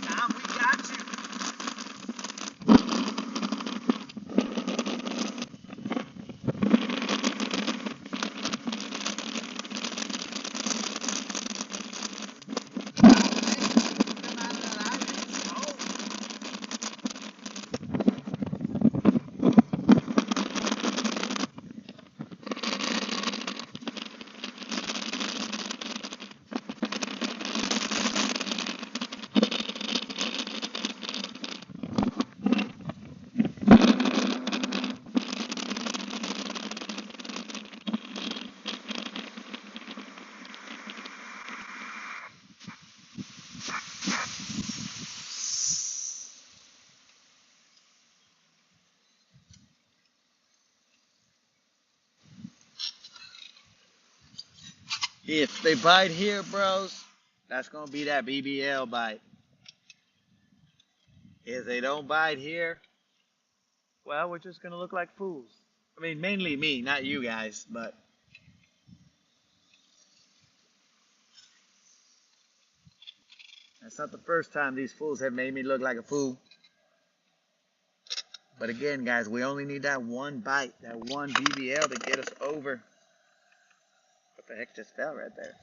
[SPEAKER 1] Now we got you. If they bite here, bros, that's going to be that BBL bite. If they don't bite here, well, we're just going to look like fools. I mean, mainly me, not you guys, but that's not the first time these fools have made me look like a fool. But again, guys, we only need that one bite, that one BBL to get us over. What the heck just fell right there?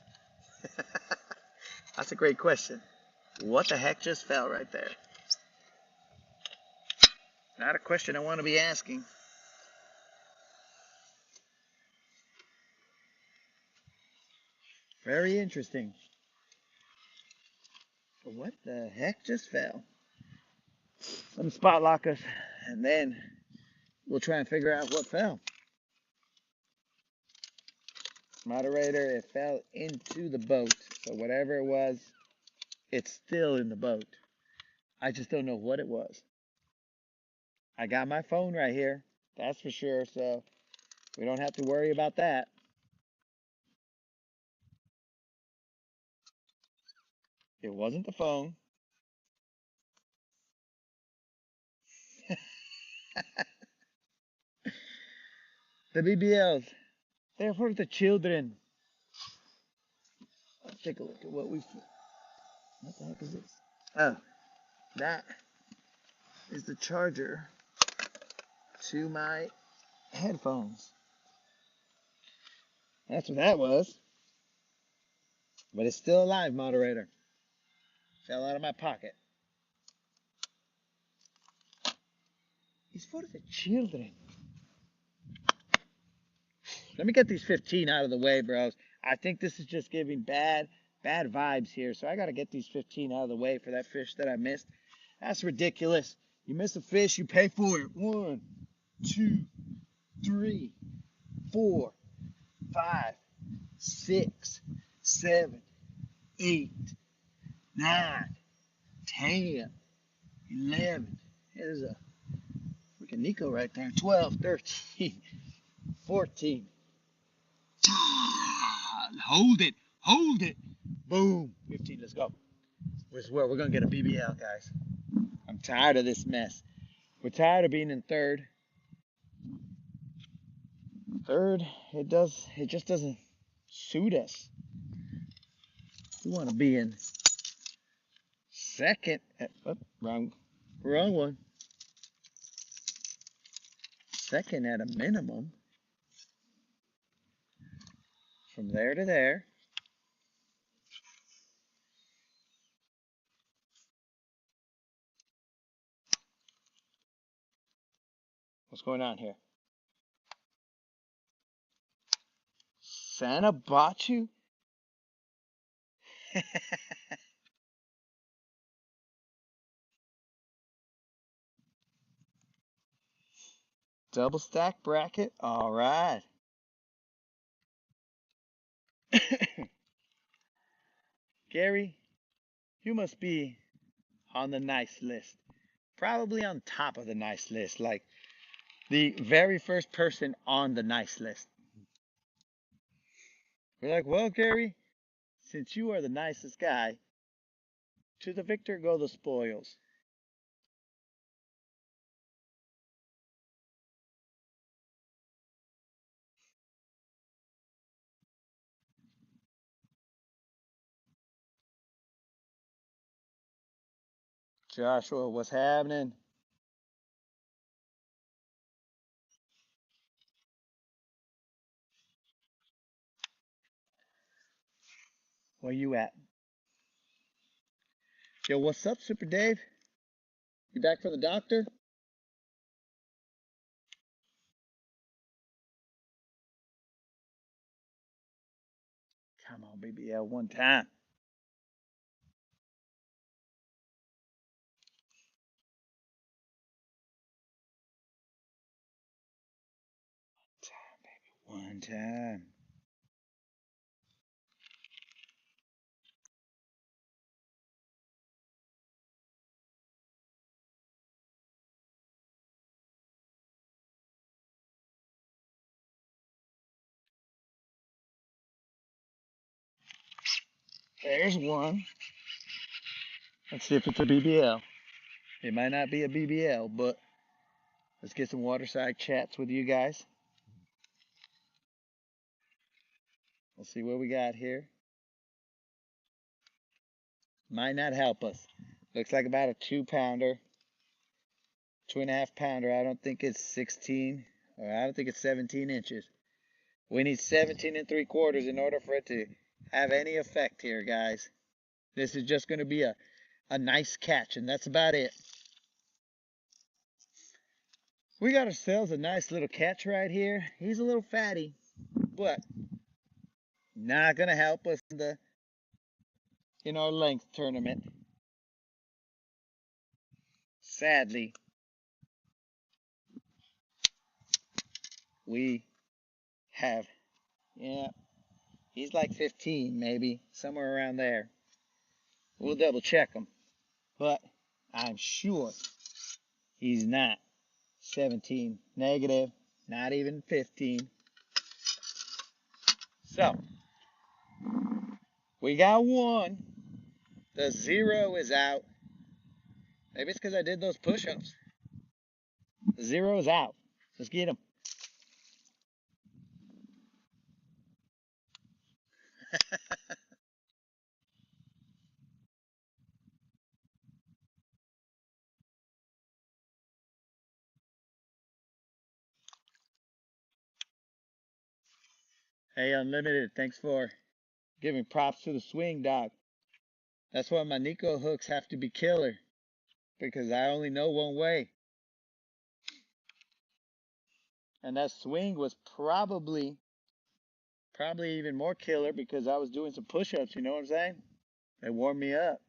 [SPEAKER 1] That's a great question. What the heck just fell right there? Not a question I want to be asking. Very interesting. But what the heck just fell? Let me spot lock us, and then we'll try and figure out what fell. Moderator, it fell into the boat. So whatever it was, it's still in the boat. I just don't know what it was. I got my phone right here. That's for sure. So we don't have to worry about that. It wasn't the phone. The BBLs, they're for the children. Let's take a look at what we. What the heck is this? Oh, that is the charger to my headphones. That's what that was. But it's still alive, moderator. Fell out of my pocket. It's for the children. Let me get these 15 out of the way, bros. I think this is just giving bad vibes here. So I got to get these 15 out of the way for that fish that I missed. That's ridiculous. You miss a fish, you pay for it. 1, 2, 3, 4, 5, 6, 7, 8, 9, 10, 11. There's a Look at Nico right there. 12, 13, 14. Hold it. Hold it. Boom. 15. Let's go. This is where we're going to get a BBL, guys. I'm tired of this mess. We're tired of being in third. Third, it just doesn't suit us. We want to be in second. Wrong one. Second at a minimum. From there to there. What's going on here? Santa bought you? Double stack bracket? All right. Gary, you must be on the nice list. Probably on top of the nice list, like the very first person on the nice list. We're like, well, Gary, since you are the nicest guy, to the victor go the spoils. Joshua, what's happening? Where you at? Yo, what's up, Super Dave? You back from the doctor? Come on, BBL, one time. One time. There's one. Let's see if it's a BBL. It might not be a BBL, but let's get some waterside chats with you guys. Let's see what we got here. Might not help us. Looks like about a 2-pounder, 2.5-pounder. I don't think it's 16, or I don't think it's 17 inches. We need 17 3/4 in order for it to have any effect here, guys. This is just going to be a nice catch, and that's about it. We got ourselves a nice little catch right here. He's a little fatty, but not going to help us in our length tournament. Sadly, we have, yeah, he's like 15 maybe, somewhere around there. We'll double check him, but I'm sure he's not 17 negative, not even 15. So, we got one. The 0 is out. Maybe it's because I did those push-ups. The 0 is out. Let's get him. Hey, Unlimited, thanks for giving props to the swing, dog. That's why my Nico hooks have to be killer, because I only know one way. And that swing was probably even more killer because I was doing some push-ups, you know what I'm saying? They warmed me up.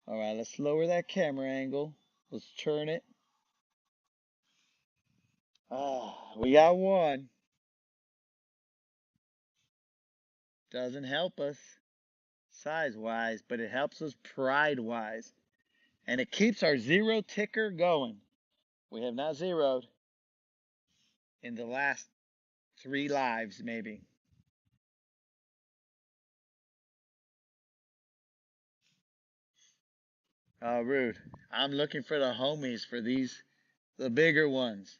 [SPEAKER 1] All right, let's lower that camera angle. Let's turn it. We got one. Doesn't help us size-wise, but it helps us pride-wise. And it keeps our zero ticker going. We have not zeroed in the last 3 lives, maybe. Oh, rude. I'm looking for the homies for these, the bigger ones.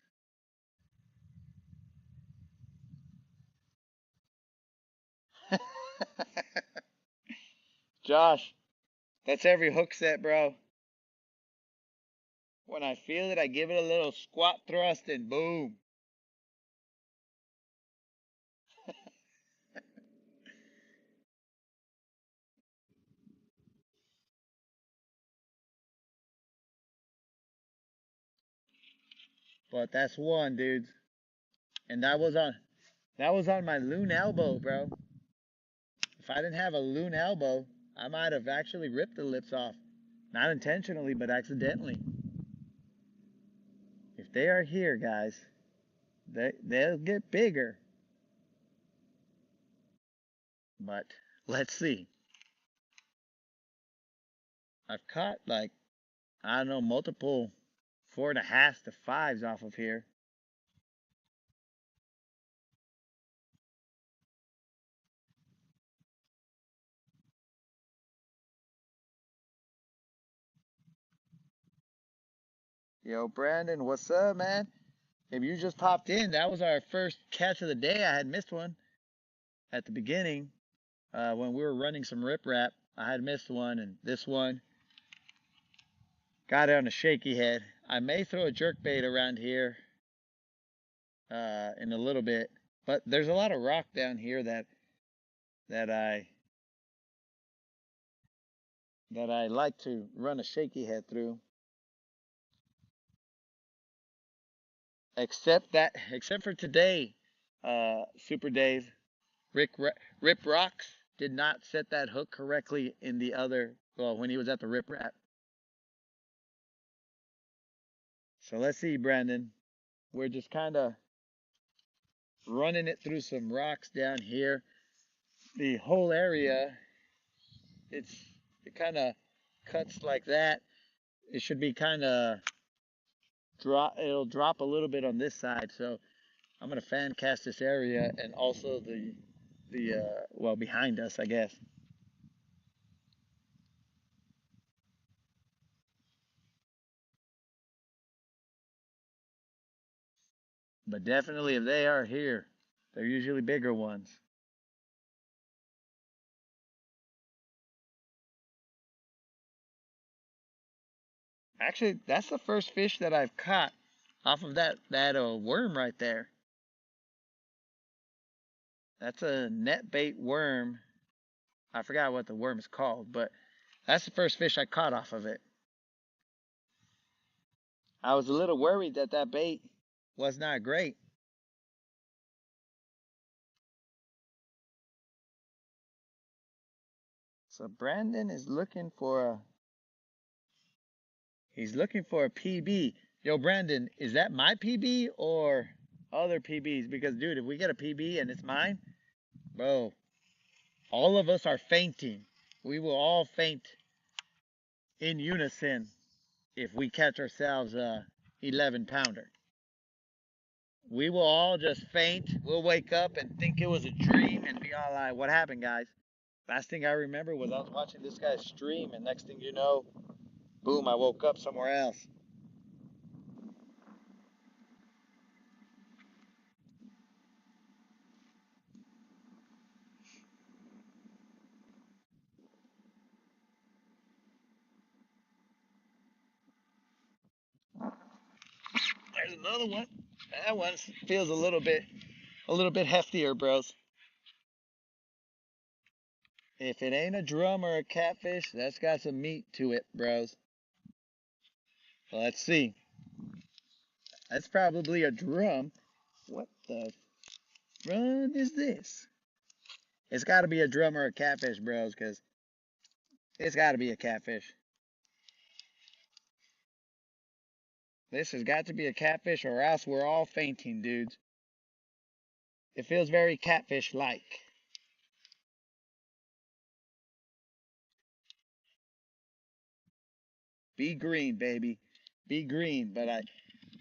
[SPEAKER 1] Josh, that's every hook set, bro. When I feel it, I give it a little squat thrust and boom. But that's one, dudes. And that was on my loon elbow, bro. If I didn't have a loon elbow, I might have actually ripped the lips off. Not intentionally, but accidentally. If they are here, guys, they'll get bigger. But let's see. I've caught like, I don't know, multiple 4.5 to 5s off of here. Yo, Brandon, what's up, man? If you just popped in, that was our first catch of the day. I had missed one at the beginning when we were running some riprap. I had missed one, and this one got it on a shaky head. I may throw a jerkbait around here in a little bit, but there's a lot of rock down here that I like to run a shaky head through. Except for today, Super Dave, Rip Rocks did not set that hook correctly in the other, well, when he was at the Rip Rap. So let's see, Brandon. We're just kind of running it through some rocks down here. The whole area, it kind of cuts like that. It should be kind of it'll drop a little bit on this side. So I'm gonna fan cast this area and also well, behind us, I guess. But definitely, if they are here, they're usually bigger ones. Actually, that's the first fish that I've caught off of that worm right there. That's a net bait worm. I forgot what the worm is called, but that's the first fish I caught off of it. I was a little worried that that bait was not great. So Brandon is looking for he's looking for a PB. Yo, Brandon, is that my PB or other PBs? Because dude, if we get a PB and it's mine, bro, all of us are fainting. We will all faint in unison if we catch ourselves a 11 pounder. We will all just faint. We'll wake up and think it was a dream and be all like, what happened, guys? Last thing I remember was I was watching this guy's stream, and next thing you know, boom, I woke up somewhere else. There's another one. That one feels a little bit heftier, bros. If it ain't a drum or a catfish, that's got some meat to it, bros. So let's see. That's probably a drum. What the run is this? It's got to be a drum or a catfish, bros, because it's got to be a catfish. This has got to be a catfish, or else we're all fainting, dudes. It feels very catfish-like. Be green, baby. Be green. But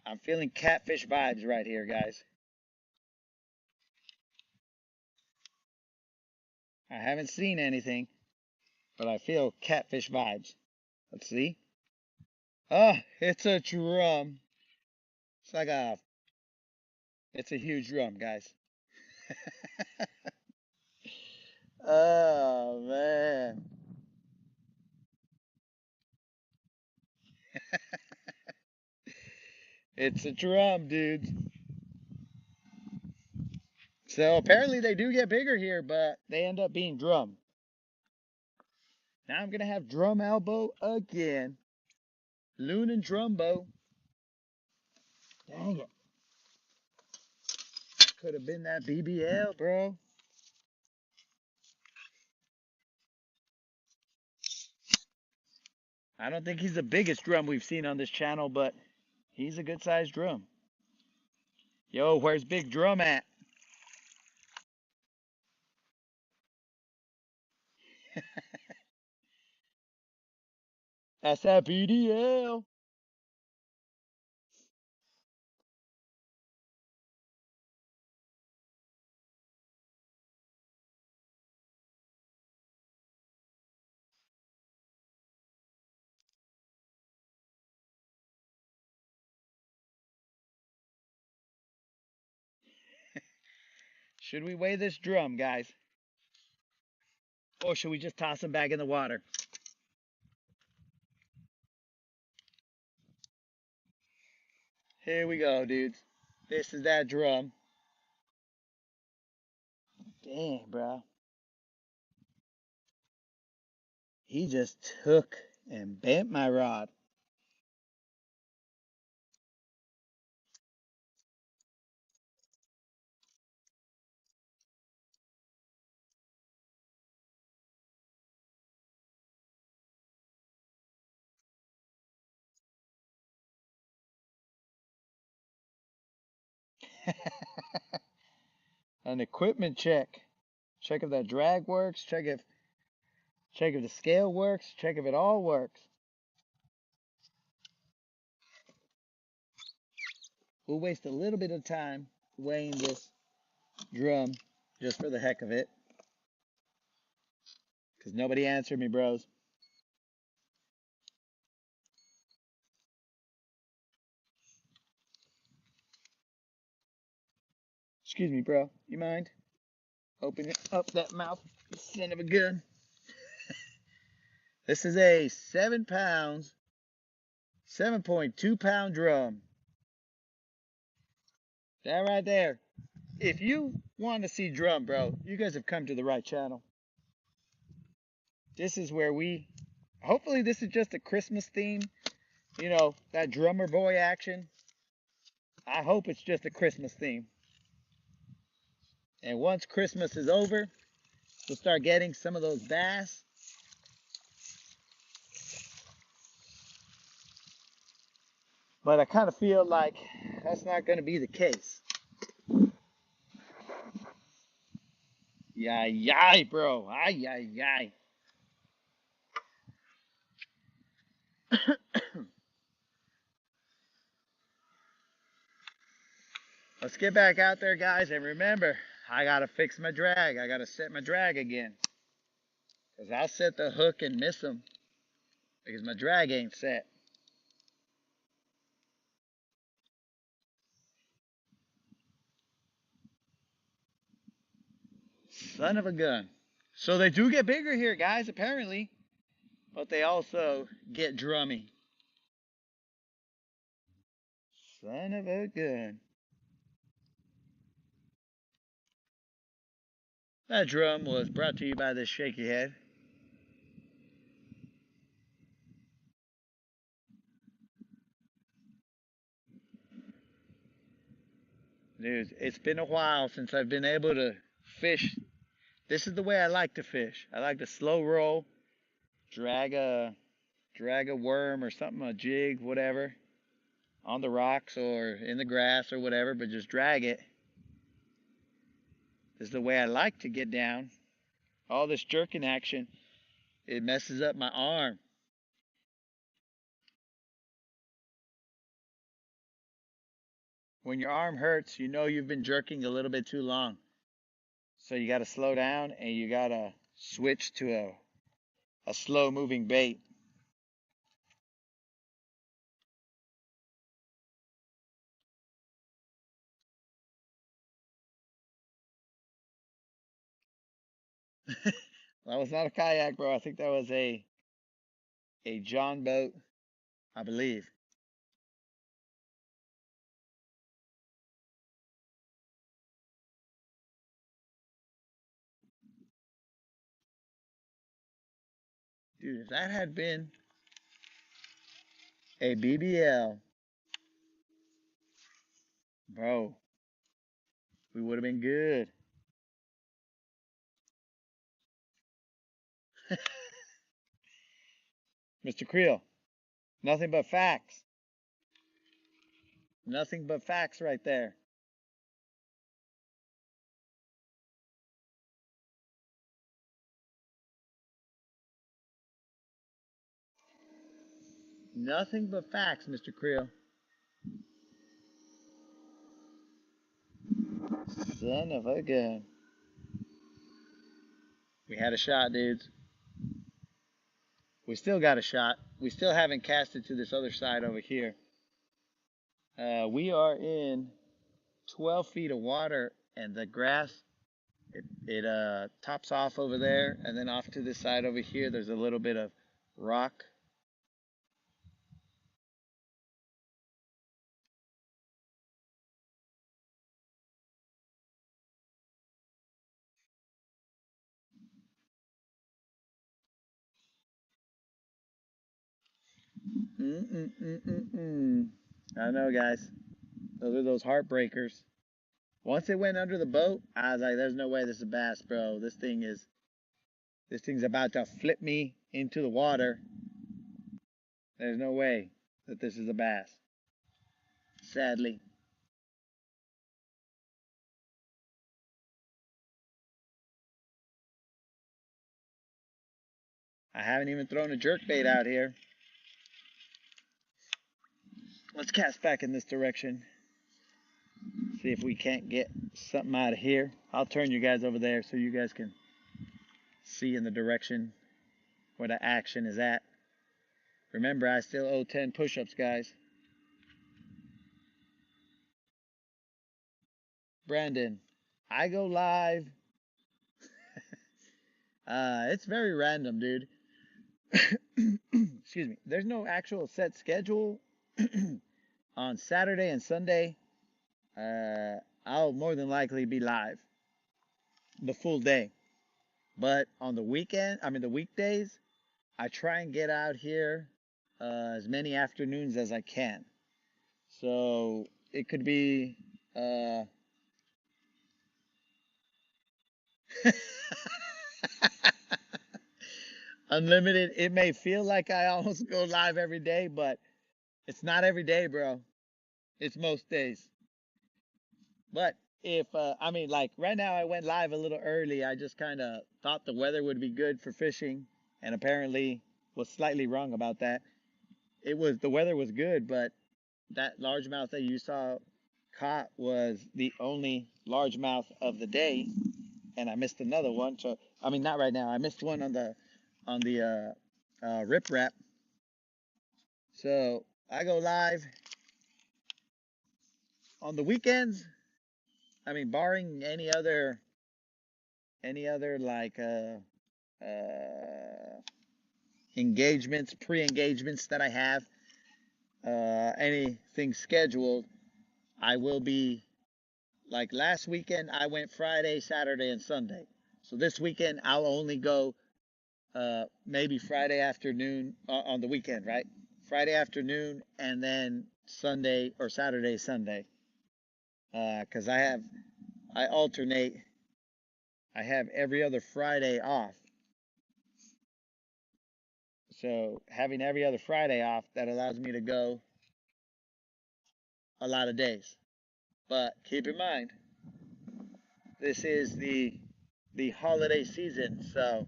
[SPEAKER 1] I'm feeling catfish vibes right here, guys. I haven't seen anything, but I feel catfish vibes. Let's see. Oh, it's a drum. It's like it's a huge drum, guys. Oh, man. It's a drum, dudes. So apparently they do get bigger here, but they end up being drum. Now I'm going to have drum elbow again. Loon and Drumbo. Dang it. Could have been that BBL, bro. I don't think he's the biggest drum we've seen on this channel, but he's a good sized drum. Yo, where's Big Drum at? That's that BDL. Should we weigh this drum, guys? Or should we just toss him back in the water? Here we go, dudes. This is that drum. Dang, bro. He just took and bent my rod. An equipment check. Check if that drag works. Check if the scale works. Check if it all works. We'll waste a little bit of time weighing this drum just for the heck of it. Because nobody answered me, bros. Excuse me, bro. You mind? Open up that mouth, you son of a gun. This is a 7 pounds, 7.2 pound drum. That right there. If you want to see drum, bro, you guys have come to the right channel. This is where hopefully this is just a Christmas theme. You know, that drummer boy action. I hope it's just a Christmas theme. And once Christmas is over, we'll start getting some of those bass. But I kind of feel like that's not going to be the case. Yay, yay, bro. Ay, yay, yay. Let's get back out there, guys. And remember, I got to fix my drag. I got to set my drag again. Because I'll set the hook and miss them. Because my drag ain't set. Son of a gun. So they do get bigger here, guys, apparently. But they also get drummy. Son of a gun. That drum was brought to you by this shaky head. Dude, it's been a while since I've been able to fish. This is the way I like to fish. I like to slow roll, drag a worm or something, a jig, whatever, on the rocks or in the grass or whatever, but just drag it. This is the way I like to get down. All this jerking action, it messes up my arm. When your arm hurts, you know you've been jerking a little bit too long. So you got to slow down and you got to switch to a slow moving bait. That was not a kayak, bro. I think that was a John boat, I believe. Dude, if that had been a BBL, bro, we would have been good. Mr. Creel, nothing but facts. Nothing but facts right there. Nothing but facts, Mr. Creel. Son of a gun. We had a shot, dudes. We still got a shot. We still haven't casted to this other side over here. We are in 12 feet of water, and the grass, it tops off over there, and then off to this side over here, there's a little bit of rock. Mm-mm-mm-mm-mm. I know, guys. Those are those heartbreakers. Once it went under the boat, I was like, "There's no way this is a bass, bro. This thing's about to flip me into the water. There's no way that this is a bass." Sadly, I haven't even thrown a jerk bait out here. Let's cast back in this direction. See if we can't get something out of here. I'll turn you guys over there so you guys can see in the direction where the action is at. Remember, I still owe 10 push-ups, guys. Brandon, I go live. It's very random, dude. Excuse me. There's no actual set schedule. On Saturday and Sunday, I'll more than likely be live the full day. But on the weekdays, I try and get out here as many afternoons as I can. So it could be unlimited. It may feel like I almost go live every day, but it's not every day, bro. It's most days. But if like right now, I went live a little early. I just kind of thought the weather would be good for fishing, and apparently was slightly wrong about that. The weather was good, but that largemouth that you saw caught was the only largemouth of the day, and I missed another one. So not right now. I missed one on the rip wrap. So I go live on the weekends. Barring any other like engagements, pre-engagements that I have, anything scheduled, I will be like last weekend. I went Friday, Saturday, and Sunday. So this weekend I'll only go maybe Friday afternoon on the weekend, right? Friday afternoon and then Sunday or Saturday, Sunday. Because I alternate. I have every other Friday off. So having every other Friday off, that allows me to go a lot of days. But keep in mind, this is the holiday season, so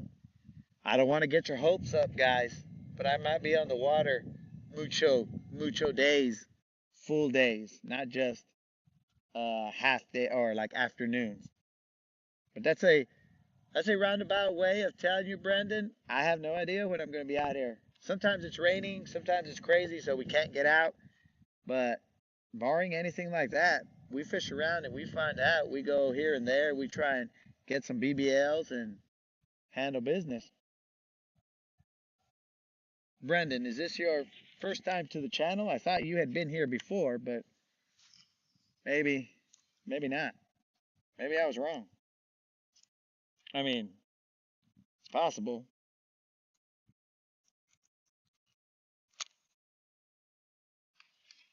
[SPEAKER 1] I don't want to get your hopes up, guys. But I might be on the water mucho days, full days, not just half day or like afternoons. But that's a roundabout way of telling you, Brendan. I have no idea when I'm going to be out here. Sometimes it's raining, sometimes it's crazy, so we can't get out. But barring anything like that, we fish around and we find out. We go here and there. We try and get some BBLs and handle business. Brendan, is this your first time to the channel? I thought you had been here before, but maybe, maybe not. Maybe I was wrong. I mean, it's possible.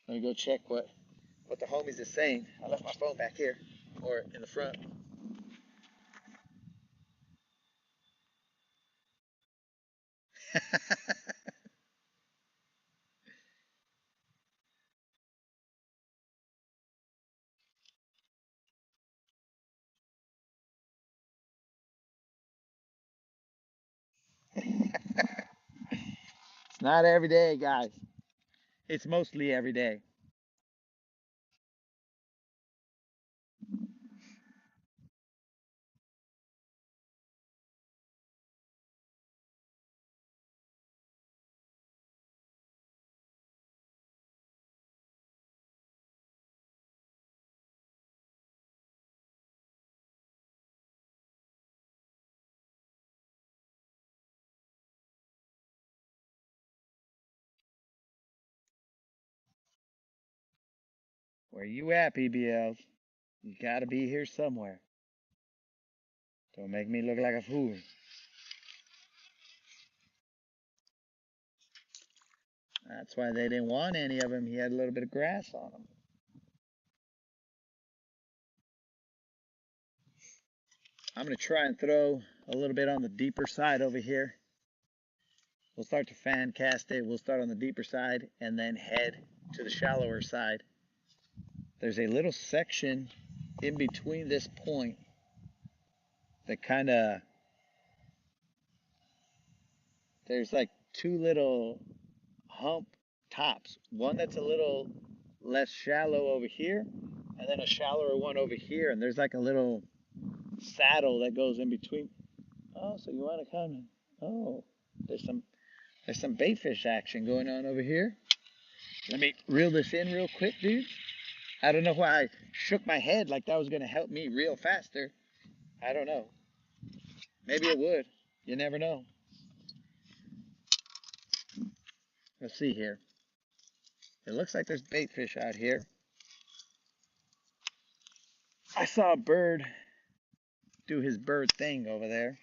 [SPEAKER 1] Let me go check what the homies is saying. I left my phone back here or in the front. It's not every day, guys. It's mostly every day. Where you at, PBLs? You gotta be here somewhere. Don't make me look like a fool. That's why they didn't want any of him. He had a little bit of grass on him. I'm gonna try and throw a little bit on the deeper side over here. We'll start to fan cast it. We'll start on the deeper side and then head to the shallower side. There's a little section in between this point that kind of, there's like two little hump tops. One that's a little less shallow over here, and then a shallower one over here. And there's like a little saddle that goes in between. Oh, so you want to come? Oh, there's some bait fish action going on over here. Let me reel this in real quick, dude. I don't know why I shook my head like that was going to help me reel faster. I don't know. Maybe it would. You never know. Let's see here. It looks like there's bait fish out here. I saw a bird do his bird thing over there.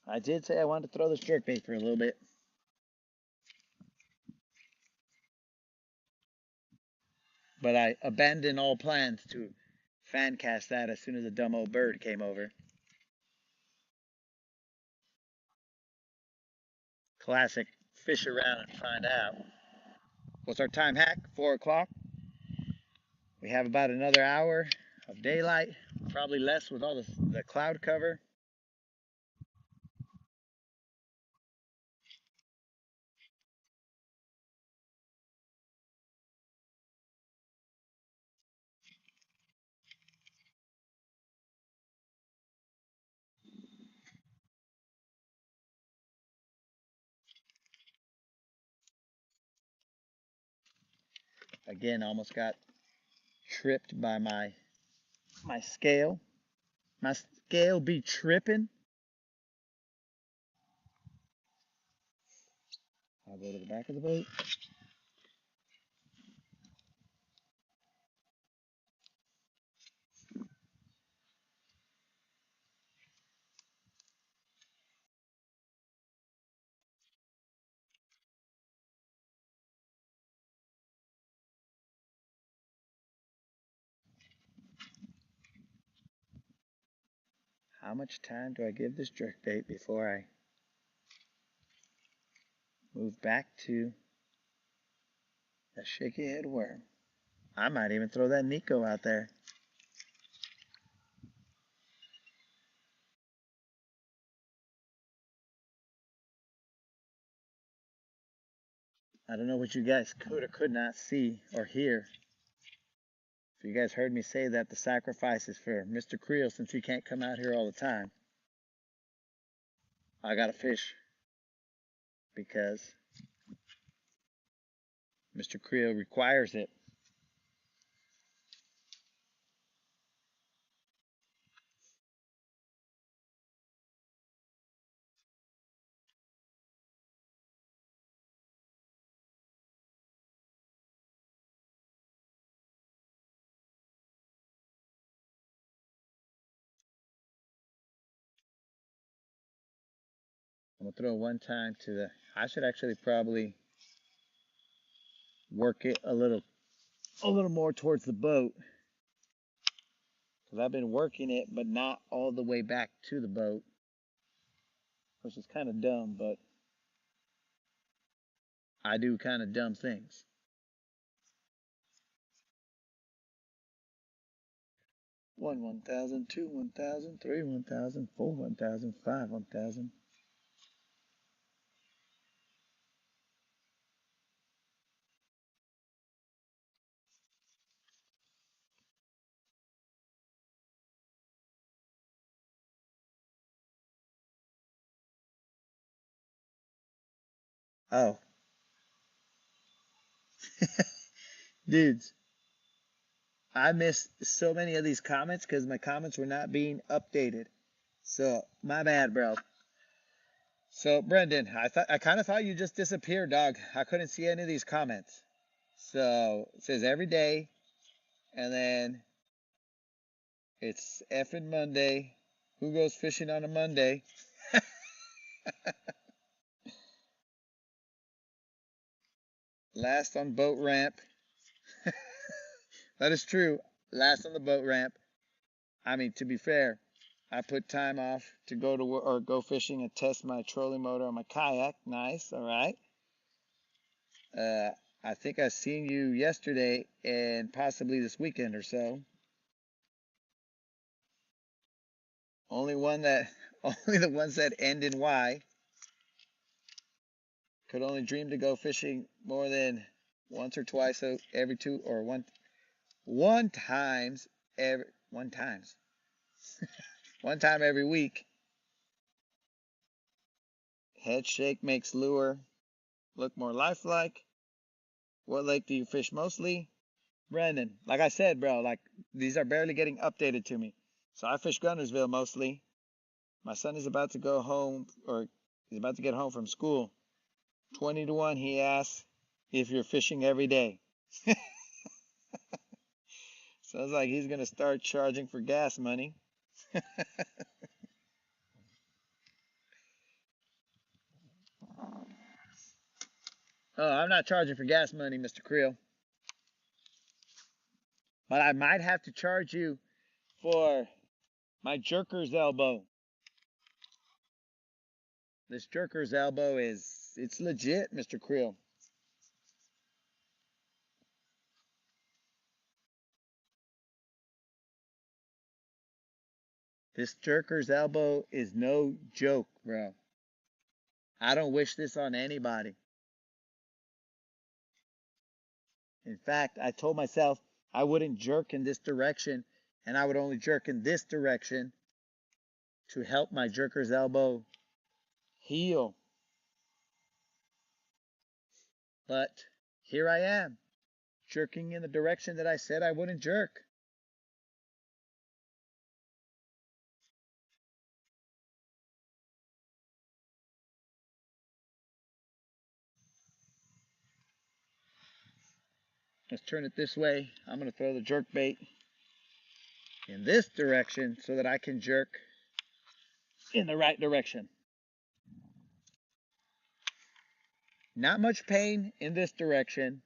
[SPEAKER 1] I did say I wanted to throw this jerkbait for a little bit. But I abandoned all plans to fan cast that as soon as the dumb old bird came over. Classic fish around and find out. What's our time hack? 4 o'clock. We have about another hour of daylight, probably less with all the cloud cover. Again, almost got tripped by my scale. My scale be tripping. I'll go to the back of the boat. How much time do I give this jerkbait before I move back to a shaky head worm? I might even throw that Nico out there. I don't know what you guys could or could not see or hear. If you guys heard me say that the sacrifice is for Mr. Creel since he can't come out here all the time, I gotta fish because Mr. Creel requires it. I'm gonna throw one time to the. I should actually probably work it a little more towards the boat because I've been working it, but not all the way back to the boat, which is kind of dumb. But I do kind of dumb things. One 1,000, two 1,000, three 1,000, four 1,000, five 1,000. Oh, dudes, I missed so many of these comments because my comments were not being updated. So my bad, bro. So Brendan, I kind of thought you just disappeared, dog. I couldn't see any of these comments. So it says every day, and then it's effing Monday. Who goes fishing on a Monday? Last on boat ramp. That is true. Last on the boat ramp. I mean, to be fair, I put time off to go to or go fishing and test my trolling motor on my kayak. Nice, all right. Uh, I think I seen you yesterday and possibly this weekend or so. Only one that, only the ones that end in Y could only dream to go fishing more than once or twice every two or one times every one time every week. Head shake makes lure look more lifelike. What lake do you fish mostly? Brandon, like I said, bro, like these are barely getting updated to me. So I fish Guntersville mostly. My son is about to go home, or he's about to get home from school. 20 to 1, he asks if you're fishing every day. Sounds like he's going to start charging for gas money. Oh, I'm not charging for gas money, Mr. Creel. But I might have to charge you for my jerker's elbow. This jerker's elbow it's legit, Mr. Creel. This jerker's elbow is no joke, bro. I don't wish this on anybody. In fact, I told myself I wouldn't jerk in this direction and I would only jerk in this direction to help my jerker's elbow heal. But here I am, jerking in the direction that I said I wouldn't jerk. Let's turn it this way. I'm going to throw the jerk bait in this direction so that I can jerk in the right direction. Not much pain in this direction,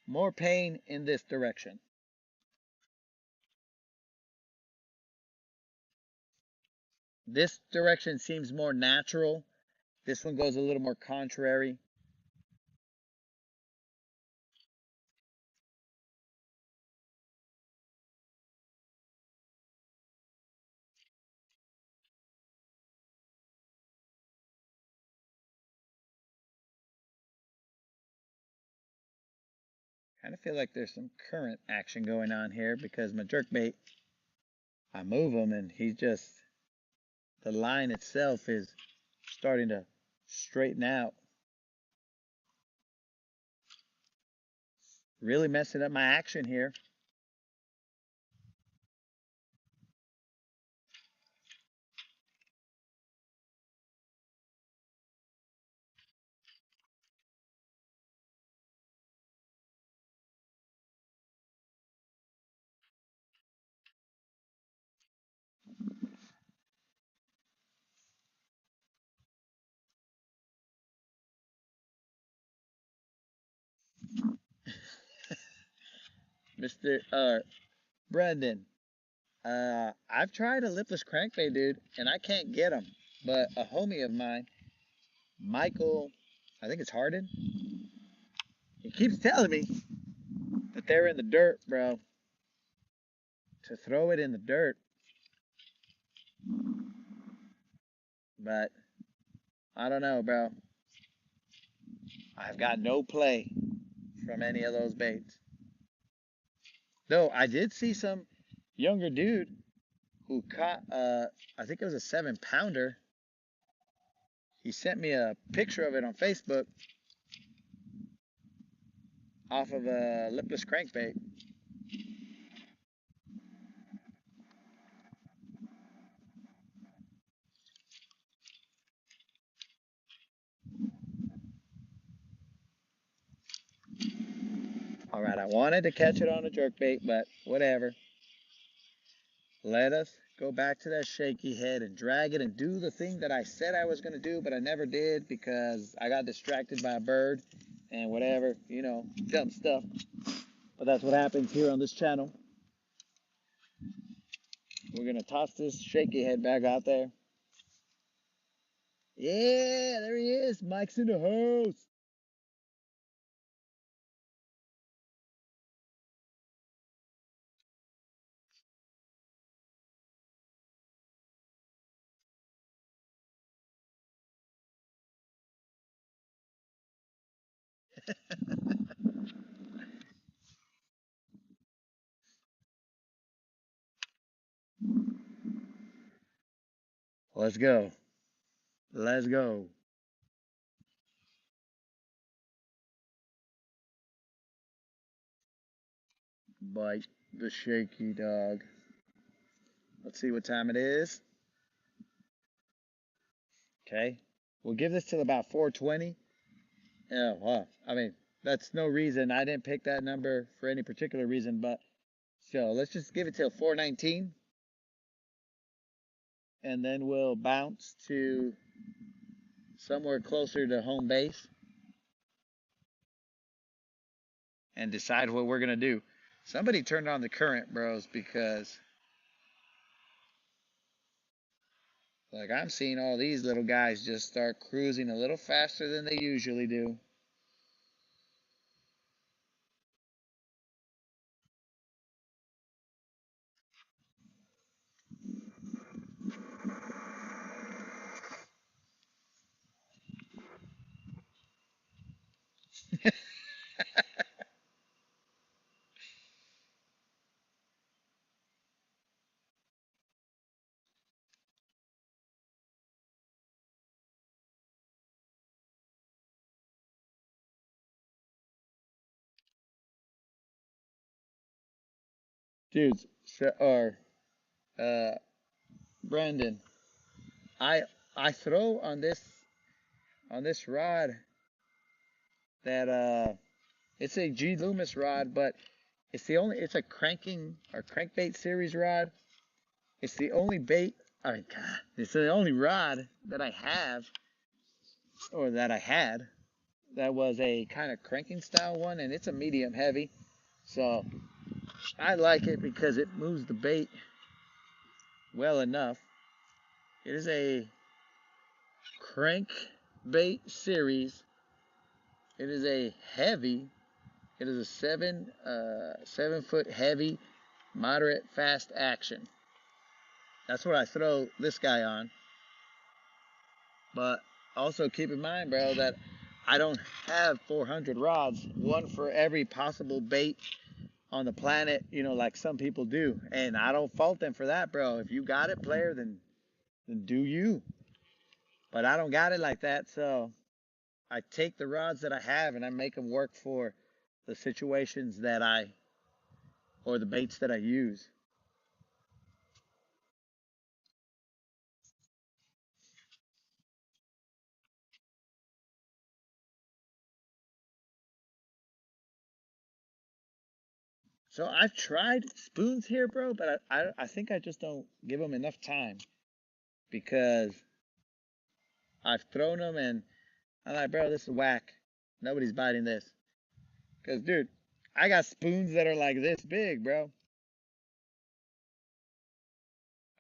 [SPEAKER 1] more pain in this direction. This direction seems more natural. This one goes a little more contrary. Kind of feel like there's some current action going on here because my jerkbait, I move him and the line itself is starting to straighten out. Really messing up my action here. Mr. Brendan, I've tried a lipless crankbait, dude, and I can't get them. But a homie of mine, Michael, I think it's Harden, he keeps telling me that they're in the dirt, bro. To throw it in the dirt. But I don't know, bro. I've got no play from any of those baits. Though I did see some younger dude who caught, I think it was a 7-pounder. He sent me a picture of it on Facebook off of a lipless crankbait. All right, I wanted to catch it on a jerkbait, but whatever. Let us go back to that shaky head and drag it and do the thing that I said I was going to do, but I never did because I got distracted by a bird and whatever, dumb stuff. But that's what happens here on this channel. We're going to toss this shaky head back out there. Yeah, there he is. Mike's in the house. Let's go. Let's go. Bite the shaky dog. Let's see what time it is. Okay. We'll give this till about 4:20. Yeah, well, I mean, that's no reason. I didn't pick that number for any particular reason, but so let's just give it till 4:19 and then we'll bounce to somewhere closer to home base and decide what we're going to do. Somebody turned on the current, bros, because like I'm seeing all these little guys just start cruising a little faster than they usually do. Dudes, or Brandon, I I throw on this rod that it's a G Loomis rod, but it's a cranking or crankbait series rod. It's the only bait, I mean, God, it's the only rod that I have or that I had that was a kind of cranking style one, and it's a medium heavy. So I like it because it moves the bait well enough. It is a crank bait series. It is a heavy. It is a 7 foot heavy, moderate fast action. That's what I throw this guy on. But also keep in mind, bro, that I don't have 400 rods, one for every possible bait on the planet, like some people do. And I don't fault them for that, bro. If you got it, player, then do you. But I don't got it like that, so I take the rods that I have and I make them work for the situations or the baits that I use. So I've tried spoons here, bro, but I think I just don't give them enough time because I've thrown them and I'm like, bro, this is whack. Nobody's biting this. Because, dude, I got spoons that are like this big, bro.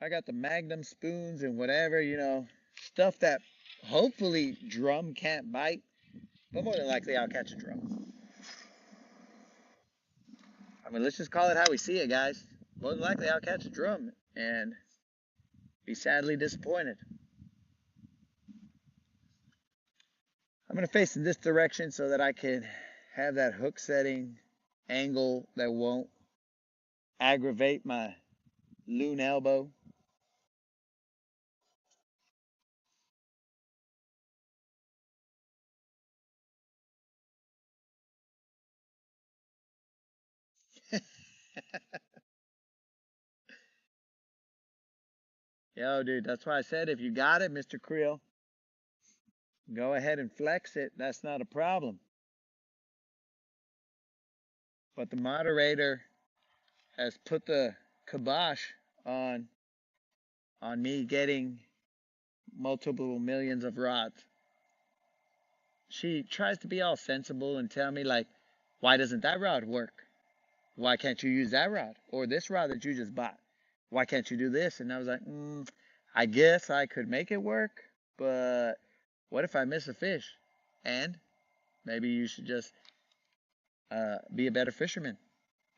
[SPEAKER 1] I got the Magnum spoons and whatever, stuff that hopefully drum can't bite. But more than likely, I'll catch a drum. I mean, let's just call it how we see it, guys. More than likely, I'll catch a drum and be sadly disappointed. I'm going to face in this direction so that I can have that hook setting angle that won't aggravate my loon elbow. Yo, dude, that's why I said if you got it, Mr. Creel, go ahead and flex it. That's not a problem. But the moderator has put the kibosh on me getting multiple millions of rods. She tries to be all sensible and tell me like, why doesn't that rod work? Why can't you use that rod or this rod that you just bought? Why can't you do this? And I was like, I guess I could make it work, but what if I miss a fish? And maybe you should just be a better fisherman.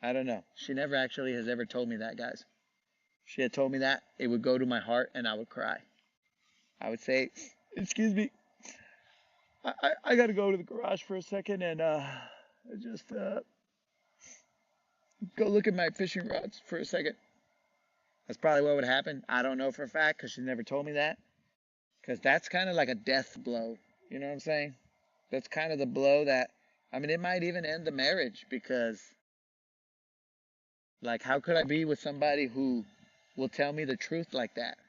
[SPEAKER 1] I don't know. She never actually has ever told me that, guys. She had told me that, it would go to my heart and I would cry. I would say, excuse me, I got to go to the garage for a second and just go look at my fishing rods for a second. That's probably what would happen. I don't know for a fact because she never told me that. Because that's kind of like a death blow. You know what I'm saying? That's kind of the blow that, I mean, it might even end the marriage because, like, how could I be with somebody who will tell me the truth like that?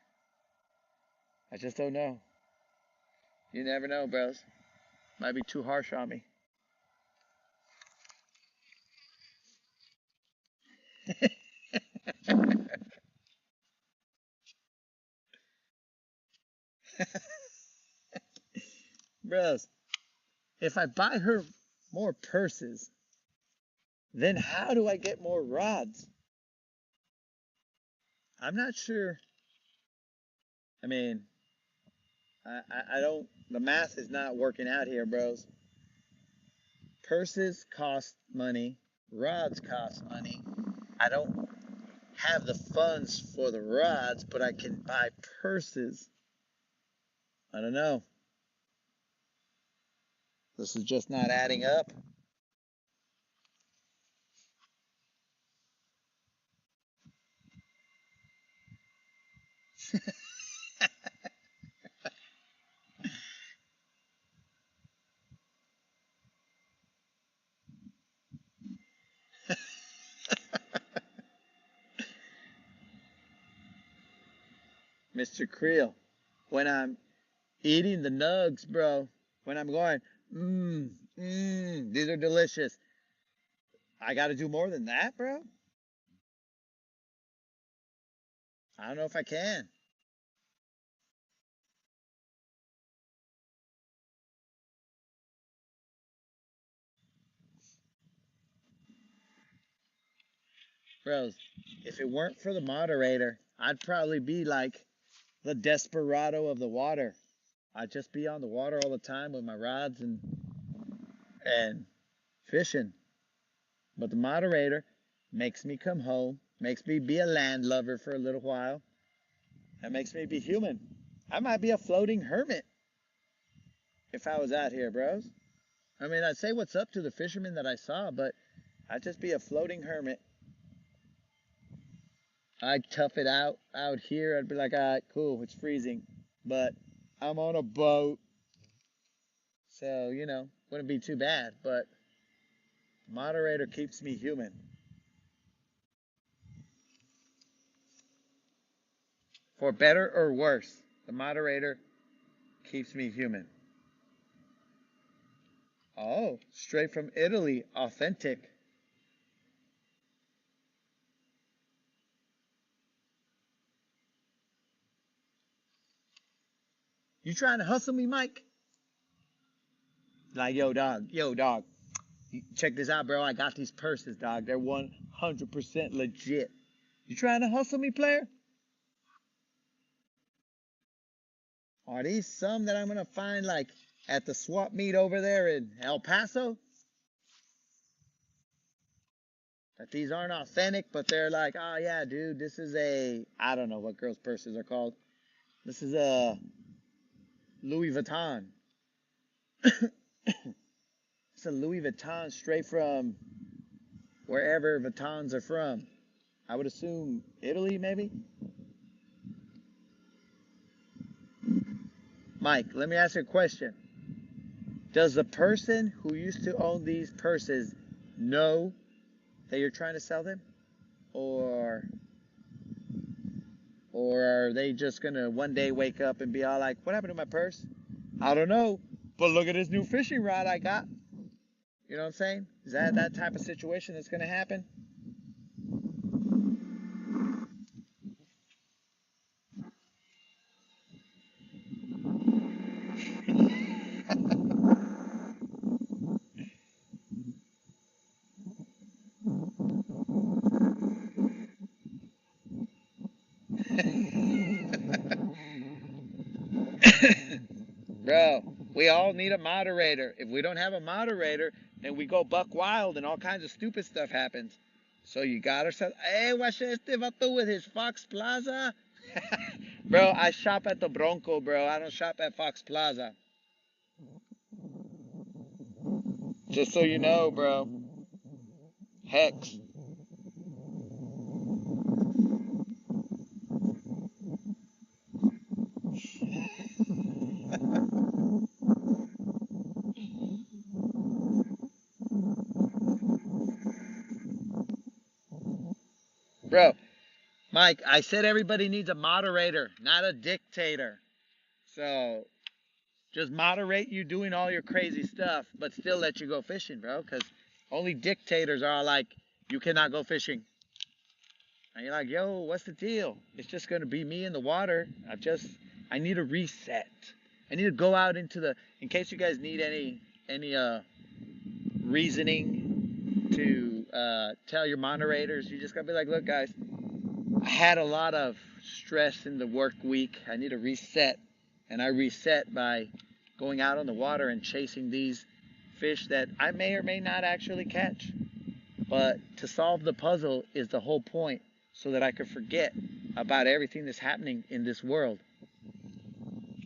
[SPEAKER 1] I just don't know. You never know, bros. Might be too harsh on me. Bros, if I buy her more purses, then how do I get more rods? I'm not sure. I mean, I don't, the math is not working out here, bros. Purses cost money, rods cost money. I don't have the funds for the rods, but I can buy purses. I don't know. This is just not adding up. Mr. Creel, when I'm eating the nugs, bro, when I'm going, these are delicious. I got to do more than that, bro? I don't know if I can. Bros, if it weren't for the moderator, I'd probably be like the desperado of the water. I'd just be on the water all the time with my rods and fishing. But the moderator makes me come home, makes me be a land lover for a little while, and makes me be human. I might be a floating hermit if I was out here, bros. I mean, I'd say what's up to the fishermen that I saw, but I'd just be a floating hermit. I'd tough it out here. I'd be like, all right, cool, it's freezing, but I'm on a boat, so wouldn't be too bad. But moderator keeps me human. For better or worse, the moderator keeps me human. Oh, straight from Italy, authentic. You trying to hustle me, Mike? Like, yo, dog. Check this out, bro. I got these purses, dog. They're 100% legit. You trying to hustle me, player? Are these some that I'm gonna find like at the swap meet over there in El Paso? That these aren't authentic, but they're like, oh yeah, dude, this is I don't know what girls' purses are called. This is a Louis Vuitton. It's a Louis Vuitton straight from wherever Vuittons are from. I would assume Italy, maybe? Mike, let me ask you a question. Does the person who used to own these purses know that you're trying to sell them? Or are they just going to one day wake up and be all like, what happened to my purse? I don't know, but look at this new fishing rod I got. You know what I'm saying? Is that type of situation that's going to happen? Bro, we all need a moderator. If we don't have a moderator, then we go buck wild and all kinds of stupid stuff happens. So you got ourselves. Hey, watch este vato with his Fox Plaza. Bro, I shop at the Bronco, bro. I don't shop at Fox Plaza. Just so you know, bro. Hex. Bro, Mike, I said everybody needs a moderator, not a dictator. So just moderate you doing all your crazy stuff, but still let you go fishing, bro. Because only dictators are like, you cannot go fishing. And you're like, yo, what's the deal? It's just going to be me in the water. I need a reset. I need to go out into in case you guys need any reasoning to tell your moderators, you just got to be like, look, guys, I had a lot of stress in the work week. I need a reset. And I reset by going out on the water and chasing these fish that I may or may not actually catch. But to solve the puzzle is the whole point, so that I could forget about everything that's happening in this world.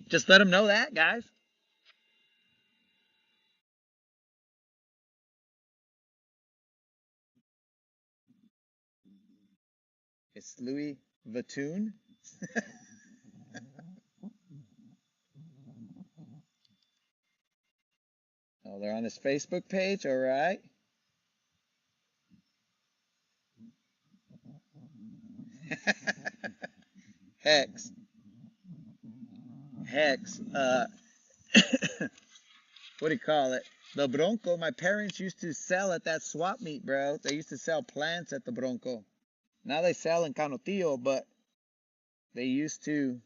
[SPEAKER 1] Just let them know that, guys. It's Louis Vuitton. Oh, they're on his Facebook page. All right. Hex. Hex. What do you call it? The Bronco, my parents used to sell at that swap meet, bro. They used to sell plants at the Bronco. Now they sell in Canotillo, but they used to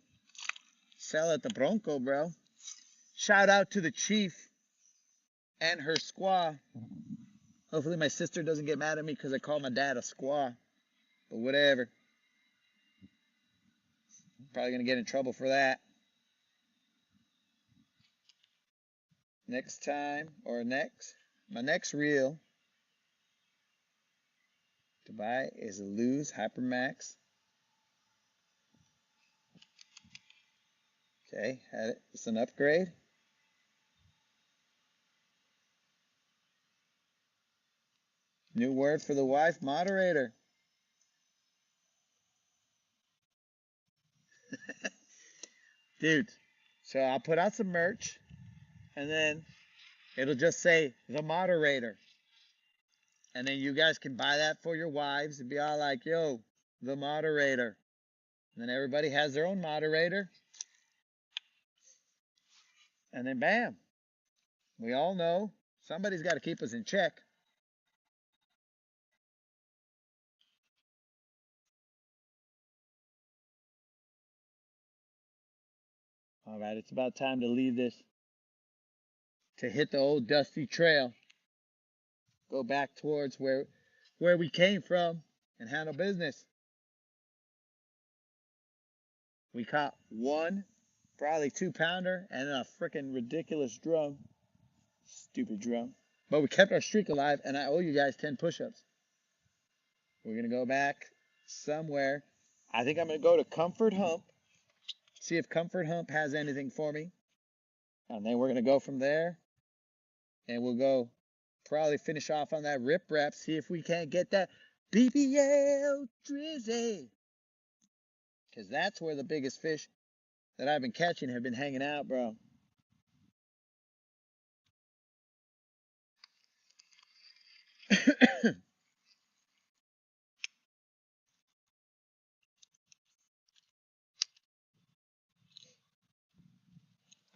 [SPEAKER 1] sell at the Bronco, bro. Shout out to the chief and her squaw. Hopefully my sister doesn't get mad at me because I called my dad a squaw. But whatever. Probably going to get in trouble for that. Next time, or my next reel to buy is a Luz Hypermax. Okay, had it. It's an upgrade. New word for the wife, moderator. Dude, so I'll put out some merch, and then it'll just say the moderator. And then you guys can buy that for your wives and be all like, yo, the moderator. And then everybody has their own moderator. And then bam. We all know somebody's got to keep us in check. All right, it's about time to leave this, to hit the old dusty trail. Go back towards where we came from and handle business. We caught one, probably 2-pounder, and a freaking ridiculous drum. Stupid drum. But we kept our streak alive, and I owe you guys 10 push-ups. We're going to go back somewhere. I think I'm going to go to Comfort Hump, see if Comfort Hump has anything for me. And then we're going to go from there, and we'll go probably finish off on that rip rap, see if we can't get that BBL Drizzy. Because that's where the biggest fish that I've been catching have been hanging out, bro.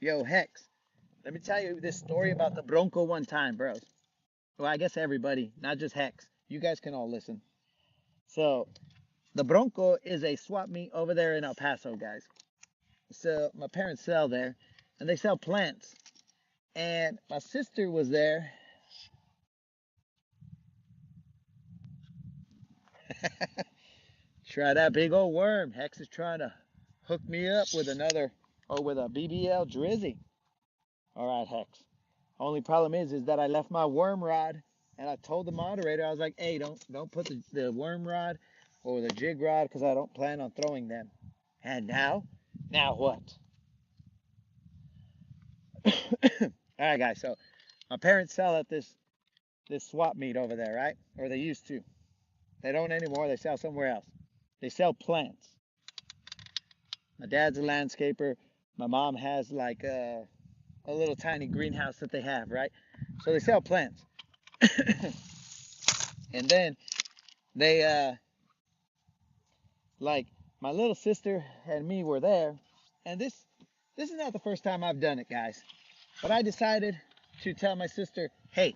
[SPEAKER 1] Yo, Hex, let me tell you this story about the Bronco one time, bros. Well, I guess everybody, not just Hex. You guys can all listen. So, the Bronco is a swap meet over there in El Paso, guys. So, my parents sell there, and they sell plants. And my sister was there. Try that big old worm. Hex is trying to hook me up with with a BBL Drizzy. All right, Hex. Only problem is that I left my worm rod, and I told the moderator, I was like, hey, don't put the worm rod or the jig rod, because I don't plan on throwing them. And now what? All right, guys. So my parents sell at this swap meet over there, right? Or they used to. They don't anymore. They sell somewhere else. They sell plants. My dad's a landscaper. My mom has like a little tiny greenhouse that they have, right? So they sell plants. And then they like my little sister and me were there, and this is not the first time I've done it, guys. But I decided to tell my sister, hey,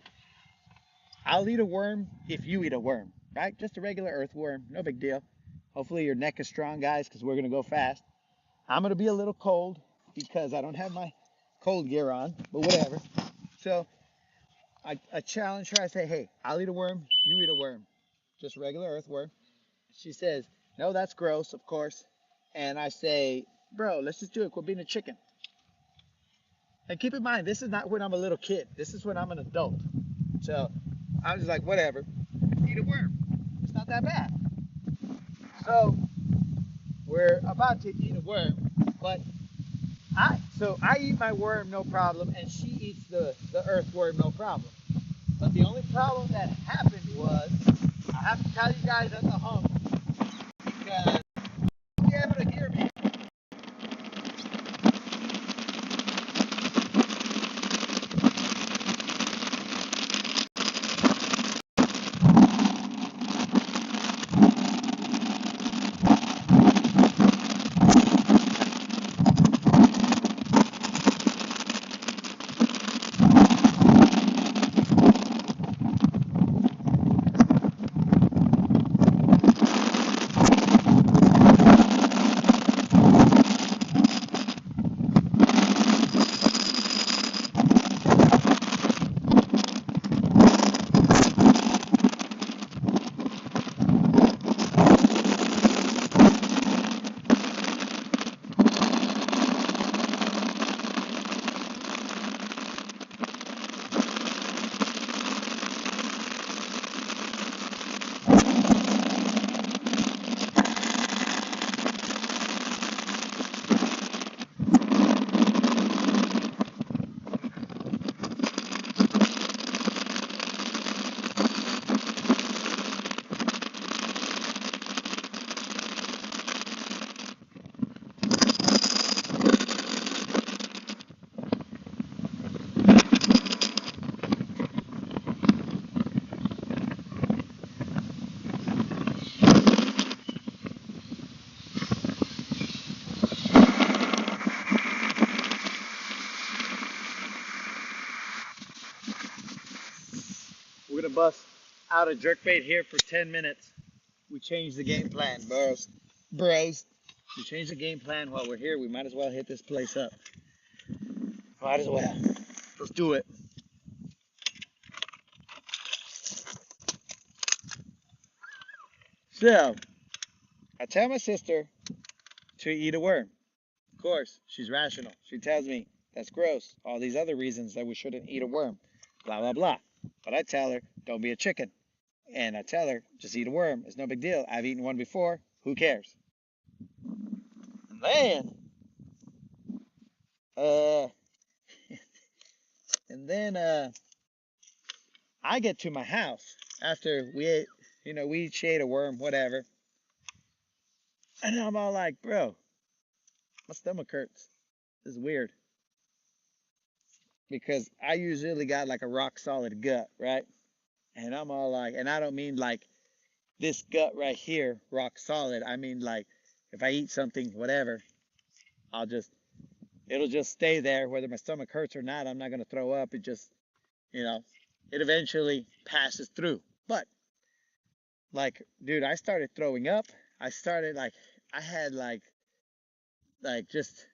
[SPEAKER 1] I'll eat a worm if you eat a worm, right? Just a regular earthworm, no big deal. Hopefully your neck is strong, guys, because we're going to go fast. I'm going to be a little cold because I don't have my cold gear on, but whatever. So I challenge her. I say, hey, I'll eat a worm, you eat a worm. Just a regular earthworm. She says, no, that's gross, of course. And I say, bro, let's just do it. Quit being a chicken. And keep in mind, this is not when I'm a little kid. This is when I'm an adult. So I was like, whatever, eat a worm. It's not that bad. So we're about to eat a worm, but I eat my worm, no problem, and she eats the earthworm, no problem. But the only problem that happened was, I have to tell you guys at the hump, because you'll be able to hear me. bust out a jerkbait here for 10 minutes. We changed the game plan, bros. Bros. We changed the game plan while we're here. We might as well hit this place up. Might as well. Let's do it. So, I tell my sister to eat a worm. Of course, she's rational. She tells me that's gross. All these other reasons that we shouldn't eat a worm. Blah, blah, blah. But I tell her, don't be a chicken. And I tell her, just eat a worm. It's no big deal. I've eaten one before. Who cares? And uh, then I get to my house after we ate, we each ate a worm, whatever. And I'm all like, bro, my stomach hurts. This is weird. Because I usually got like a rock solid gut, right? And I'm all like, and I don't mean like this gut right here, rock solid. I mean like if I eat something, whatever, it'll just stay there whether my stomach hurts or not. I'm not going to throw up. It just, it eventually passes through. But like, dude, I started throwing up. I had like just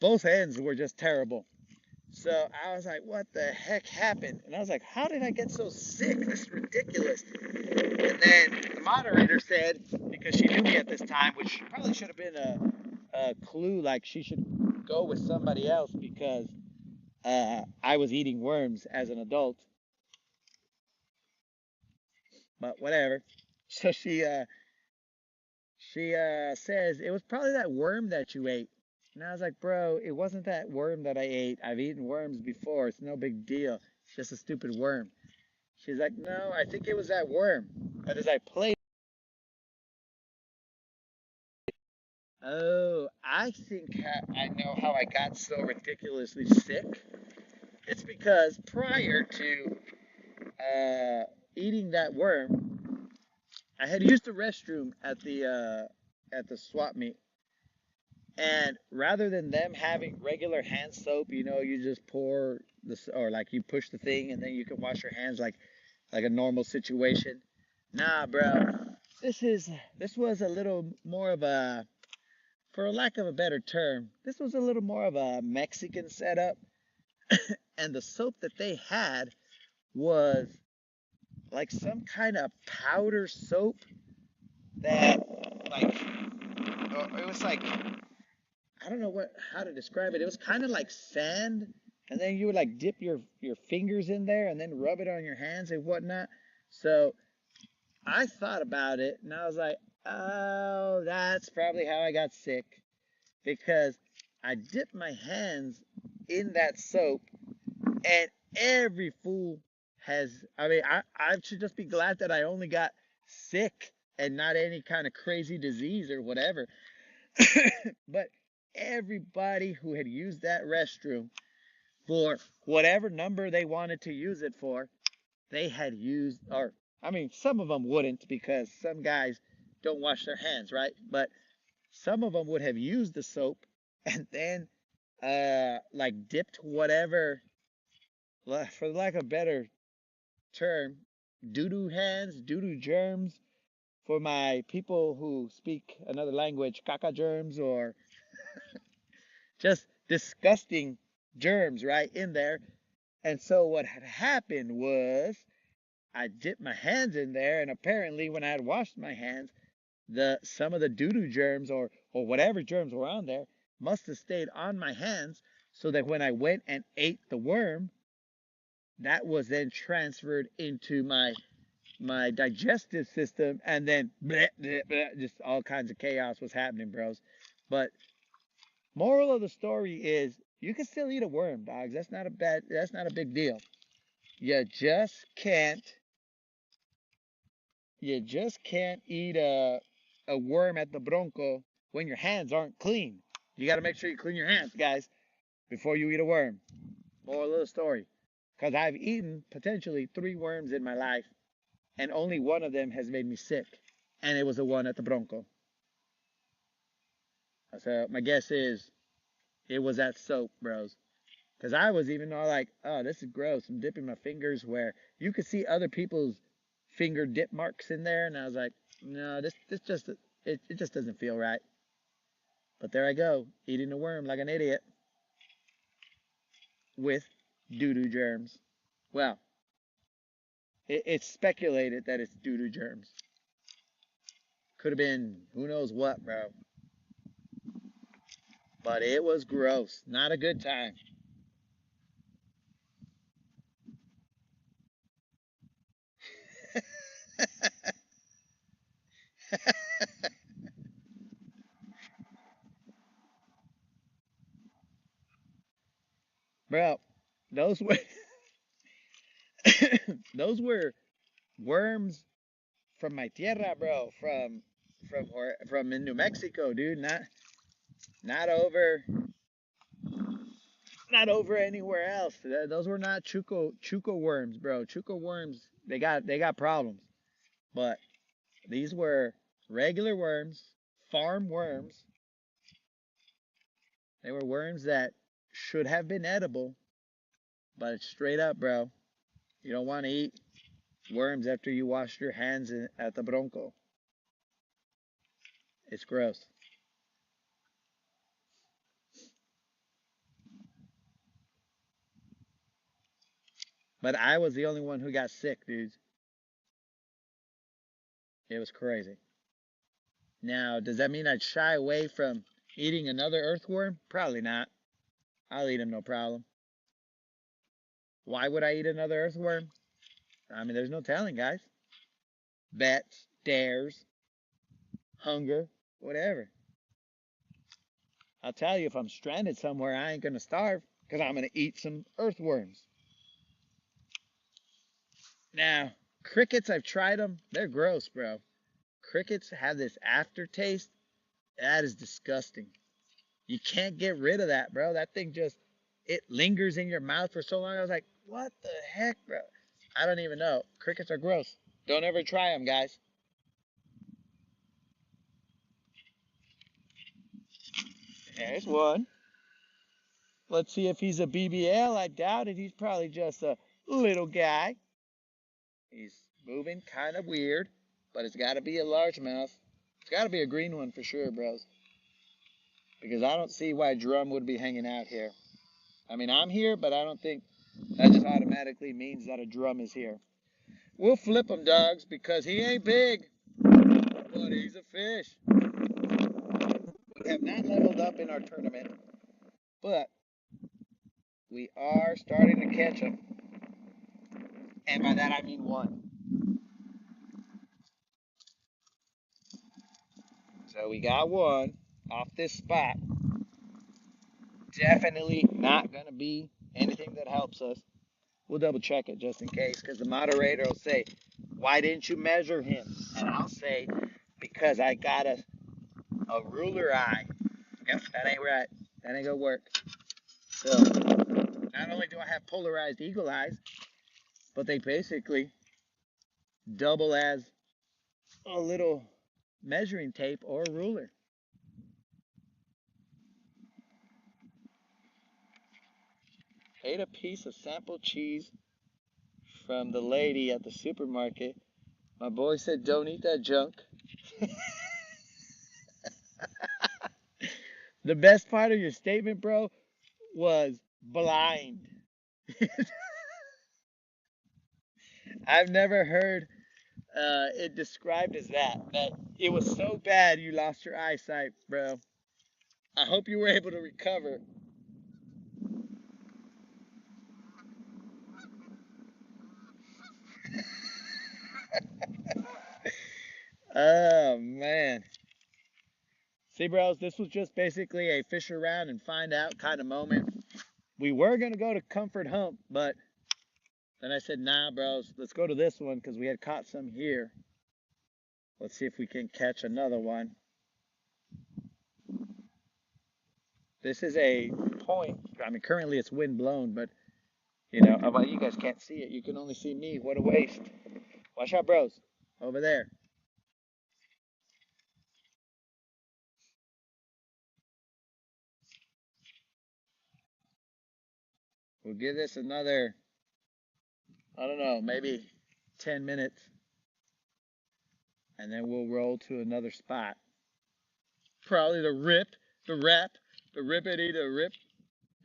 [SPEAKER 1] both ends were just terrible. So I was like, what the heck happened? And I was like, how did I get so sick? This is ridiculous. And then the moderator said, because she knew me at this time, which probably should have been a clue, like she should go with somebody else because I was eating worms as an adult. But whatever. So she says, it was probably that worm that you ate. And I was like, bro, it wasn't that worm that I ate. I've eaten worms before. It's no big deal. It's just a stupid worm. She's like, no, I think it was that worm. But as I played, oh, I think I know how I got so ridiculously sick. It's because prior to eating that worm, I had used the restroom at the swap meet. And rather than them having regular hand soap, you just pour this, or like you push the thing and then you can wash your hands like a normal situation. Nah, bro. This was a little more of a, for lack of a better term, this was a little more of a Mexican setup. And the soap that they had was like some kind of powder soap that like it was like, I don't know how to describe it. It was kind of like sand, and then you would like dip your fingers in there and then rub it on your hands and whatnot. So I thought about it and I was like, oh, that's probably how I got sick, because I dipped my hands in that soap, and every fool has. I mean, I should just be glad that I only got sick and not any kind of crazy disease or whatever. But everybody who had used that restroom for whatever number they wanted to use it for, they had used, or I mean, some of them wouldn't because some guys don't wash their hands, right? But some of them would have used the soap and then like dipped whatever, for lack of a better term, doo-doo hands, doo-doo germs, for my people who speak another language, caca germs, or just disgusting germs right in there. And so what had happened was I dipped my hands in there, and apparently when I had washed my hands, some of the doo-doo germs or whatever germs were on there must have stayed on my hands, so that when I went and ate the worm, that was then transferred into my digestive system, and then bleh, bleh, bleh, just all kinds of chaos was happening, bros. But moral of the story is you can still eat a worm, dogs. That's not a big deal. You just can't eat a worm at the Bronco when your hands aren't clean. You got to make sure you clean your hands, guys, before you eat a worm. Moral of the story. Because I've eaten potentially 3 worms in my life, and only one of them has made me sick. And it was the one at the Bronco. So my guess is it was that soap, bros. Because I was even all like, oh, this is gross. I'm dipping my fingers where you could see other people's finger dip marks in there. And I was like, no, this just, it just doesn't feel right. But there I go, eating a worm like an idiot with doo-doo germs. Well, it's speculated that it's doo-doo germs. Could have been who knows what, bro. But it was gross. Not a good time. Bro, those were those were worms from my tierra, bro. From in New Mexico, dude. Not over not over anywhere else. Those were not chuco worms, bro. Chuco worms, they got problems. But these were regular worms, farm worms. They were worms that should have been edible, but it's straight up, bro. You don't want to eat worms after you washed your hands at the Bronco. It's gross. But I was the only one who got sick, dudes. It was crazy. Now, does that mean I'd shy away from eating another earthworm? Probably not. I'll eat them no problem. Why would I eat another earthworm? I mean, there's no telling, guys. Bets, dares, hunger, whatever. I'll tell you, if I'm stranded somewhere, I ain't gonna starve because I'm gonna eat some earthworms. Now, crickets, I've tried them. They're gross, bro. Crickets have this aftertaste. That is disgusting. You can't get rid of that, bro. That thing just, it lingers in your mouth for so long. I was like, what the heck, bro? I don't even know. Crickets are gross. Don't ever try them, guys. There's one. Let's see if he's a BBL. I doubt it. He's probably just a little guy. He's moving kind of weird, but it's got to be a largemouth. It's got to be a green one for sure, bros. Because I don't see why drum would be hanging out here. I mean, I'm here, but I don't think that just automatically means that a drum is here. We'll flip him, dogs, because he ain't big, but he's a fish. We have not leveled up in our tournament, but we are starting to catch them. And by that I mean one. So we got one off this spot. Definitely not going to be anything that helps us. We'll double check it just in case, because the moderator will say, why didn't you measure him? And I'll say, because I got a ruler eye. Yep, that ain't right. That ain't going to work. So, not only do I have polarized eagle eyes, but they basically double as a little measuring tape or a ruler. Ate a piece of sample cheese from the lady at the supermarket. My boy said, don't eat that junk. The best part of your statement, bro, was blind. I've never heard it described as that. That it was so bad you lost your eyesight, bro. I hope you were able to recover. Oh, man. See, bros, this was just basically a fish around and find out kind of moment. We were going to go to Comfort Hump, but then I said, nah, bros, let's go to this one because we had caught some here. Let's see if we can catch another one. This is a point. I mean, currently it's wind blown, but, well, you guys can't see it. You can only see me. What a waste. Watch out, bros. Over there. We'll give this another, I don't know, maybe 10 minutes, and then we'll roll to another spot. Probably the rip, the rap, the rippity, the rip.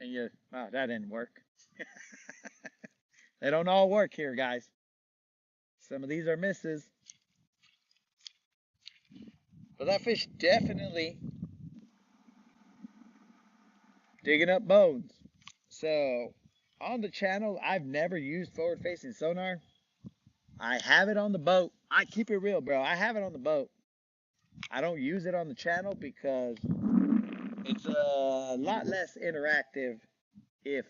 [SPEAKER 1] And you, wow, that didn't work. They don't all work here, guys. Some of these are misses. But that fish definitely digging up bones. So on the channel, I've never used forward-facing sonar. I have it on the boat. I keep it real, bro. I have it on the boat. I don't use it on the channel because it's a lot less interactive if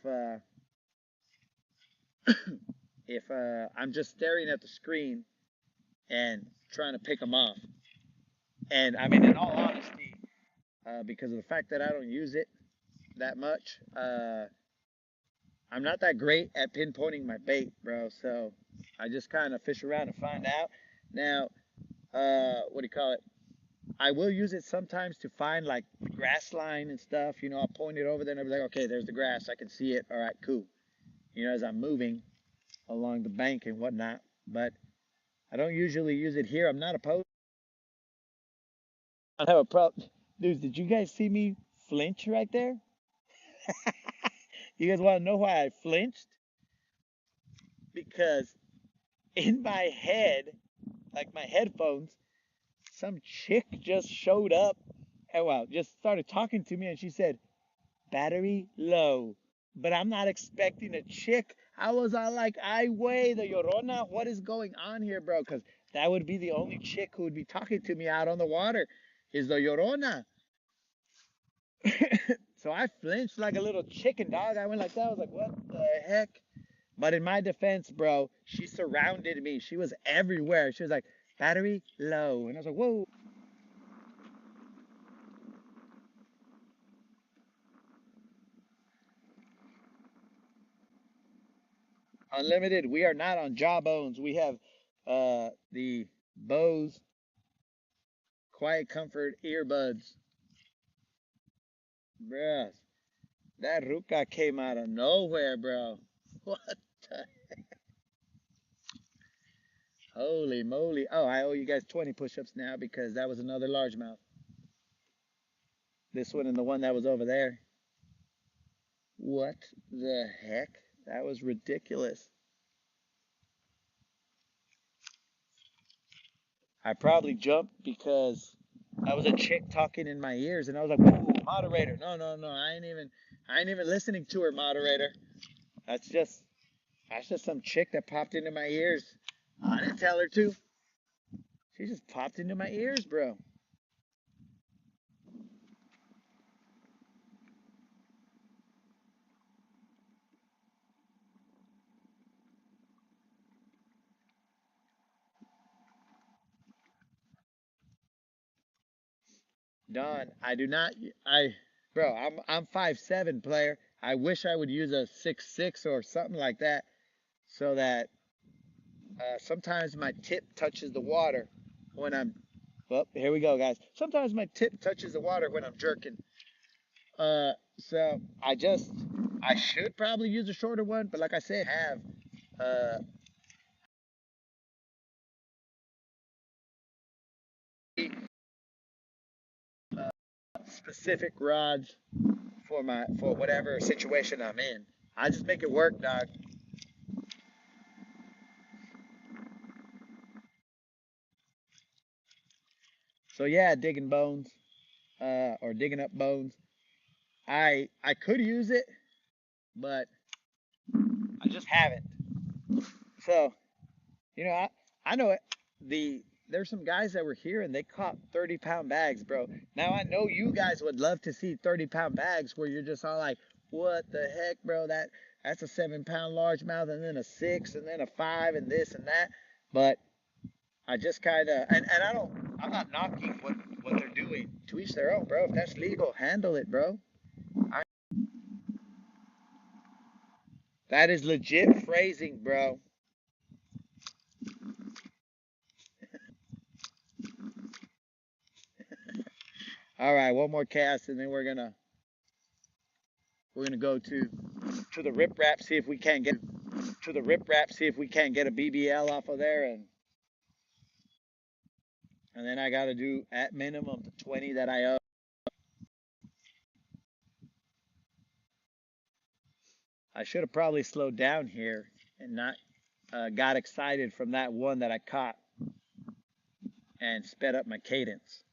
[SPEAKER 1] I'm just staring at the screen and trying to pick them off. And I mean, in all honesty, because of the fact that I don't use it that much, I'm not that great at pinpointing my bait, bro. So I just kind of fish around and find out. Now, what do you call it? I will use it sometimes to find like the grass line and stuff. You know, I'll point it over there and I'll be like, okay, there's the grass. I can see it. All right, cool. You know, as I'm moving along the bank and whatnot. But I don't usually use it here. I'm not opposed. I don't have a problem. Dudes, did you guys see me flinch right there? You guys want to know why I flinched? Because in my head, like my headphones, some chick just showed up and well, just started talking to me and she said, battery low. But I'm not expecting a chick. I was all like, I weigh the Llorona. What is going on here, bro? Because that would be the only chick who would be talking to me out on the water is the Llorona. So I flinched like a little chicken, dog. I went like that. I was like, what the heck? But in my defense, bro, she surrounded me. She was everywhere. She was like, battery low. And I was like, whoa. Unlimited, we are not on Jawbones. We have the Bose Quiet Comfort earbuds. Bruh, that ruca came out of nowhere, bro. What the? Holy moly. Oh, I owe you guys 20 push-ups now because that was another largemouth. This one and the one that was over there. What the heck? That was ridiculous. I probably jumped because I was a chick talking in my ears and I was like, whoa, moderator. No, no, no. I ain't even listening to her, moderator. That's just some chick that popped into my ears. I didn't tell her to. She just popped into my ears, bro. Don, I do not. Bro, I'm 5'7" player. I wish I would use a 6'6" or something like that, so that sometimes my tip touches the water when I'm. Well, here we go, guys. Sometimes my tip touches the water when I'm jerking. So I should probably use a shorter one, but like I said, I have specific rods for whatever situation I'm in. I just make it work, dog. So yeah, digging bones, or digging up bones. I could use it, but I just haven't. So I know it. There's some guys that were here and they caught 30-pound bags, bro. Now I know you guys would love to see 30-pound bags where you're just all like, what the heck, bro? That's a 7-pound largemouth and then a 6 and then a 5 and this and that. But I just kind of and I'm not knocking what they're doing. To each their own, bro. If that's legal, handle it, bro. I, that is legit phrasing, bro. All right, one more cast and then we're gonna go to to the riprap, see if we can't get a BBL off of there, and then I got to do at minimum the 20 that I owe. I should have probably slowed down here and not got excited from that one that I caught and sped up my cadence.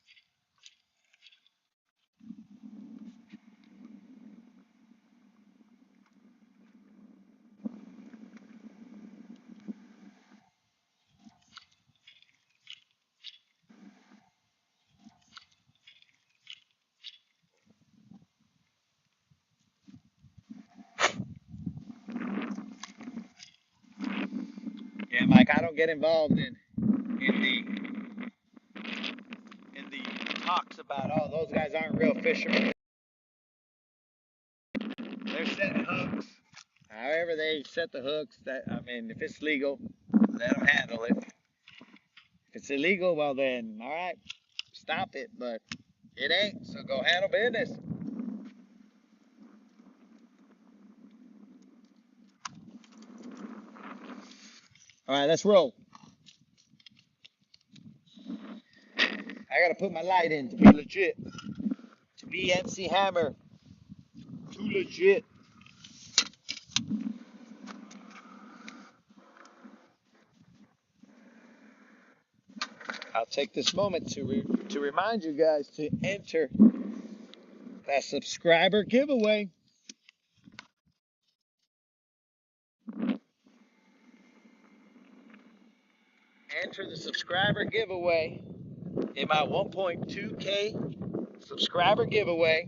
[SPEAKER 1] Yeah, Mike, I don't get involved in the talks about, oh, those guys aren't real fishermen. They're setting hooks. However they set the hooks, that I mean, if it's legal, let them handle it. If it's illegal, well then, all right, stop it. But it ain't, so go handle business. All right, let's roll. I gotta put my light in to be legit. To be MC Hammer. Too legit. I'll take this moment to remind you guys to enter that subscriber giveaway. Enter the subscriber giveaway in my 1.2K subscriber giveaway.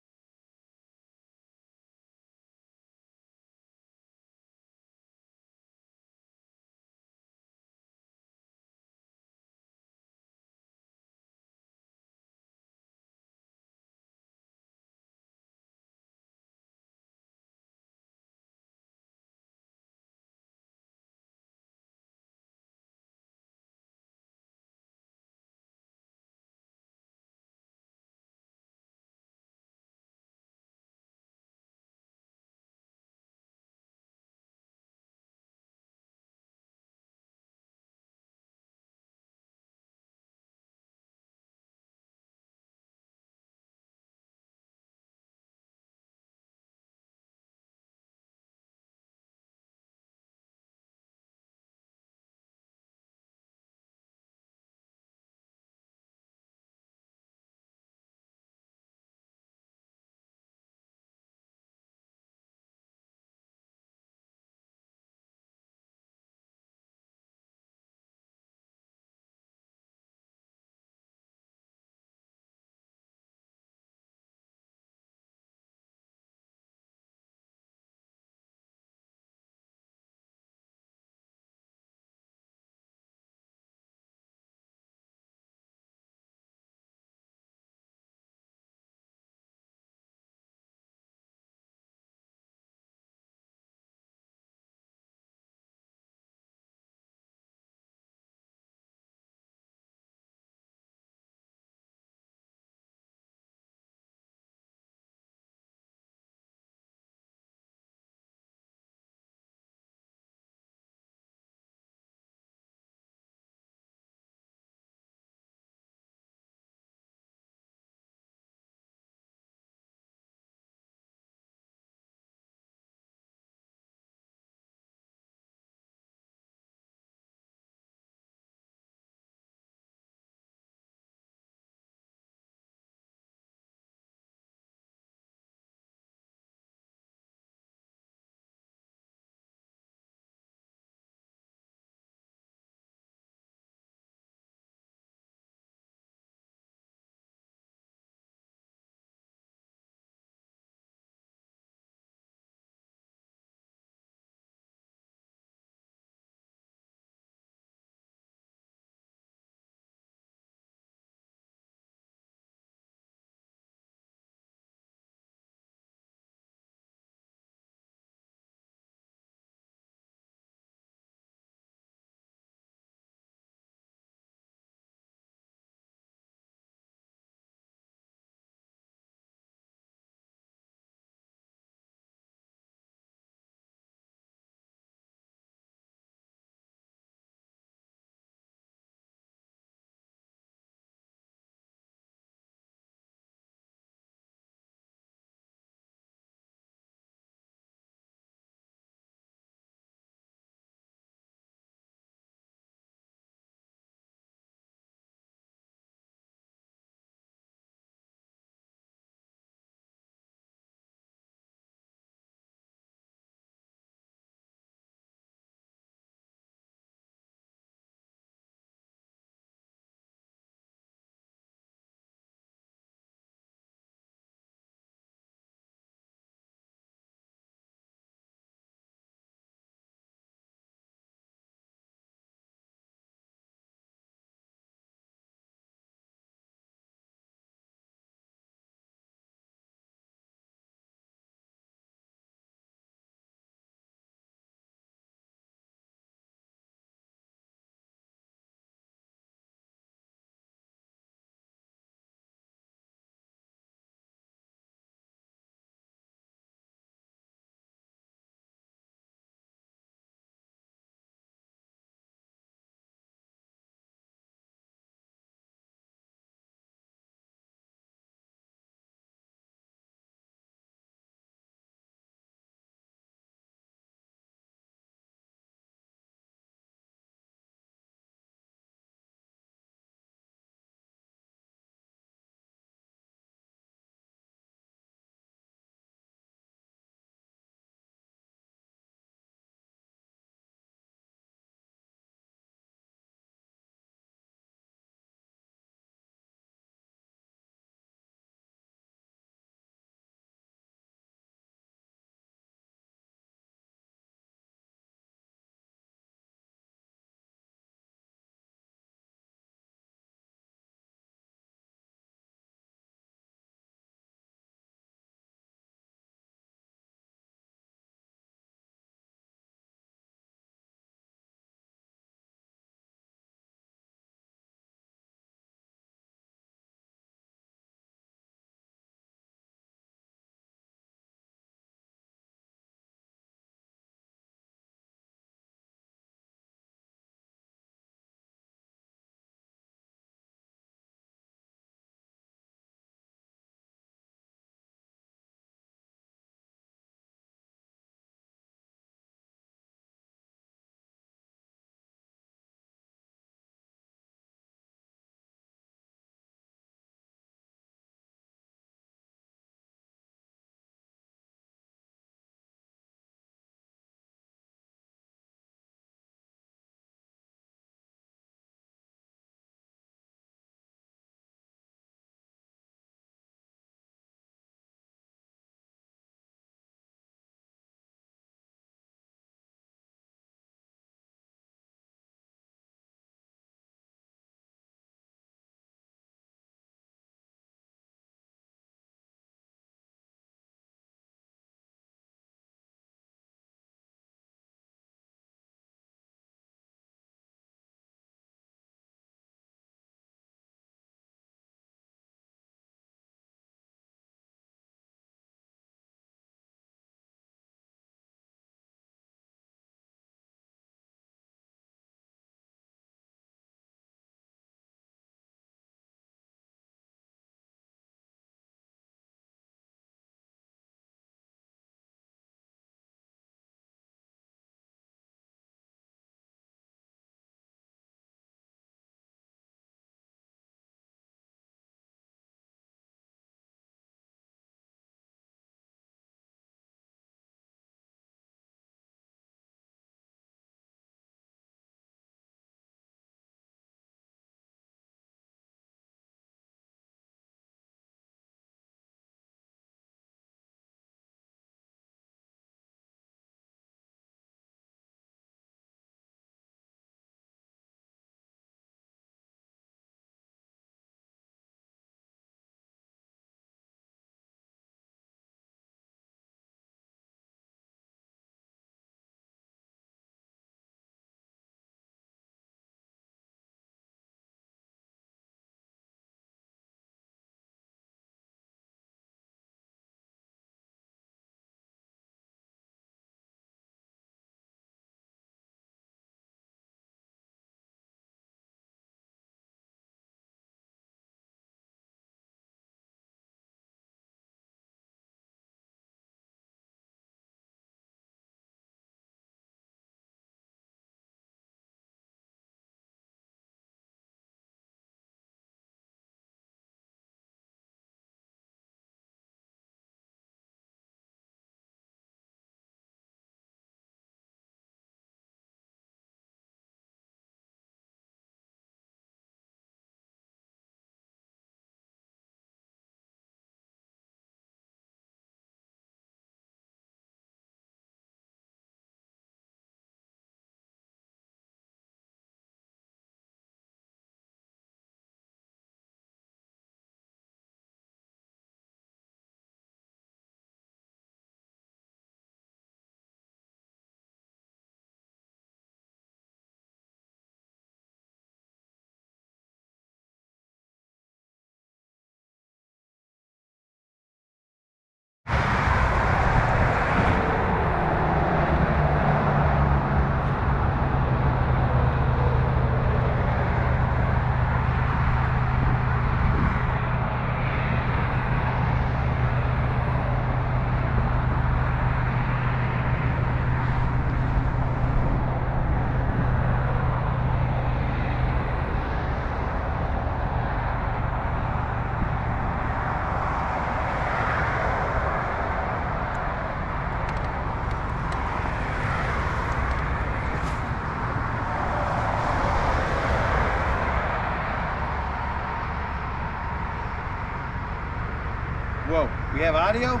[SPEAKER 1] Whoa, we have audio?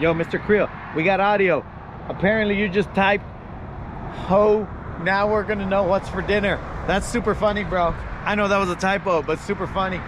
[SPEAKER 1] Yo, Mr. Creel, we got audio. Apparently you just typed, ho, now we're gonna know what's for dinner. That's super funny, bro. I know that was a typo, but super funny.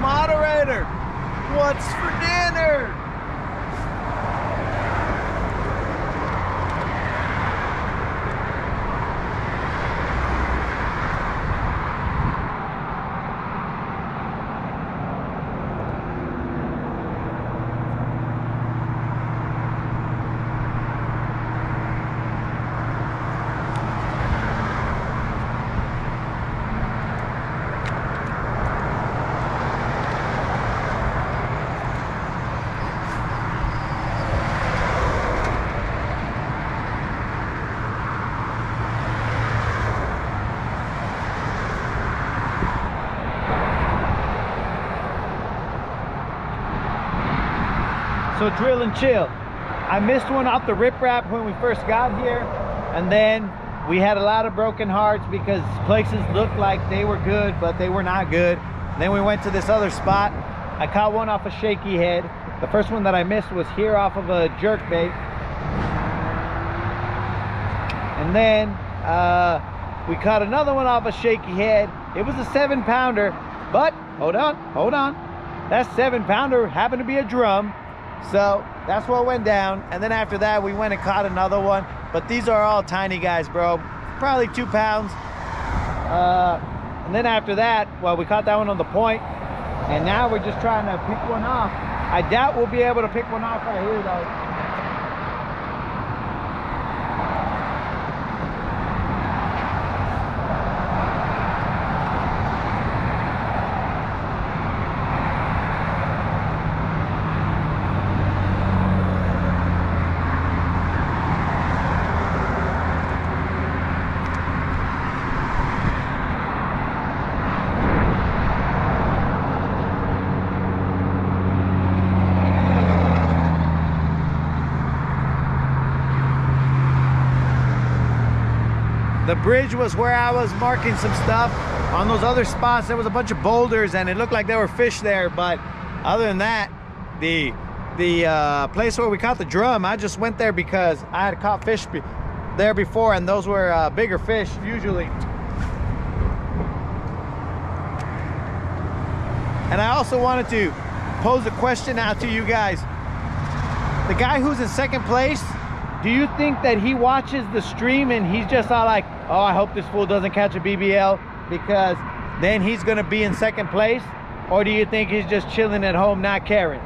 [SPEAKER 1] Moderator, what's for dinner? So drill and chill. I missed one off the riprap when we first got here, and then we had a lot of broken hearts because places looked like they were good, but they were not good. And then we went to this other spot. I caught one off a shaky head. The first one that I missed was here off of a jerk bait. And then we caught another one off a shaky head. It was a 7-pounder, but hold on. That 7-pounder happened to be a drum. So that's what went down. And then after that, we went and caught another one. But these are all tiny guys, bro. Probably 2 pounds. And then after that, well, we caught that one on the point. And now we're just trying to pick one off. I doubt we'll be able to pick one off right here, though. The bridge was where I was marking some stuff. On those other spots, there was a bunch of boulders and it looked like there were fish there. But other than that, the place where we caught the drum, I just went there because I had caught fish there before, and those were bigger fish usually. And I also wanted to pose a question out to you guys. The guy who's in second place, do you think that he watches the stream and he's just all like, oh, I hope this fool doesn't catch a BBL because then he's gonna be in second place? Or do you think he's just chilling at home not caring?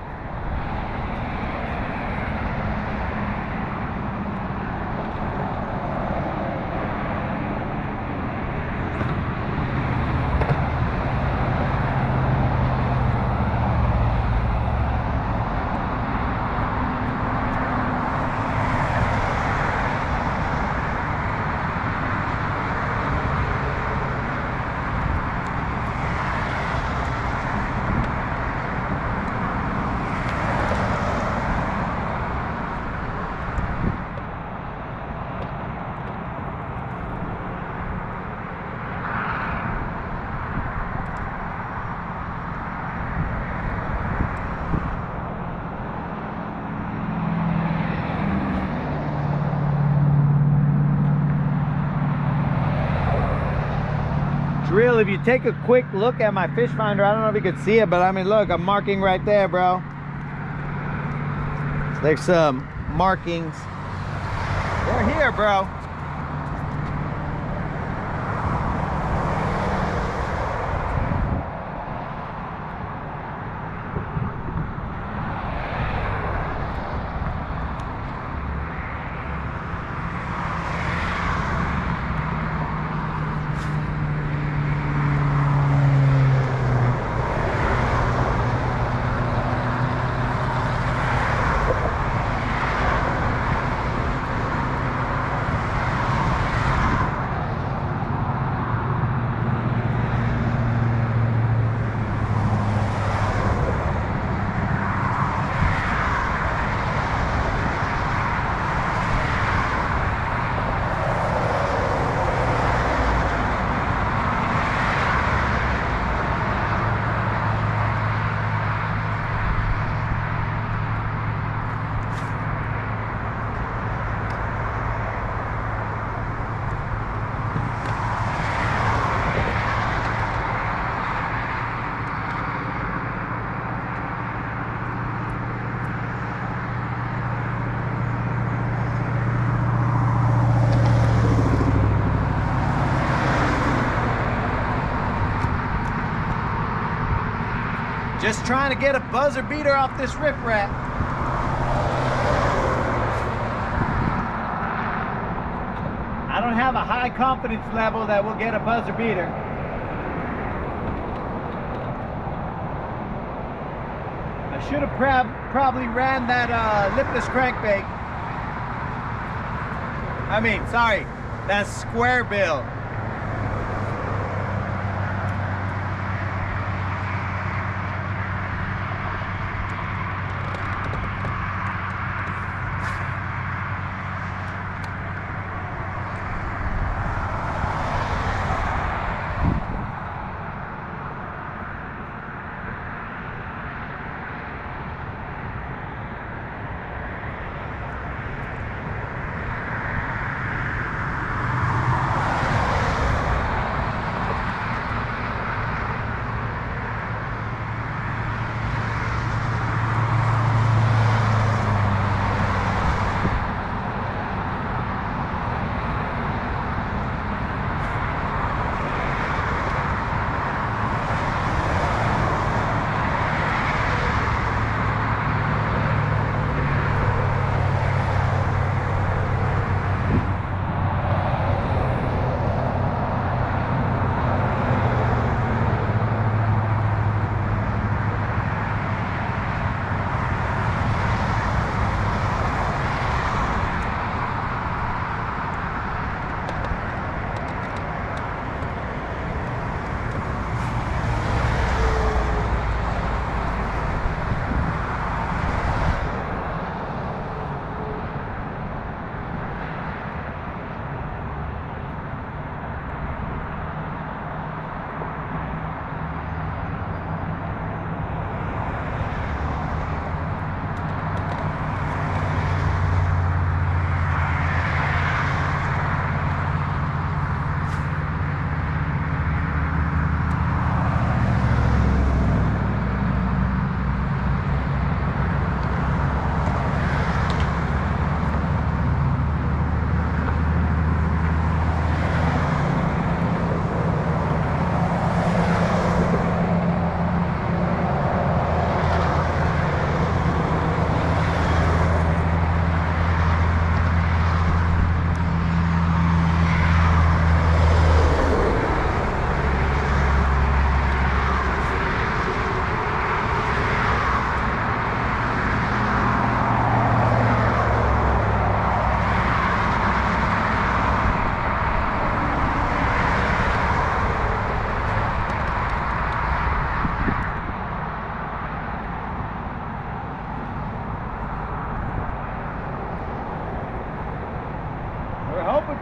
[SPEAKER 1] Real, if you take a quick look at my fish finder, I don't know if you can see it, but I mean, look, I'm marking right there, bro. There's some markings. They're here, bro. Just trying to get a buzzer beater off this riprap. I don't have a high confidence level that we'll get a buzzer beater. I should have probably ran that lipless crankbait. I mean, sorry, that square bill.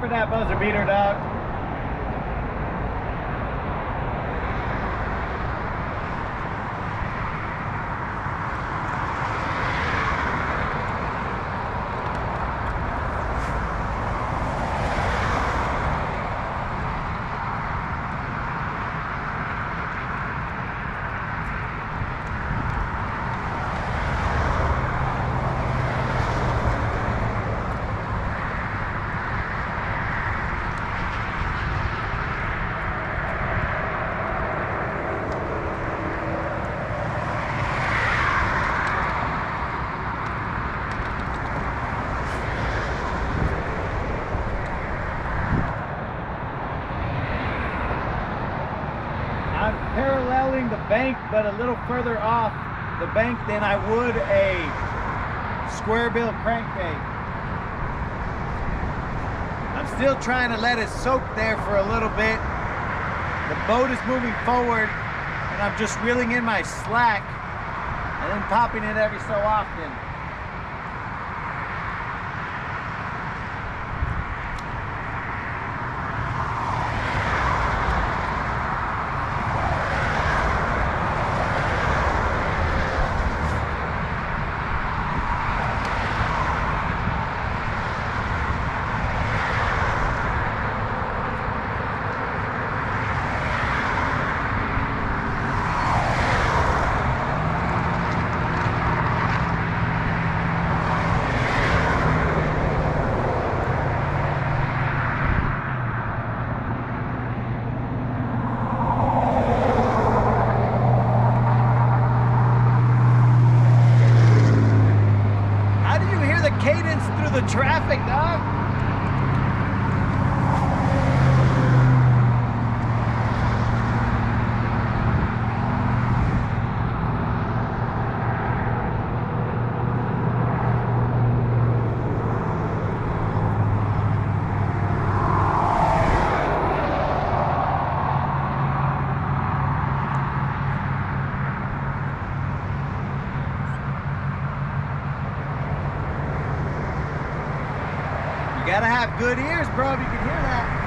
[SPEAKER 1] For that buzzer beater, dog. Paralleling the bank, but a little further off the bank than I would a square bill crankbait. I'm still trying to let it soak there for a little bit. The boat is moving forward and I'm just reeling in my slack and then popping it every so often. gotta have good ears, bro, if you can hear that.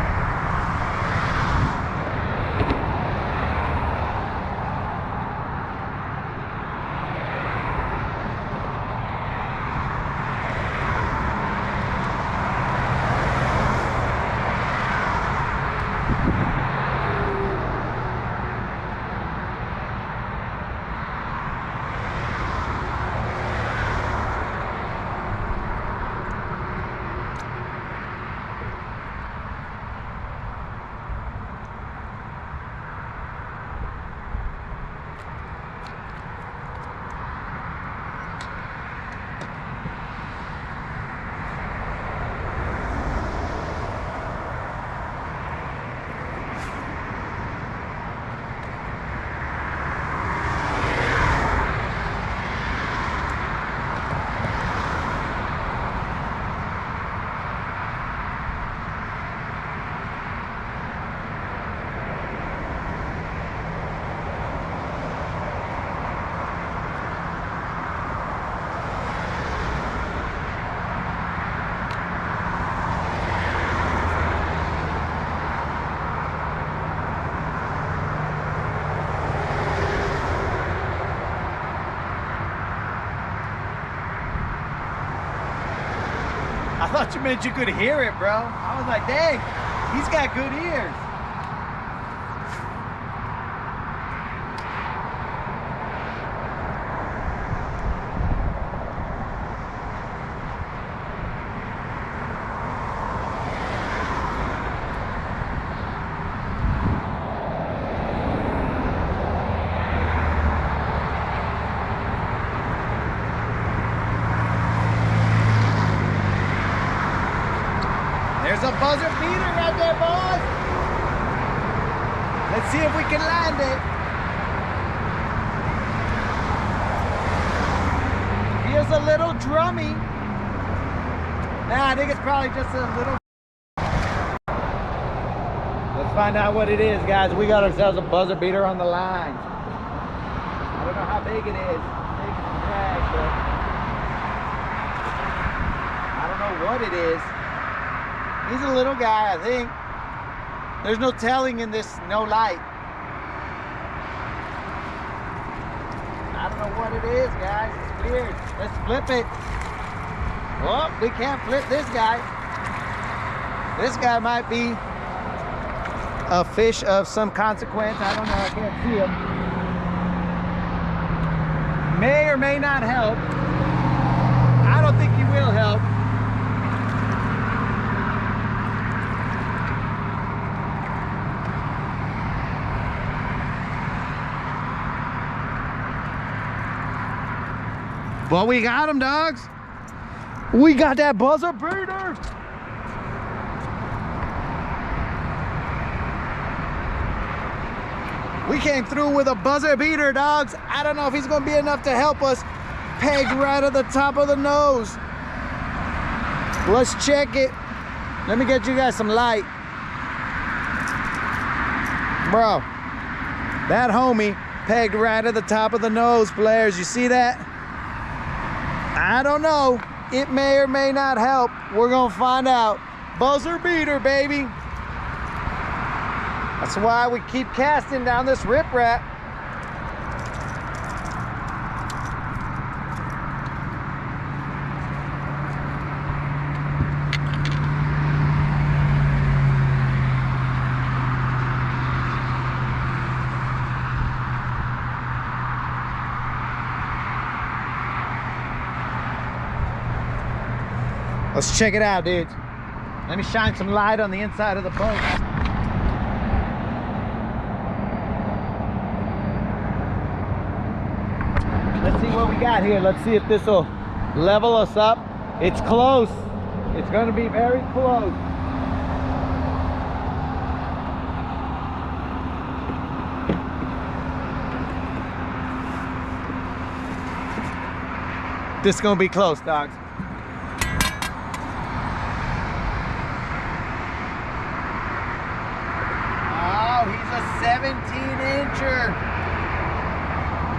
[SPEAKER 1] I thought you meant you could hear it, bro. I was like, dang, he's got good ears. There's a buzzer beater right there, boys. Let's see if we can land it. Feels a little drummy. Nah, I think it's probably just a little. Let's find out what it is, guys. We got ourselves a buzzer beater on the line. I don't know how big it is. Big as the drag, but I don't know what it is. He's a little guy, I think. There's no telling in this no light. I don't know what it is, guys. It's weird. Let's flip it. Oh, we can't flip this guy. This guy might be a fish of some consequence. I don't know. I can't see him. May or may not help. I don't think he will help. Well, we got him, dogs. We got that buzzer beater. We came through with a buzzer beater, dogs. I don't know if he's gonna be enough to help us. Pegged right at the top of the nose. Let's check it. Let me get you guys some light. Bro, that homie pegged right at the top of the nose, players. You see that? I don't know. It may or may not help. We're gonna find out. Buzzer beater, baby. That's why we keep casting down this riprap. Let's check it out, dudes. Let me shine some light on the inside of the boat. Let's see what we got here. Let's see if this will level us up. It's close. It's going to be very close. This is going to be close, dogs. Oh, he's a 17-incher.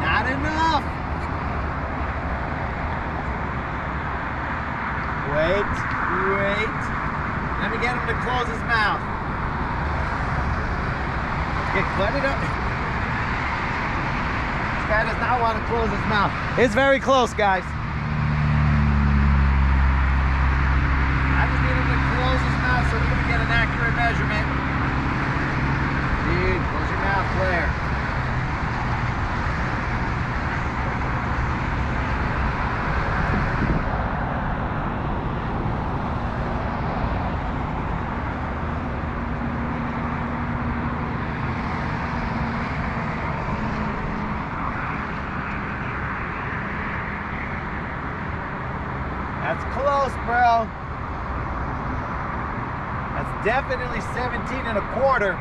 [SPEAKER 1] Not enough. Wait. get him to close his mouth. Get cluttered up. This guy does not want to close his mouth. It's very close, guys. I just need him to close his mouth so we can get an accurate measurement. Dude, close your mouth, Claire. That's close, bro. That's definitely 17 and a quarter.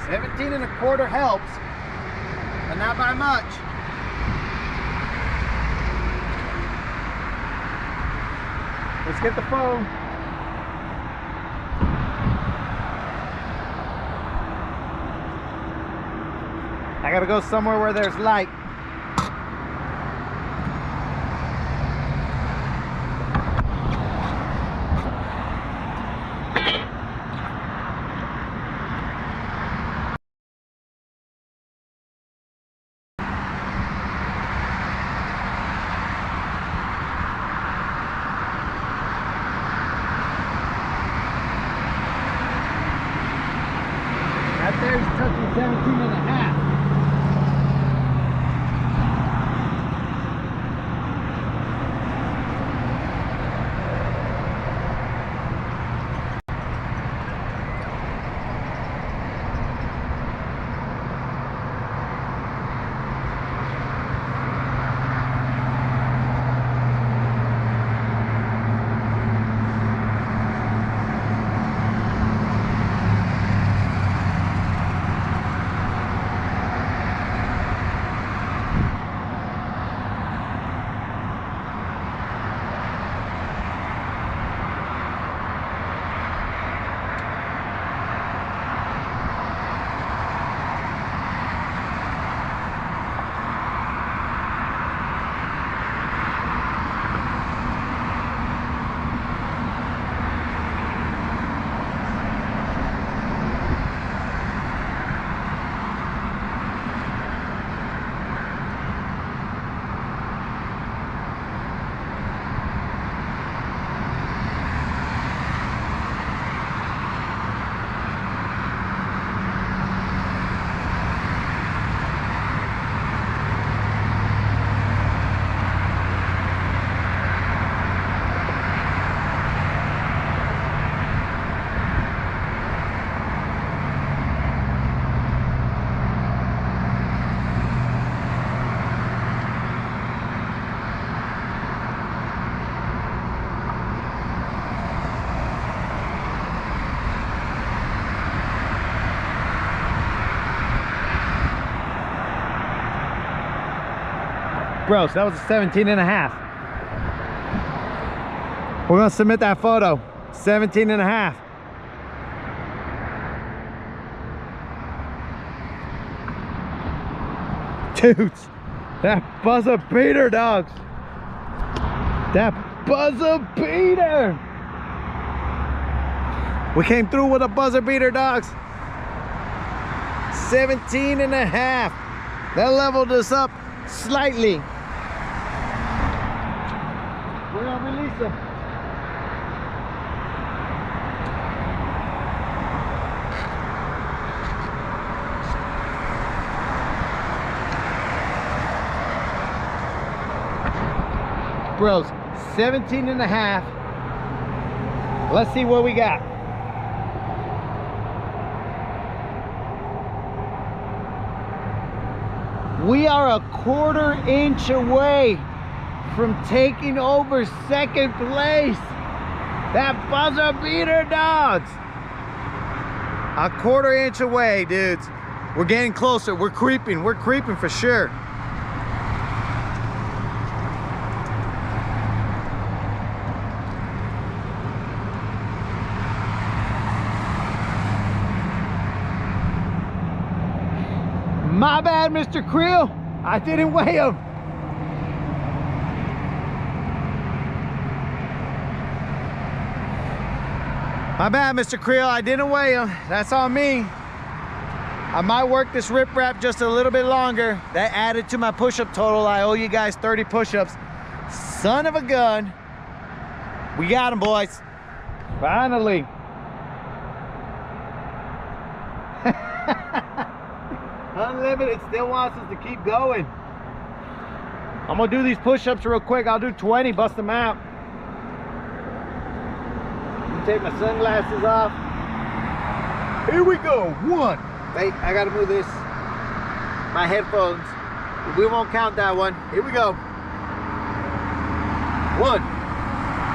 [SPEAKER 1] $17.25 helps, but not by much. Let's get the phone. I gotta go somewhere where there's light. There's touching 17 and a half. Gross, that was a 17 and a half. We're gonna submit that photo. 17 and a half. Dudes, that buzzer beater, dogs. That buzzer beater. We came through with a buzzer beater, dogs. 17 and a half. That leveled us up slightly. We're gonna release them. Bros, 17 and a half. Let's see what we got. We are a quarter-inch away from taking over second place. That buzzer beater, dogs. A quarter-inch away, dudes. We're getting closer. We're creeping for sure. My bad, Mr. Creel. I didn't weigh him. My bad, Mr. Creel. I didn't weigh him. That's on me. I might work this riprap just a little bit longer. That added to my push-up total. I owe you guys 30 push-ups. Son of a gun. We got him, boys. Finally. Unlimited still wants us to keep going. I'm gonna do these push-ups real quick. I'll do 20, bust them out. Take my sunglasses off. Here we go. 1. Wait, I gotta move this. My headphones. We won't count that one. Here we go. 1,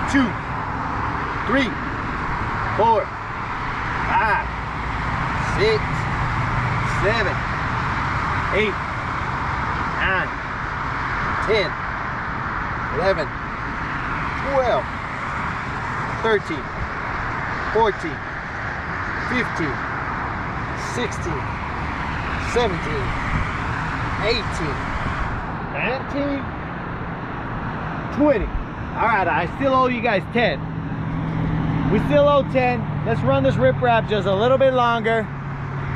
[SPEAKER 1] 2, 3, 4, 5, 6, 7, 8, 9, 10, 11, 12, 13, 14, 15, 16, 17, 18, 19, 20. All right, I still owe you guys 10. We still owe 10. Let's run this riprap just a little bit longer.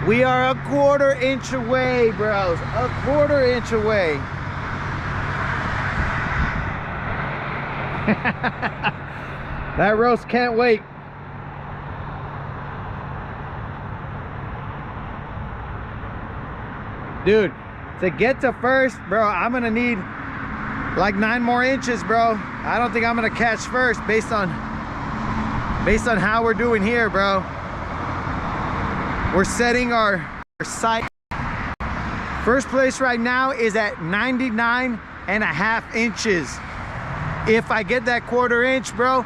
[SPEAKER 1] We are a 1/4 inch away, bros. A 1/4 inch away. That roast can't wait. Dude, to get to first, bro, I'm gonna need like 9 more inches, bro. I don't think I'm gonna catch first based on how we're doing here, bro. We're setting our sight. First place right now is at 99.5 inches. If I get that 1/4 inch, bro,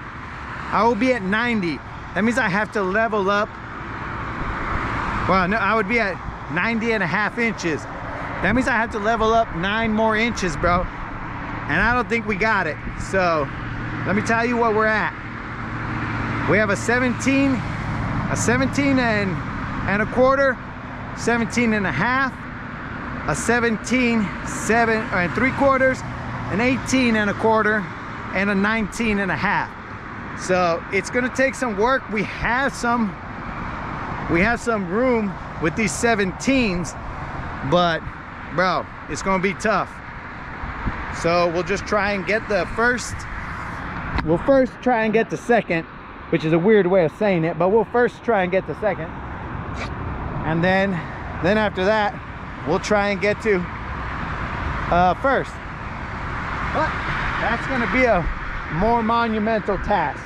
[SPEAKER 1] I will be at 90. That means I have to level up. Well, no, I would be at 90.5 inches. That means I have to level up 9 more inches, bro. And I don't think we got it. So let me tell you what we're at. We have a 17 and a 1/4, 17.5, a 17, 7 and 3/4, an 18 and 1/4, and a 19.5. So it's gonna take some work. We have some room with these 17s, but bro, it's gonna be tough. So we'll just try and get the first. We'll first try and get the second, which is a weird way of saying it, but we'll first try and get the second, and then after that we'll try and get to first. But that's gonna be a more monumental task.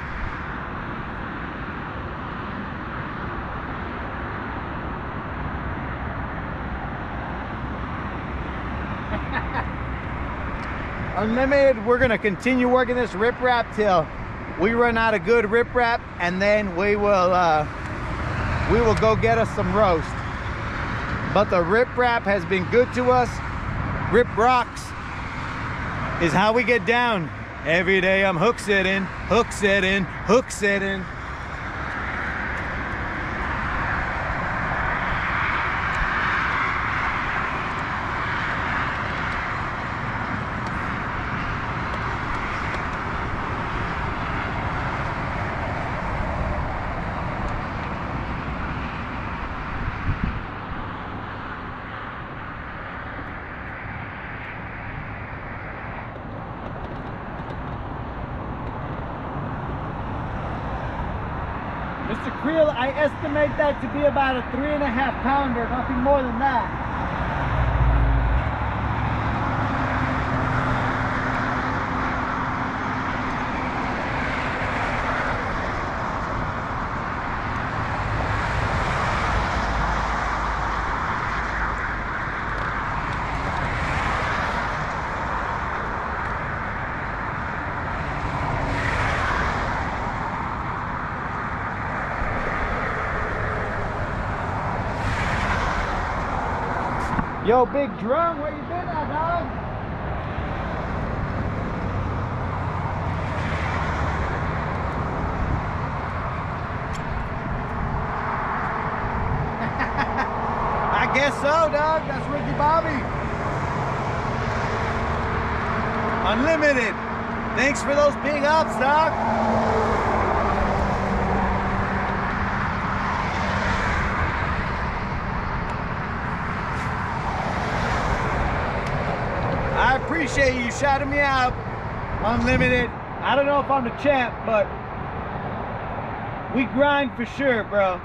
[SPEAKER 1] Unlimited, we're gonna continue working this riprap till we run out of good riprap, and then we will go get us some roast. But the riprap has been good to us. Rip rocks is how we get down. Every day I'm hook sitting, hook sitting, hook sitting. Mr. Creel, I estimate that to be about a 3.5 pounder, nothing more than that. Yo, big drum, where you been at, dog? I guess so, dog. That's Ricky Bobby. Unlimited. Thanks for those big ups, dog. I appreciate you shouting me out. Unlimited. I don't know if I'm the champ, but we grind for sure, bro.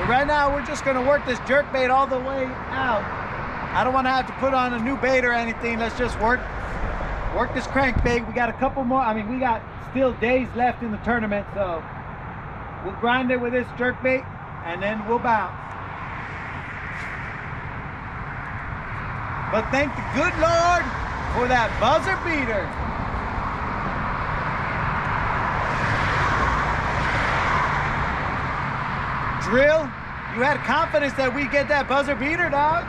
[SPEAKER 1] Right now, we're just gonna work this jerk bait all the way out. I don't want to have to put on a new bait or anything. Let's just work this crankbait. We got a couple more. I mean, we got still days left in the tournament, so we'll grind it with this jerk bait, and then we'll bounce. But thank the good Lord for that buzzer beater. Drill. You had confidence that we get that buzzer beater, dog.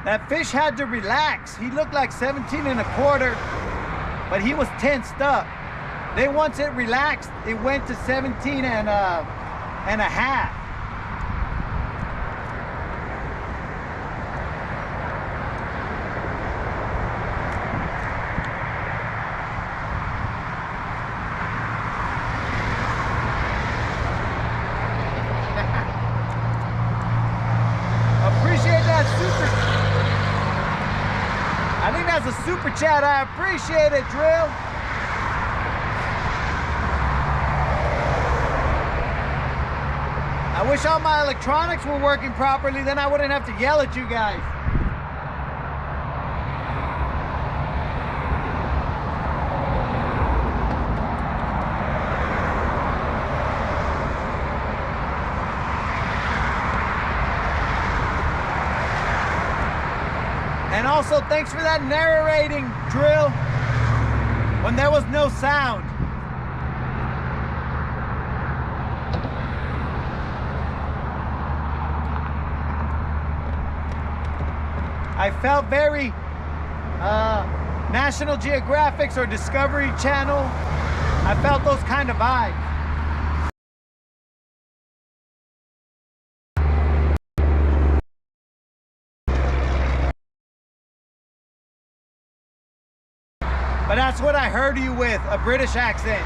[SPEAKER 1] That fish had to relax. He looked like 17 and a quarter, but he was tensed up. Then once it relaxed, it went to 17 and a half. Appreciate that super. I think that's a super chat. I appreciate it, Drill. I wish all my electronics were working properly, then I wouldn't have to yell at you guys. And also, thanks for that narrating, Drill, when there was no sound. I felt very National Geographic or Discovery Channel. I felt those kind of vibes. But that's what I heard you with, a British accent.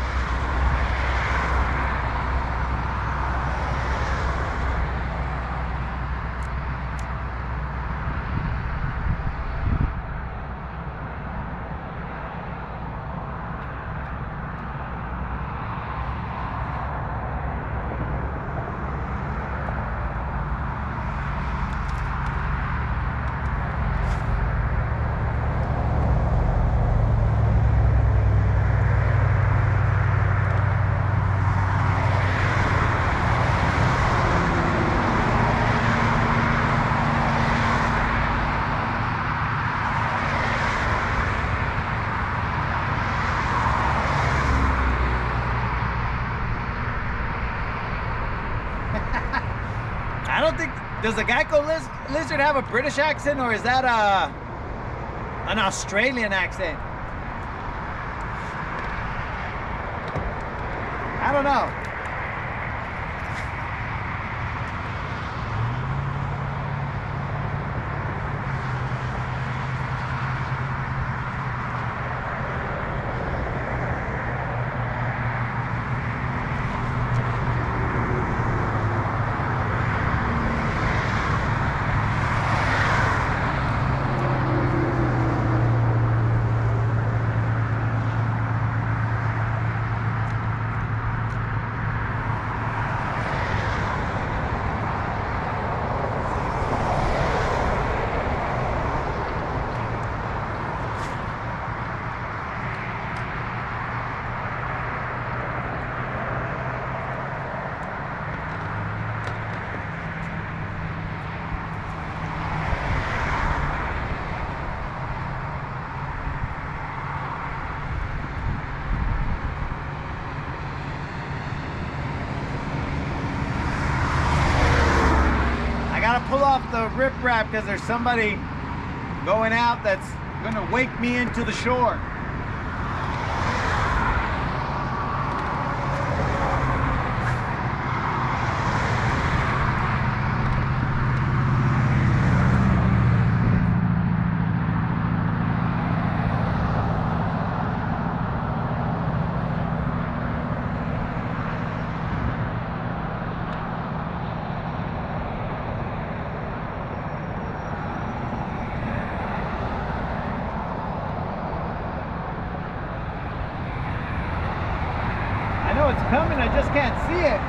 [SPEAKER 1] I don't think, does the Geico lizard have a British accent, or is that an Australian accent? I don't know. off the riprap because there's somebody going out that's gonna wake me into the shore. It's coming, I just can't see it.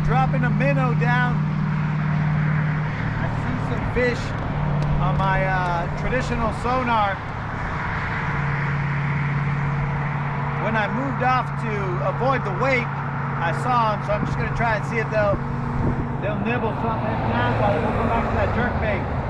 [SPEAKER 1] Dropping a minnow down. I see some fish on my traditional sonar. When I moved off to avoid the wake, I saw them, so I'm just gonna try and see if they'll nibble something. If not, we'll go back to that jerkbait.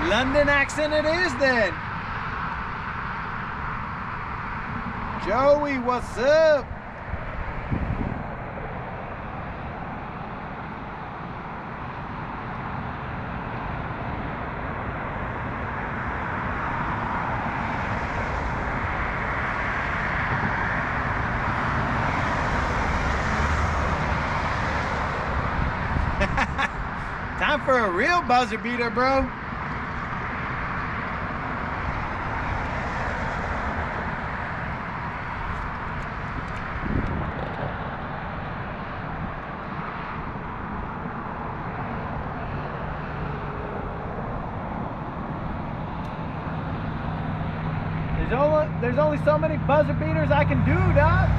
[SPEAKER 1] London accent it is then. Joey, what's up? Time for a real buzzer beater, bro. There's only so many buzzer beaters I can do, dog.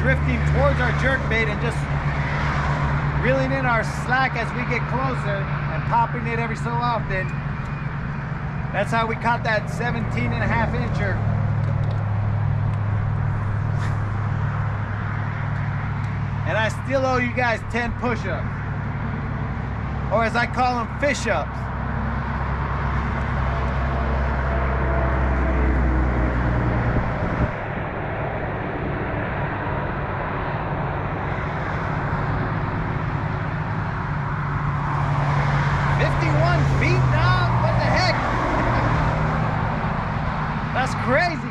[SPEAKER 1] drifting towards our jerkbait and just reeling in our slack as we get closer and popping it every so often. That's how we caught that 17.5 incher. And I still owe you guys 10 push-ups. Or as I call them, fish-ups. That's crazy.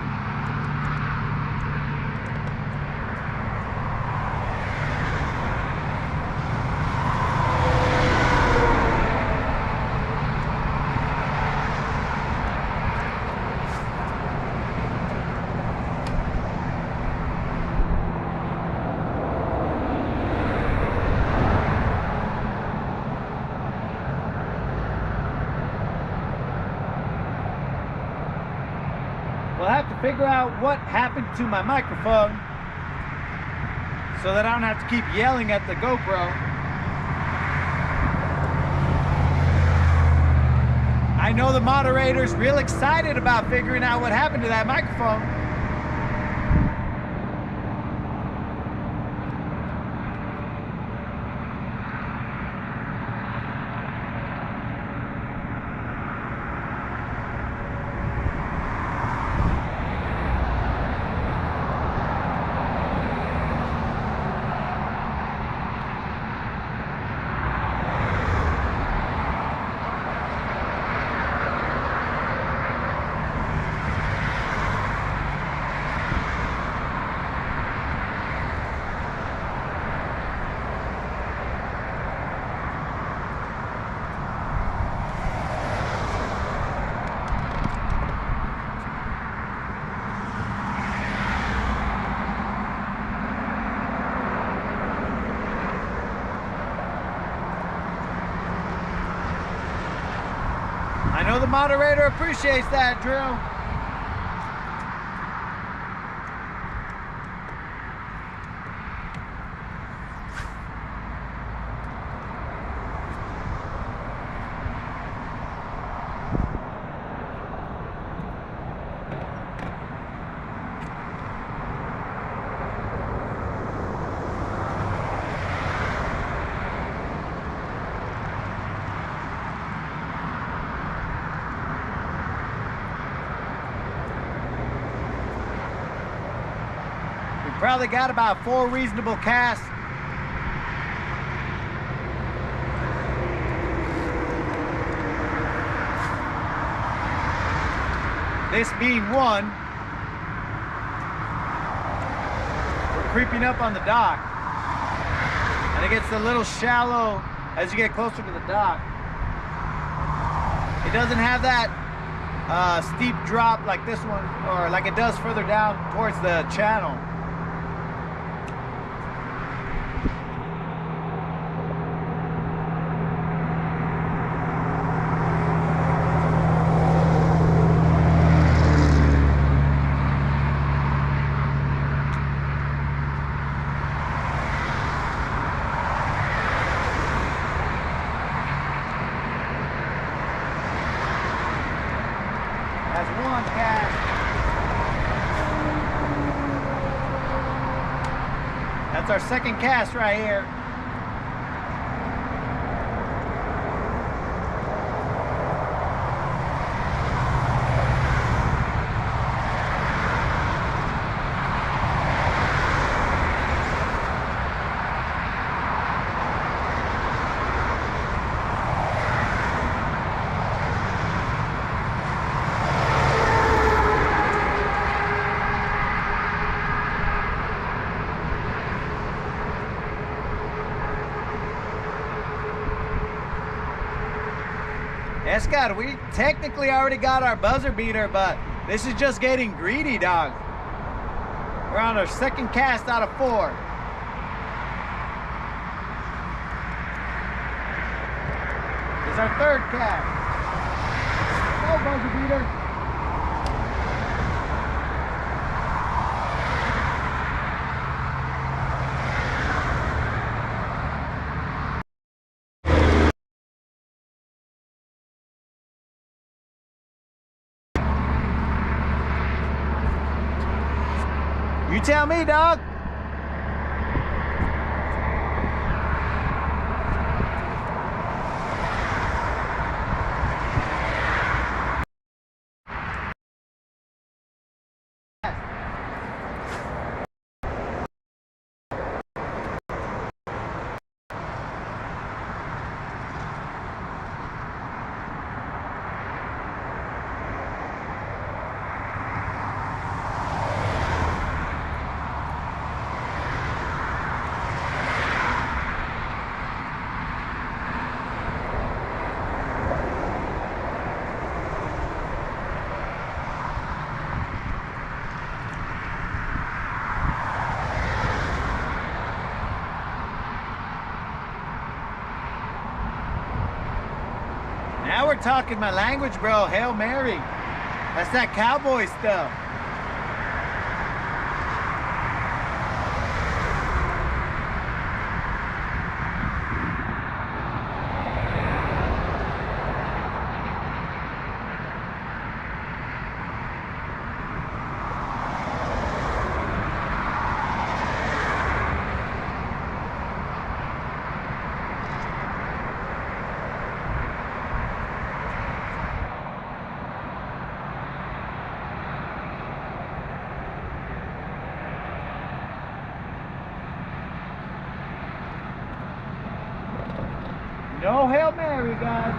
[SPEAKER 1] We'll have to figure out what happened to my microphone so that I don't have to keep yelling at the GoPro. I know the moderator's real excited about figuring out what happened to that microphone. I know the moderator appreciates that, Drew. Probably got about 4 reasonable casts. This being one. We're creeping up on the dock. And it gets a little shallow as you get closer to the dock. It doesn't have that steep drop like this one, or like it does further down towards the channel. That's one cast. That's our second cast right here. Scott, we technically already got our buzzer beater, but this is just getting greedy, dog. We're on our second cast out of 4. It's our third cast. Oh, buzzer beater. You tell me, dog. Now we're talking my language, bro. Hail Mary. That's that cowboy stuff. No Hail Mary, guys.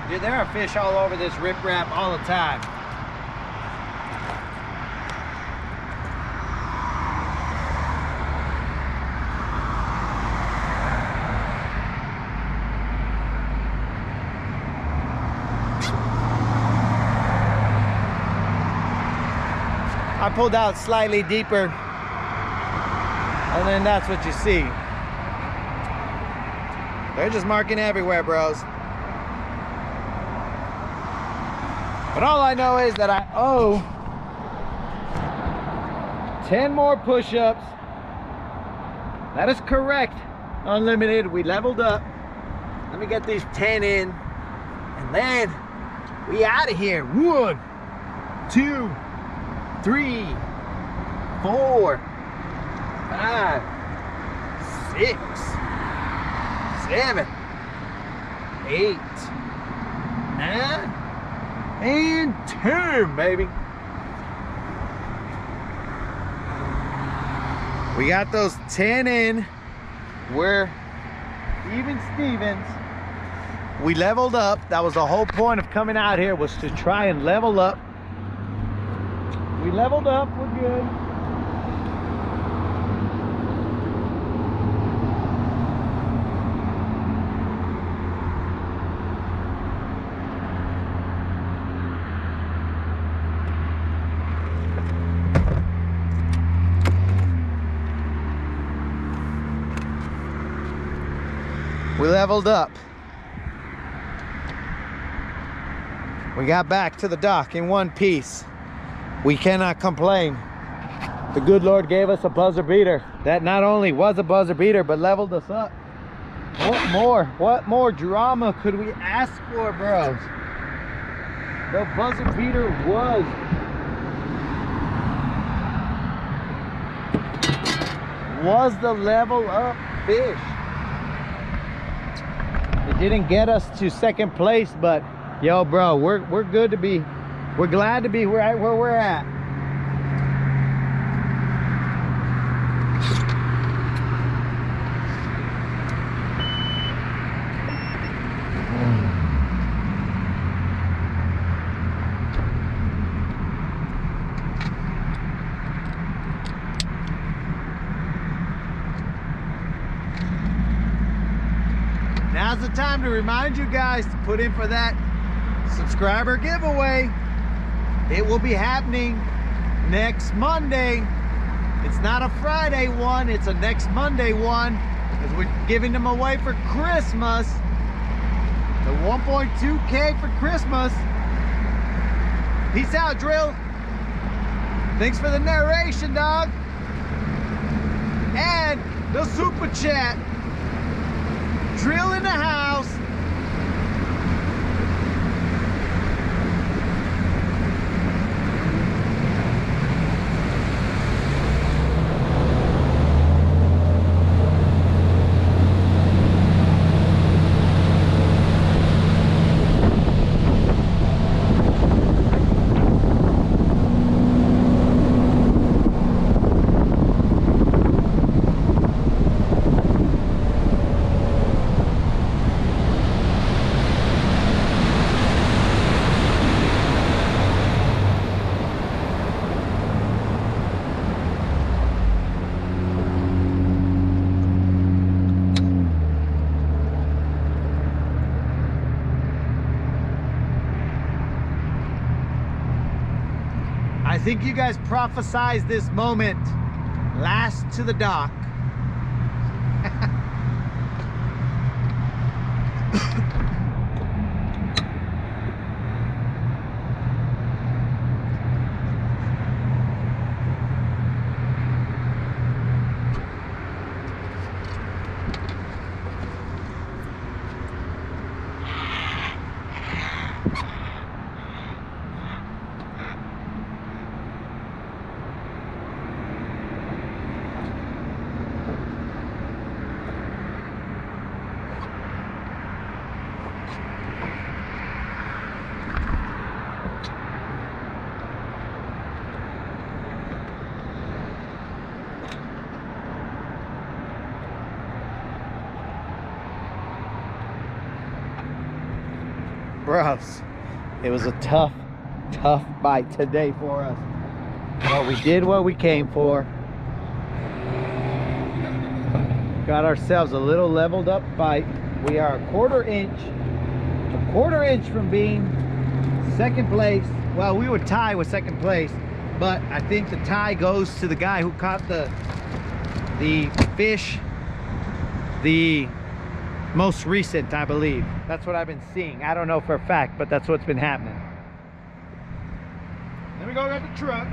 [SPEAKER 1] Dude, there are fish all over this riprap all the time. I pulled out slightly deeper, and then that's what you see. They're just marking everywhere, bros. But all I know is that I owe 10 more push-ups. That is correct. Unlimited. We leveled up. Let me get these 10 in, and then we out of here. 1, 2, 3, 4, 5, 6, 7, 8, 9, and 10, baby. We got those 10 in. We're even Stevens. We leveled up. That was the whole point of coming out here, was to try and level up. We leveled up, we're good. We leveled up. We got back to the dock in one piece. We cannot complain. The good Lord gave us a buzzer beater that not only was a buzzer beater, but leveled us up. What more drama could we ask for, bros? The buzzer beater was the level up fish. It didn't get us to second place, but yo, bro, we're good to be. We're glad to be right where we're at. Now's the time to remind you guys to put in for that subscriber giveaway. It will be happening next Monday. It's not a Friday one, it's a next Monday one, because we're giving them away for Christmas. The 1.2K for Christmas. Peace out, Drill. Thanks for the narration, dog. And the super chat. Drill in the house. think you guys prophesized this moment last to the dock. Bros, it was a tough bite today for us. But we did what we came for. Got ourselves a little leveled up bite. We are a quarter inch from being second place. Well, we were tied with second place, but I think the tie goes to the guy who caught the fish the most recent, I believe. That's what I've been seeing. I don't know for a fact, but that's what's been happening. Let me go get the truck.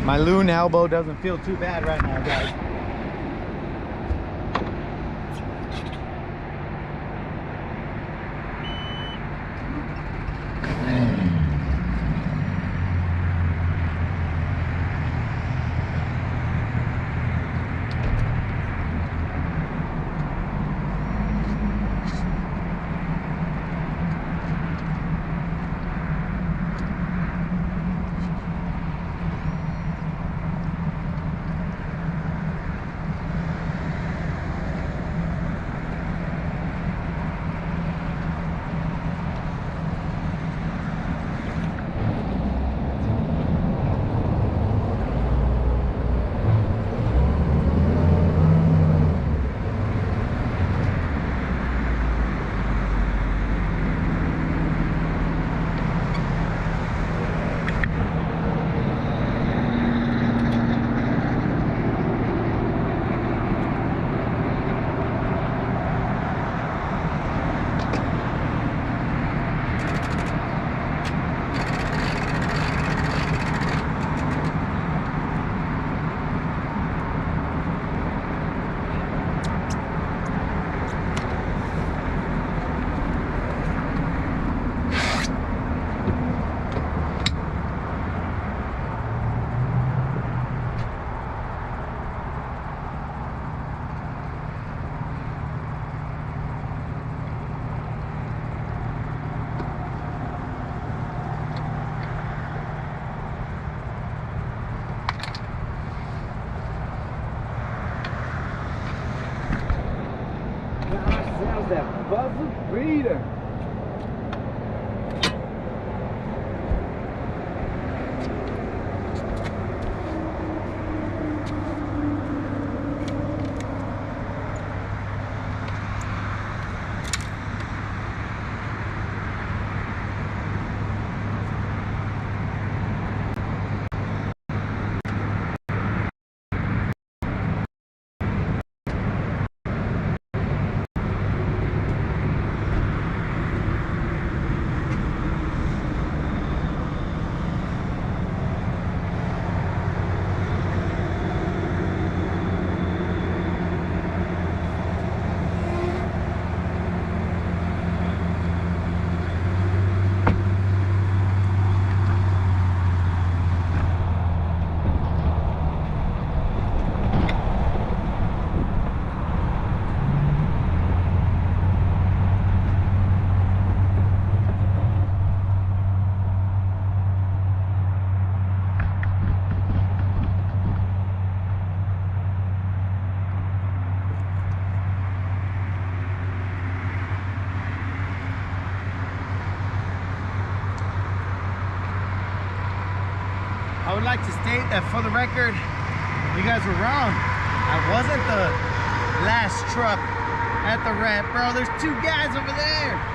[SPEAKER 1] My loon elbow doesn't feel too bad right now, guys.
[SPEAKER 2] that buzzer beater.
[SPEAKER 1] I would like to state that for the record, you guys were wrong. I wasn't the last truck at the ramp, bro. There's two guys over there.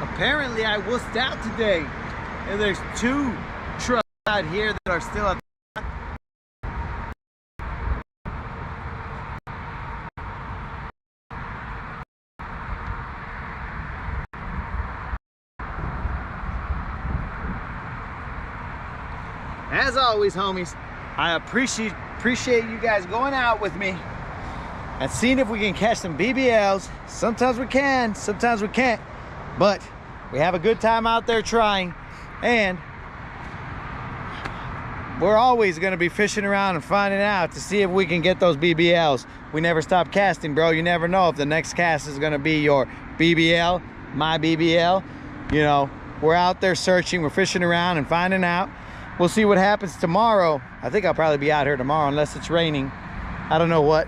[SPEAKER 1] Apparently I wussed out today, and there's two trucks out here that are still at the As always, homies, I appreciate you guys going out with me and seeing if we can catch some BBLs. Sometimes we can, sometimes we can't, but we have a good time out there trying, and we're always going to be fishing around and finding out to see if we can get those BBLs. We never stop casting, bro. You never know if the next cast is going to be your BBL, my BBL. You know, we're out there searching, we're fishing around and finding out. We'll see what happens tomorrow. I think I'll probably be out here tomorrow unless it's raining. I don't know what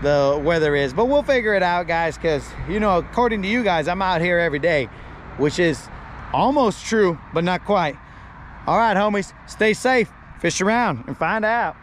[SPEAKER 1] the weather is, but we'll figure it out, guys, because, you know, according to you guys, I'm out here every day, which is almost true, but not quite. All right, homies, stay safe, fish around, and find out.